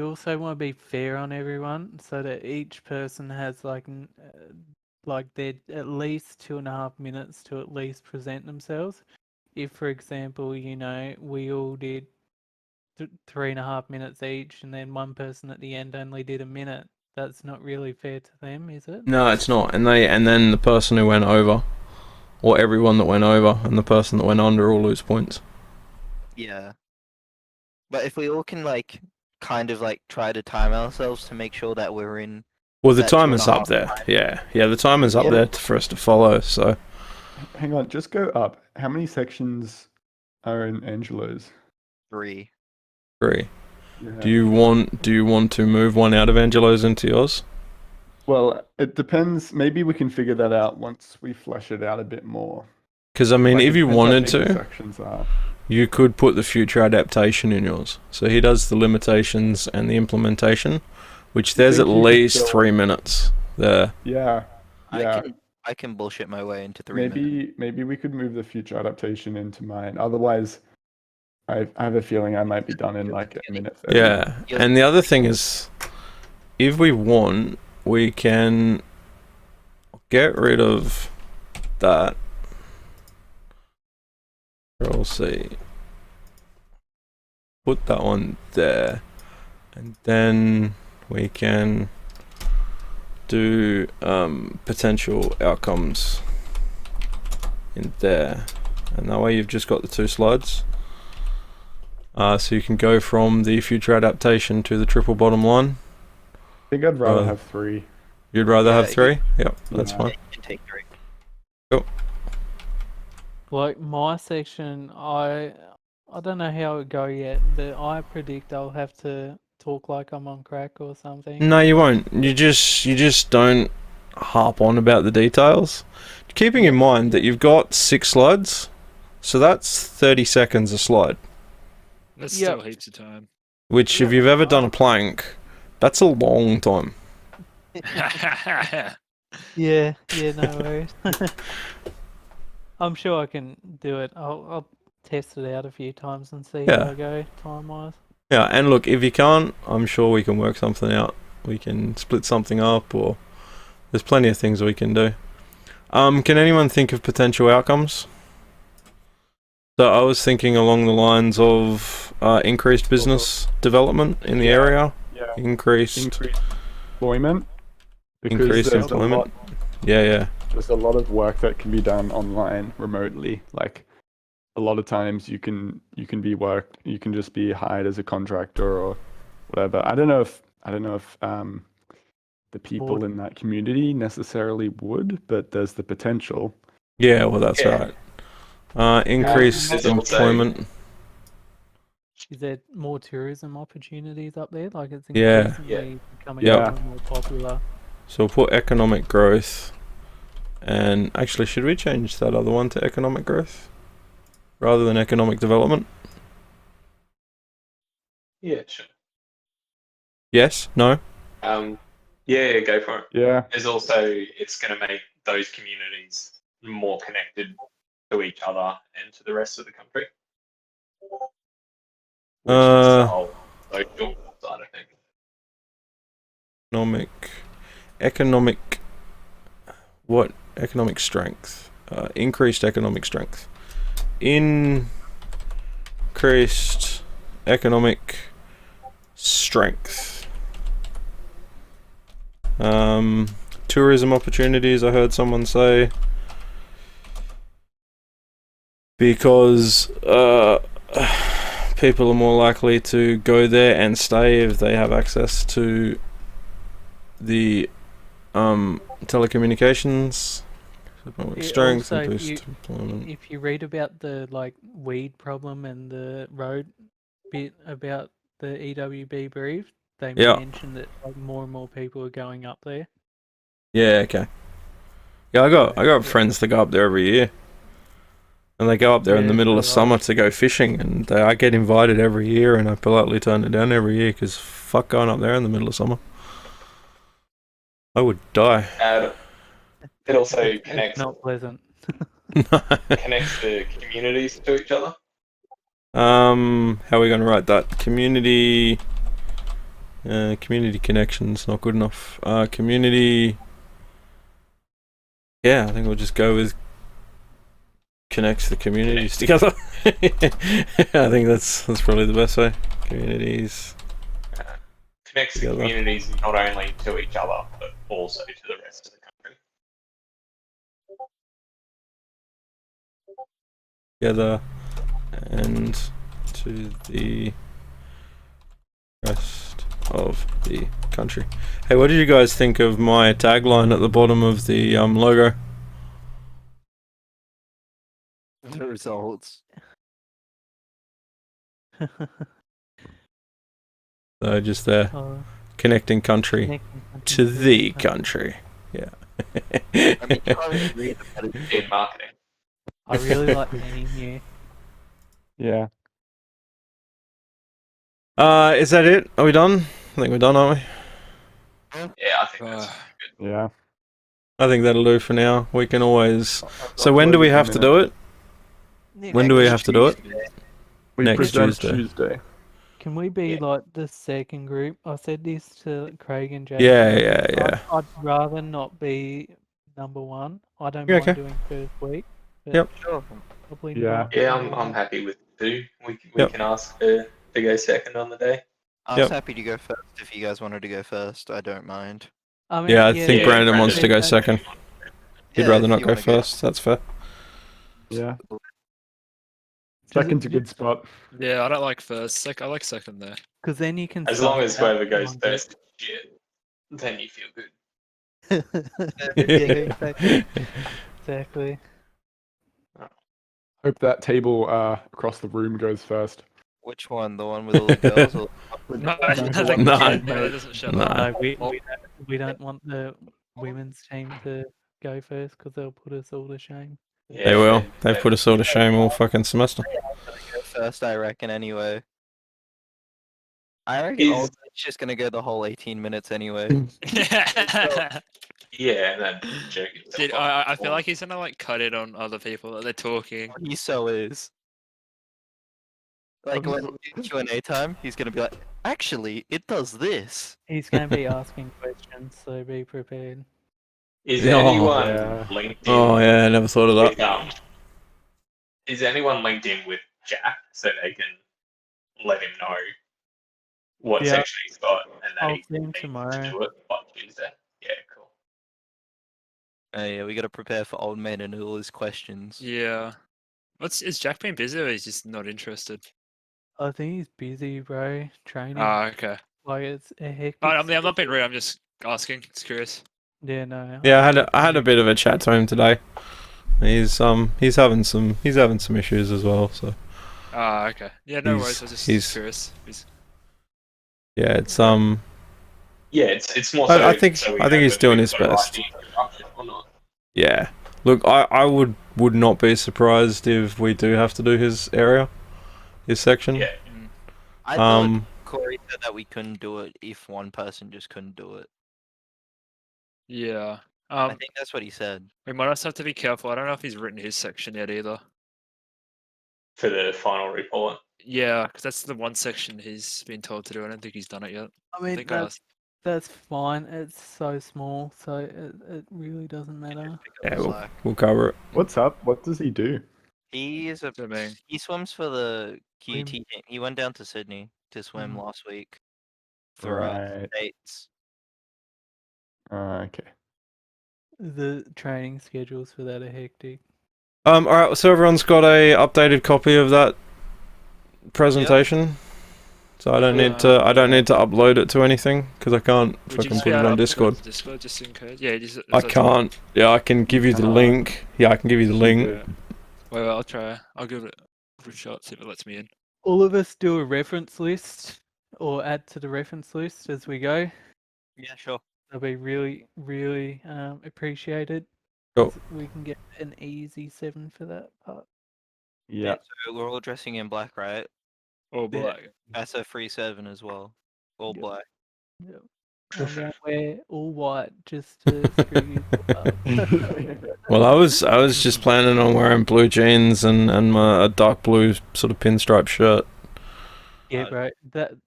[SPEAKER 6] also want to be fair on everyone so that each person has like they're at least 2.5 minutes to at least present themselves. If, for example, we all did 3.5 minutes each, and then one person at the end only did a minute, that's not really fair to them, is it?
[SPEAKER 2] No, it's not. And then the person who went over, or everyone that went over, and the person that went under all lose points.
[SPEAKER 5] Yeah. But if we all can like kind of like try to time ourselves to make sure that we're in.
[SPEAKER 2] Well, the
[SPEAKER 5] That
[SPEAKER 2] timer's
[SPEAKER 5] 2.5
[SPEAKER 2] up there. Yeah, the timer's up
[SPEAKER 5] Yeah.
[SPEAKER 2] there for us to follow. So
[SPEAKER 4] Hang on, just go up. How many sections are in Angelo's?
[SPEAKER 5] 3.
[SPEAKER 2] 3.
[SPEAKER 4] Yeah.
[SPEAKER 2] Do you want to move one out of Angelo's into yours?
[SPEAKER 4] Well, it depends. Maybe we can figure that out once we flesh it out a bit more.
[SPEAKER 2] Because I mean,
[SPEAKER 4] Like,
[SPEAKER 2] if
[SPEAKER 4] it
[SPEAKER 2] you
[SPEAKER 4] depends how
[SPEAKER 2] wanted
[SPEAKER 4] big the
[SPEAKER 2] to,
[SPEAKER 4] sections are.
[SPEAKER 2] you could put the future adaptation in yours. So he does the limitations and the implementation, which there's at
[SPEAKER 4] think you could
[SPEAKER 2] least
[SPEAKER 4] still-
[SPEAKER 2] 3 minutes there.
[SPEAKER 4] Yeah. Yeah.
[SPEAKER 5] I can bullshit my way into 3 minutes.
[SPEAKER 4] Maybe we could move the future adaptation into mine. Otherwise, I have a feeling I might be done in like a minute. 30.
[SPEAKER 2] Yeah, and the other thing is, if we want, we can get rid of that. We'll see. Put that one there, and then we can do potential outcomes in there, and that way you've just got the 2 slides. So you can go from the future adaptation to the triple bottom line.
[SPEAKER 4] I think I'd rather
[SPEAKER 2] Uh,
[SPEAKER 4] have 3.
[SPEAKER 2] You'd rather
[SPEAKER 5] Yeah,
[SPEAKER 2] have 3? Yep, that's
[SPEAKER 4] Yeah.
[SPEAKER 2] fine.
[SPEAKER 5] You can take 3.
[SPEAKER 6] Like my section, I don't know how it would go yet, but I predict I'll have to talk like I'm on crack or something.
[SPEAKER 2] No, you won't. You just don't harp on about the details. Keeping in mind that you've got 6 slides, so that's 30 seconds a slide.
[SPEAKER 3] That's
[SPEAKER 6] Yep.
[SPEAKER 3] still heaps of time.
[SPEAKER 2] which if you've ever done a plank, that's a long time.
[SPEAKER 6] Yeah, no worries. I'm sure I can do it. I'll test it out a few times and see
[SPEAKER 2] Yeah.
[SPEAKER 6] how I go time-wise.
[SPEAKER 2] Yeah, and look, if you can't, I'm sure we can work something out. We can split something up, or there's plenty of things we can do. Can anyone think of potential outcomes? So I was thinking along the lines of increased business development in the area,
[SPEAKER 4] Yeah.
[SPEAKER 2] increased
[SPEAKER 4] Employment. Because
[SPEAKER 2] increased
[SPEAKER 4] there's a
[SPEAKER 2] employment.
[SPEAKER 4] lot,
[SPEAKER 2] Yeah.
[SPEAKER 4] there's a lot of work that can be done online remotely. Like a lot of times you can just be hired as a contractor or whatever. I don't know if the people in that community necessarily would, but there's the potential.
[SPEAKER 2] Yeah, well, that's
[SPEAKER 1] Yeah.
[SPEAKER 2] right. Increased
[SPEAKER 1] There's also-
[SPEAKER 2] employment.
[SPEAKER 6] Is there more tourism opportunities up there? Like it's
[SPEAKER 2] Yeah.
[SPEAKER 6] increasingly becoming
[SPEAKER 2] Yeah.
[SPEAKER 6] more and more popular.
[SPEAKER 2] So we'll put economic growth. And actually, should we change that other one to economic growth rather than economic development?
[SPEAKER 1] Yeah, sure.
[SPEAKER 2] Yes? No?
[SPEAKER 1] Yeah, go for it.
[SPEAKER 4] Yeah.
[SPEAKER 1] There's also, it's going to make those communities more connected to each other and to the rest of the country. Which is the whole social side of things.
[SPEAKER 2] Economic. What? Economic strength. Increased economic strength. Increased economic strength. Tourism opportunities, I heard someone say. Because people are more likely to go there and stay if they have access to the telecommunications. Economic strength,
[SPEAKER 6] Also,
[SPEAKER 2] increased employment.
[SPEAKER 6] if you read about the weed problem and the road bit about the EWB brief, they
[SPEAKER 2] Yeah.
[SPEAKER 6] mentioned that more and more people are going up there.
[SPEAKER 2] Yeah, okay. Yeah, I got friends that go up there every year. And they go up there in the
[SPEAKER 6] Yeah,
[SPEAKER 2] middle of
[SPEAKER 6] so
[SPEAKER 2] summer to go fishing, and I get invited every year, and I politely turn it down every year because fuck going up there in the middle of summer. I would die.
[SPEAKER 1] It also
[SPEAKER 6] It's
[SPEAKER 1] connects
[SPEAKER 6] not pleasant.
[SPEAKER 1] the communities to each other.
[SPEAKER 2] How are we going to write that? Community connections, not good enough. Community. Yeah, I think we'll just go with connects the communities together. I think that's probably the best way. Communities.
[SPEAKER 1] Connects
[SPEAKER 2] Together.
[SPEAKER 1] the communities not only to each other, but also to the rest of the country.
[SPEAKER 2] Together and to the rest of the country. Hey, what did you guys think of my tagline at the bottom of the logo?
[SPEAKER 5] The results.
[SPEAKER 2] So just there, connecting country
[SPEAKER 6] Connecting
[SPEAKER 2] to
[SPEAKER 6] countries
[SPEAKER 2] the country. Yeah.
[SPEAKER 5] I mean, you can't even read about it.
[SPEAKER 1] In marketing.
[SPEAKER 6] I really like the name here.
[SPEAKER 4] Yeah.
[SPEAKER 2] Is that it? Are we done? I think we're done, aren't we?
[SPEAKER 1] Yeah, I think that's good.
[SPEAKER 4] Yeah.
[SPEAKER 2] I think that'll do for now. We can always. So
[SPEAKER 4] I'll
[SPEAKER 2] when do
[SPEAKER 4] close
[SPEAKER 2] we
[SPEAKER 4] in a
[SPEAKER 2] have to
[SPEAKER 4] minute.
[SPEAKER 2] do it? When do we have to do it?
[SPEAKER 4] We
[SPEAKER 2] Next
[SPEAKER 4] present
[SPEAKER 2] Tuesday.
[SPEAKER 4] Tuesday.
[SPEAKER 6] Can we be
[SPEAKER 1] Yeah.
[SPEAKER 6] like the second group? I said this to Craig and Jake.
[SPEAKER 2] Yeah.
[SPEAKER 6] I'd rather not be number one. I don't
[SPEAKER 2] Yeah,
[SPEAKER 6] mind
[SPEAKER 2] okay.
[SPEAKER 6] doing first week. But
[SPEAKER 2] Yep.
[SPEAKER 5] Sure.
[SPEAKER 6] Probably
[SPEAKER 4] Yeah.
[SPEAKER 6] not
[SPEAKER 1] Yeah,
[SPEAKER 6] number
[SPEAKER 1] I'm
[SPEAKER 6] one.
[SPEAKER 1] happy with 2. We
[SPEAKER 2] Yep.
[SPEAKER 1] can ask to go second on the day.
[SPEAKER 5] I
[SPEAKER 2] Yep.
[SPEAKER 5] was happy to go first if you guys wanted to go first. I don't mind.
[SPEAKER 6] I mean,
[SPEAKER 2] Yeah, I think
[SPEAKER 1] Yeah,
[SPEAKER 2] Brandon wants to go
[SPEAKER 6] Brandon-
[SPEAKER 2] second. He'd
[SPEAKER 5] Yeah,
[SPEAKER 2] rather
[SPEAKER 5] if
[SPEAKER 2] not
[SPEAKER 5] you
[SPEAKER 2] go
[SPEAKER 5] wanna
[SPEAKER 2] first. That's fair.
[SPEAKER 4] Yeah.
[SPEAKER 6] Does
[SPEAKER 4] Second's a
[SPEAKER 6] it-
[SPEAKER 4] good spot.
[SPEAKER 3] Yeah, I don't like first. I like second there.
[SPEAKER 6] Because then you can.
[SPEAKER 1] As long
[SPEAKER 6] suss
[SPEAKER 1] as
[SPEAKER 6] out
[SPEAKER 1] whoever goes
[SPEAKER 6] one bit.
[SPEAKER 1] first is shit, then you feel good.
[SPEAKER 6] Yeah, exactly.
[SPEAKER 4] Hope that table across the room goes first.
[SPEAKER 5] Which one? The one with all the girls? Or...
[SPEAKER 3] No,
[SPEAKER 4] No,
[SPEAKER 3] that
[SPEAKER 2] no.
[SPEAKER 3] kid, no, that doesn't shut
[SPEAKER 2] No.
[SPEAKER 3] up.
[SPEAKER 6] No,
[SPEAKER 3] Oh.
[SPEAKER 6] we don't want the women's team to go first because they'll put us all to shame.
[SPEAKER 1] Yeah,
[SPEAKER 2] They will. They've put us all to shame all fucking semester.
[SPEAKER 5] Go first, I reckon, anyway. I reckon
[SPEAKER 1] Is-
[SPEAKER 5] old mate's just gonna go the whole 18 minutes anyway.
[SPEAKER 1] Yeah, and then jerk himself
[SPEAKER 3] Dude,
[SPEAKER 1] off.
[SPEAKER 3] I feel like he's gonna like cut in on other people that they're talking.
[SPEAKER 5] He so is. Like when it's Q&A time, he's gonna be like, actually, it does this.
[SPEAKER 6] He's going to be asking questions, so be prepared.
[SPEAKER 1] Is
[SPEAKER 2] Oh,
[SPEAKER 1] anyone
[SPEAKER 4] yeah.
[SPEAKER 1] linked in
[SPEAKER 2] Oh yeah, I never thought of
[SPEAKER 1] with
[SPEAKER 2] that.
[SPEAKER 1] is anyone linked in with Jack so they can let him know what
[SPEAKER 6] Yeah.
[SPEAKER 1] section he's got and that
[SPEAKER 6] I'll
[SPEAKER 1] he
[SPEAKER 6] see him
[SPEAKER 1] needs
[SPEAKER 6] tomorrow.
[SPEAKER 1] to do it by Tuesday? Yeah, cool.
[SPEAKER 5] Yeah, we gotta prepare for old man and all his questions.
[SPEAKER 3] Yeah. Is Jack being busy or he's just not interested?
[SPEAKER 6] I think he's busy, bro. Training.
[SPEAKER 3] Ah, okay.
[SPEAKER 6] Like, it's a hectic.
[SPEAKER 3] I'm not being
[SPEAKER 6] schedule.
[SPEAKER 3] rude. I'm just asking. Just curious.
[SPEAKER 6] Yeah, no.
[SPEAKER 2] Yeah,
[SPEAKER 6] think
[SPEAKER 2] I had a
[SPEAKER 6] he-
[SPEAKER 2] bit of a chat to him today. He's having some issues as well. So
[SPEAKER 3] Ah, okay. Yeah, no worries. I was just
[SPEAKER 2] he's-
[SPEAKER 3] curious.
[SPEAKER 2] yeah, it's
[SPEAKER 1] Yeah, it's more
[SPEAKER 2] I-
[SPEAKER 1] so.
[SPEAKER 2] I think-
[SPEAKER 1] so we
[SPEAKER 2] I think
[SPEAKER 1] know
[SPEAKER 2] he's
[SPEAKER 1] whether
[SPEAKER 2] doing
[SPEAKER 1] we've
[SPEAKER 2] his
[SPEAKER 1] got it right
[SPEAKER 2] best.
[SPEAKER 1] in the instruction or not.
[SPEAKER 2] yeah. Look, I would not be surprised if we do have to do his section.
[SPEAKER 1] Yeah,
[SPEAKER 5] I thought
[SPEAKER 2] Um,
[SPEAKER 5] Corey said that we couldn't do it if one person just couldn't do it.
[SPEAKER 3] Yeah.
[SPEAKER 5] I think that's what he said.
[SPEAKER 3] We might also have to be careful. I don't know if he's written his section yet either.
[SPEAKER 1] for the final report.
[SPEAKER 3] Yeah, because that's the one section he's been told to do. I don't think he's done it yet.
[SPEAKER 6] I
[SPEAKER 3] I
[SPEAKER 6] mean,
[SPEAKER 3] think I asked.
[SPEAKER 6] that's fine. It's so small, so it really doesn't matter.
[SPEAKER 2] yeah,
[SPEAKER 5] Slack.
[SPEAKER 2] we'll cover it.
[SPEAKER 4] What's up? What does he do?
[SPEAKER 5] He is a
[SPEAKER 3] Swimming.
[SPEAKER 5] he swims for the QT
[SPEAKER 6] Swim.
[SPEAKER 5] team. He went down to Sydney to swim
[SPEAKER 6] Mhm.
[SPEAKER 5] last week for
[SPEAKER 4] Right.
[SPEAKER 5] dates.
[SPEAKER 4] Okay.
[SPEAKER 6] The training schedules for that are hectic.
[SPEAKER 2] All right. So everyone's got a updated copy of that presentation. So I don't need to upload it to anything because I can't
[SPEAKER 3] Would you
[SPEAKER 2] fucking
[SPEAKER 3] just
[SPEAKER 2] put
[SPEAKER 3] be
[SPEAKER 2] it
[SPEAKER 3] able
[SPEAKER 2] on
[SPEAKER 3] to upload
[SPEAKER 2] Discord.
[SPEAKER 3] to Discord just in case? Yeah,
[SPEAKER 2] I can't. Yeah, I can give you the link. Yeah, I can give you the link.
[SPEAKER 3] Wait, I'll try. I'll give it a shot. See if it lets me in.
[SPEAKER 6] All of us do a reference list or add to the reference list as we go.
[SPEAKER 5] Yeah, sure.
[SPEAKER 6] That'll be really, really appreciated.
[SPEAKER 2] Cool.
[SPEAKER 6] We can get an easy 7 for that part.
[SPEAKER 4] Yeah.
[SPEAKER 5] So we're all dressing in black, right?
[SPEAKER 3] Oh,
[SPEAKER 6] Yeah.
[SPEAKER 3] black.
[SPEAKER 5] That's a free 7 as well. All
[SPEAKER 6] Yep.
[SPEAKER 5] black.
[SPEAKER 6] Yep. I'm gonna wear all white just to screw you up.
[SPEAKER 2] Well, I was just planning on wearing blue jeans and a dark blue sort of pinstripe shirt.
[SPEAKER 6] Yeah, bro.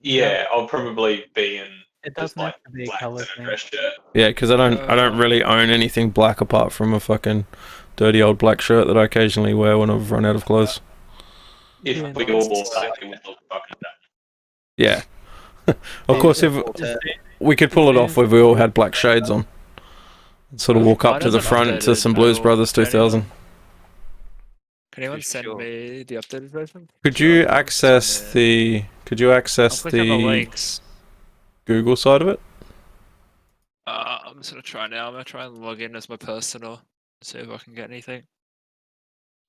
[SPEAKER 1] Yeah, I'll probably be in
[SPEAKER 6] It
[SPEAKER 1] just
[SPEAKER 6] doesn't have
[SPEAKER 1] like
[SPEAKER 6] to be a
[SPEAKER 1] blacks
[SPEAKER 6] colour
[SPEAKER 1] and a
[SPEAKER 6] thing.
[SPEAKER 1] dress shirt.
[SPEAKER 2] Yeah, because I don't really own anything black apart from a fucking dirty old black shirt that I occasionally wear when I've run out of clothes.
[SPEAKER 1] If
[SPEAKER 6] Yeah,
[SPEAKER 1] we
[SPEAKER 6] no,
[SPEAKER 1] all wore black, it would look fucking dumb.
[SPEAKER 2] Yeah. Of course, if we could pull it off if we all had black shades on. Sort of walk
[SPEAKER 3] Mine
[SPEAKER 2] up to the
[SPEAKER 3] hasn't
[SPEAKER 2] front to
[SPEAKER 3] updated
[SPEAKER 2] some
[SPEAKER 3] at
[SPEAKER 2] Blues
[SPEAKER 3] all.
[SPEAKER 2] Brothers
[SPEAKER 3] Can
[SPEAKER 2] 2000.
[SPEAKER 3] anyone
[SPEAKER 5] For
[SPEAKER 3] send
[SPEAKER 5] sure.
[SPEAKER 3] me the updated version?
[SPEAKER 2] Could
[SPEAKER 3] Sure,
[SPEAKER 2] you
[SPEAKER 3] I'll
[SPEAKER 2] access
[SPEAKER 3] send it.
[SPEAKER 2] the
[SPEAKER 3] I'll click on the links.
[SPEAKER 2] Google side of it?
[SPEAKER 3] I'm just gonna try now. I'm gonna try and log in as my personal. See if I can get anything.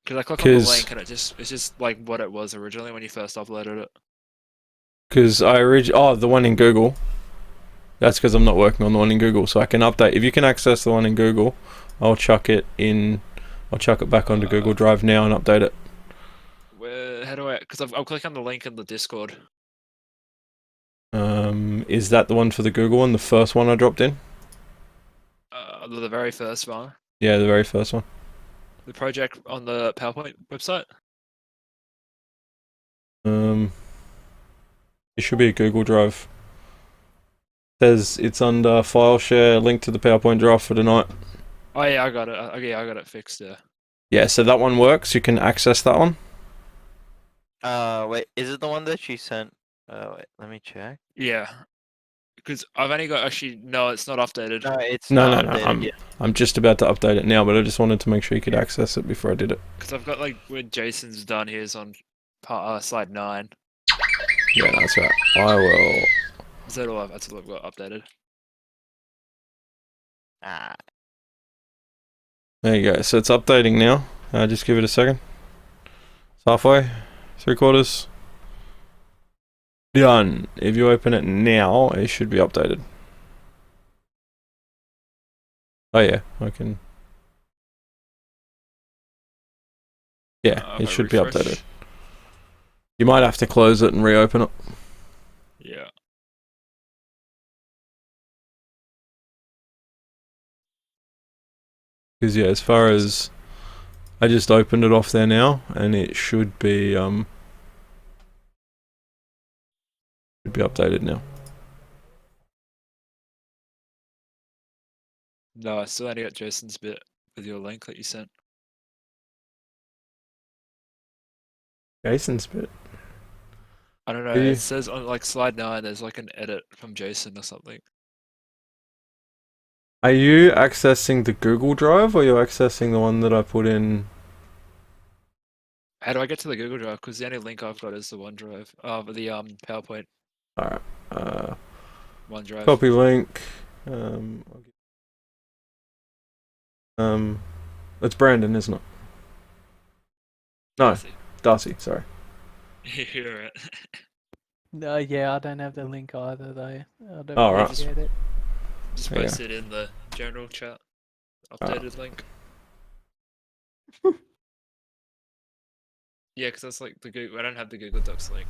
[SPEAKER 3] Because I click on the
[SPEAKER 2] 'Cause-
[SPEAKER 3] link and it's just like what it was originally when you first uploaded it.
[SPEAKER 2] Because the one in Google. That's because I'm not working on the one in Google, so I can update. If you can access the one in Google, I'll chuck it back onto Google Drive now and update it.
[SPEAKER 3] How do I? Because I'll click on the link in the Discord.
[SPEAKER 2] Is that the one for the Google one? The first one I dropped in?
[SPEAKER 3] The very first one.
[SPEAKER 2] Yeah, the very first one.
[SPEAKER 3] The project on the PowerPoint website.
[SPEAKER 2] It should be a Google Drive. Says it's under file share, link to the PowerPoint draft for tonight.
[SPEAKER 3] Oh yeah, I got it. Okay, I got it fixed. Yeah.
[SPEAKER 2] Yeah, so that one works. You can access that one.
[SPEAKER 5] Wait, is it the one that you sent? Wait, let me check.
[SPEAKER 3] Yeah. Because I've only got no, it's not updated.
[SPEAKER 5] No, it's
[SPEAKER 2] No,
[SPEAKER 5] not
[SPEAKER 2] no,
[SPEAKER 5] updated yet.
[SPEAKER 2] I'm just about to update it now, but I just wanted to make sure you could access it before I did it.
[SPEAKER 3] Because I've got like when Jason's done his on slide 9.
[SPEAKER 2] Yeah, that's right. I will.
[SPEAKER 3] Is that all? That's all I've got updated.
[SPEAKER 5] Ah,
[SPEAKER 2] There you go. So it's updating now. Just give it a second. It's halfway. 3/4. Done. If you open it now, it should be updated. Oh yeah, I can. Yeah,
[SPEAKER 3] If
[SPEAKER 2] it
[SPEAKER 3] I
[SPEAKER 2] should be
[SPEAKER 3] refresh.
[SPEAKER 2] updated. You might have to close it and reopen it.
[SPEAKER 3] Yeah.
[SPEAKER 2] Because yeah, as far as I just opened it off there now, and it should be updated now.
[SPEAKER 3] No, I still only got Jason's bit with your link that you sent.
[SPEAKER 2] Jason's bit.
[SPEAKER 3] I don't know.
[SPEAKER 2] Yeah.
[SPEAKER 3] It says on like slide 9, there's like an edit from Jason or something.
[SPEAKER 2] Are you accessing the Google Drive or you're accessing the one that I put in?
[SPEAKER 3] How do I get to the Google Drive? Because the only link I've got is the OneDrive. The PowerPoint
[SPEAKER 2] Alright.
[SPEAKER 3] OneDrive.
[SPEAKER 2] Copy link. It's Brandon, isn't it? No,
[SPEAKER 3] Darcy.
[SPEAKER 2] Darcy. Sorry.
[SPEAKER 3] You're right.
[SPEAKER 6] No, yeah, I don't have the link either though. I don't
[SPEAKER 2] Oh, right.
[SPEAKER 6] appreciate it.
[SPEAKER 3] Just
[SPEAKER 2] Yeah.
[SPEAKER 3] post it in the general chat. Updated link. Yeah, because that's like the Google. I don't have the Google Docs link.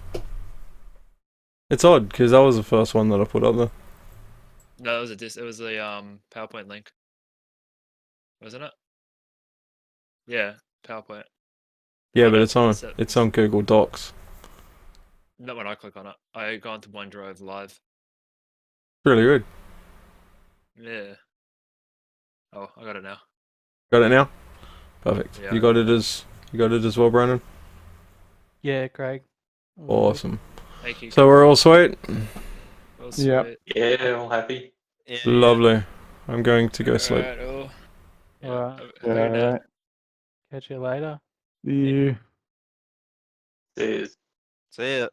[SPEAKER 2] It's odd because that was the first one that I put up there.
[SPEAKER 3] No, it was a PowerPoint link. Wasn't it? Yeah, PowerPoint.
[SPEAKER 2] Yeah,
[SPEAKER 3] Oh,
[SPEAKER 2] but
[SPEAKER 3] no,
[SPEAKER 2] it's on Google Docs.
[SPEAKER 3] Not when I click on it. I go into OneDrive live.
[SPEAKER 2] Really good.
[SPEAKER 3] Yeah. Oh, I got it now.
[SPEAKER 2] Got it now? Perfect.
[SPEAKER 3] Yeah,
[SPEAKER 2] You got it as well, Brandon?
[SPEAKER 6] Yeah, Craig. All good.
[SPEAKER 2] Awesome.
[SPEAKER 3] Thank you.
[SPEAKER 2] So we're all sweet?
[SPEAKER 3] Well,
[SPEAKER 4] Yeah.
[SPEAKER 3] sweet.
[SPEAKER 1] Yeah, all happy.
[SPEAKER 5] Yeah,
[SPEAKER 2] Lovely. I'm going to go sleep.
[SPEAKER 3] Alright, oh. Yeah,
[SPEAKER 6] Alright.
[SPEAKER 3] have a good night.
[SPEAKER 4] Alright.
[SPEAKER 6] Catch you later.
[SPEAKER 4] See you.
[SPEAKER 1] Cheers.
[SPEAKER 5] See ya.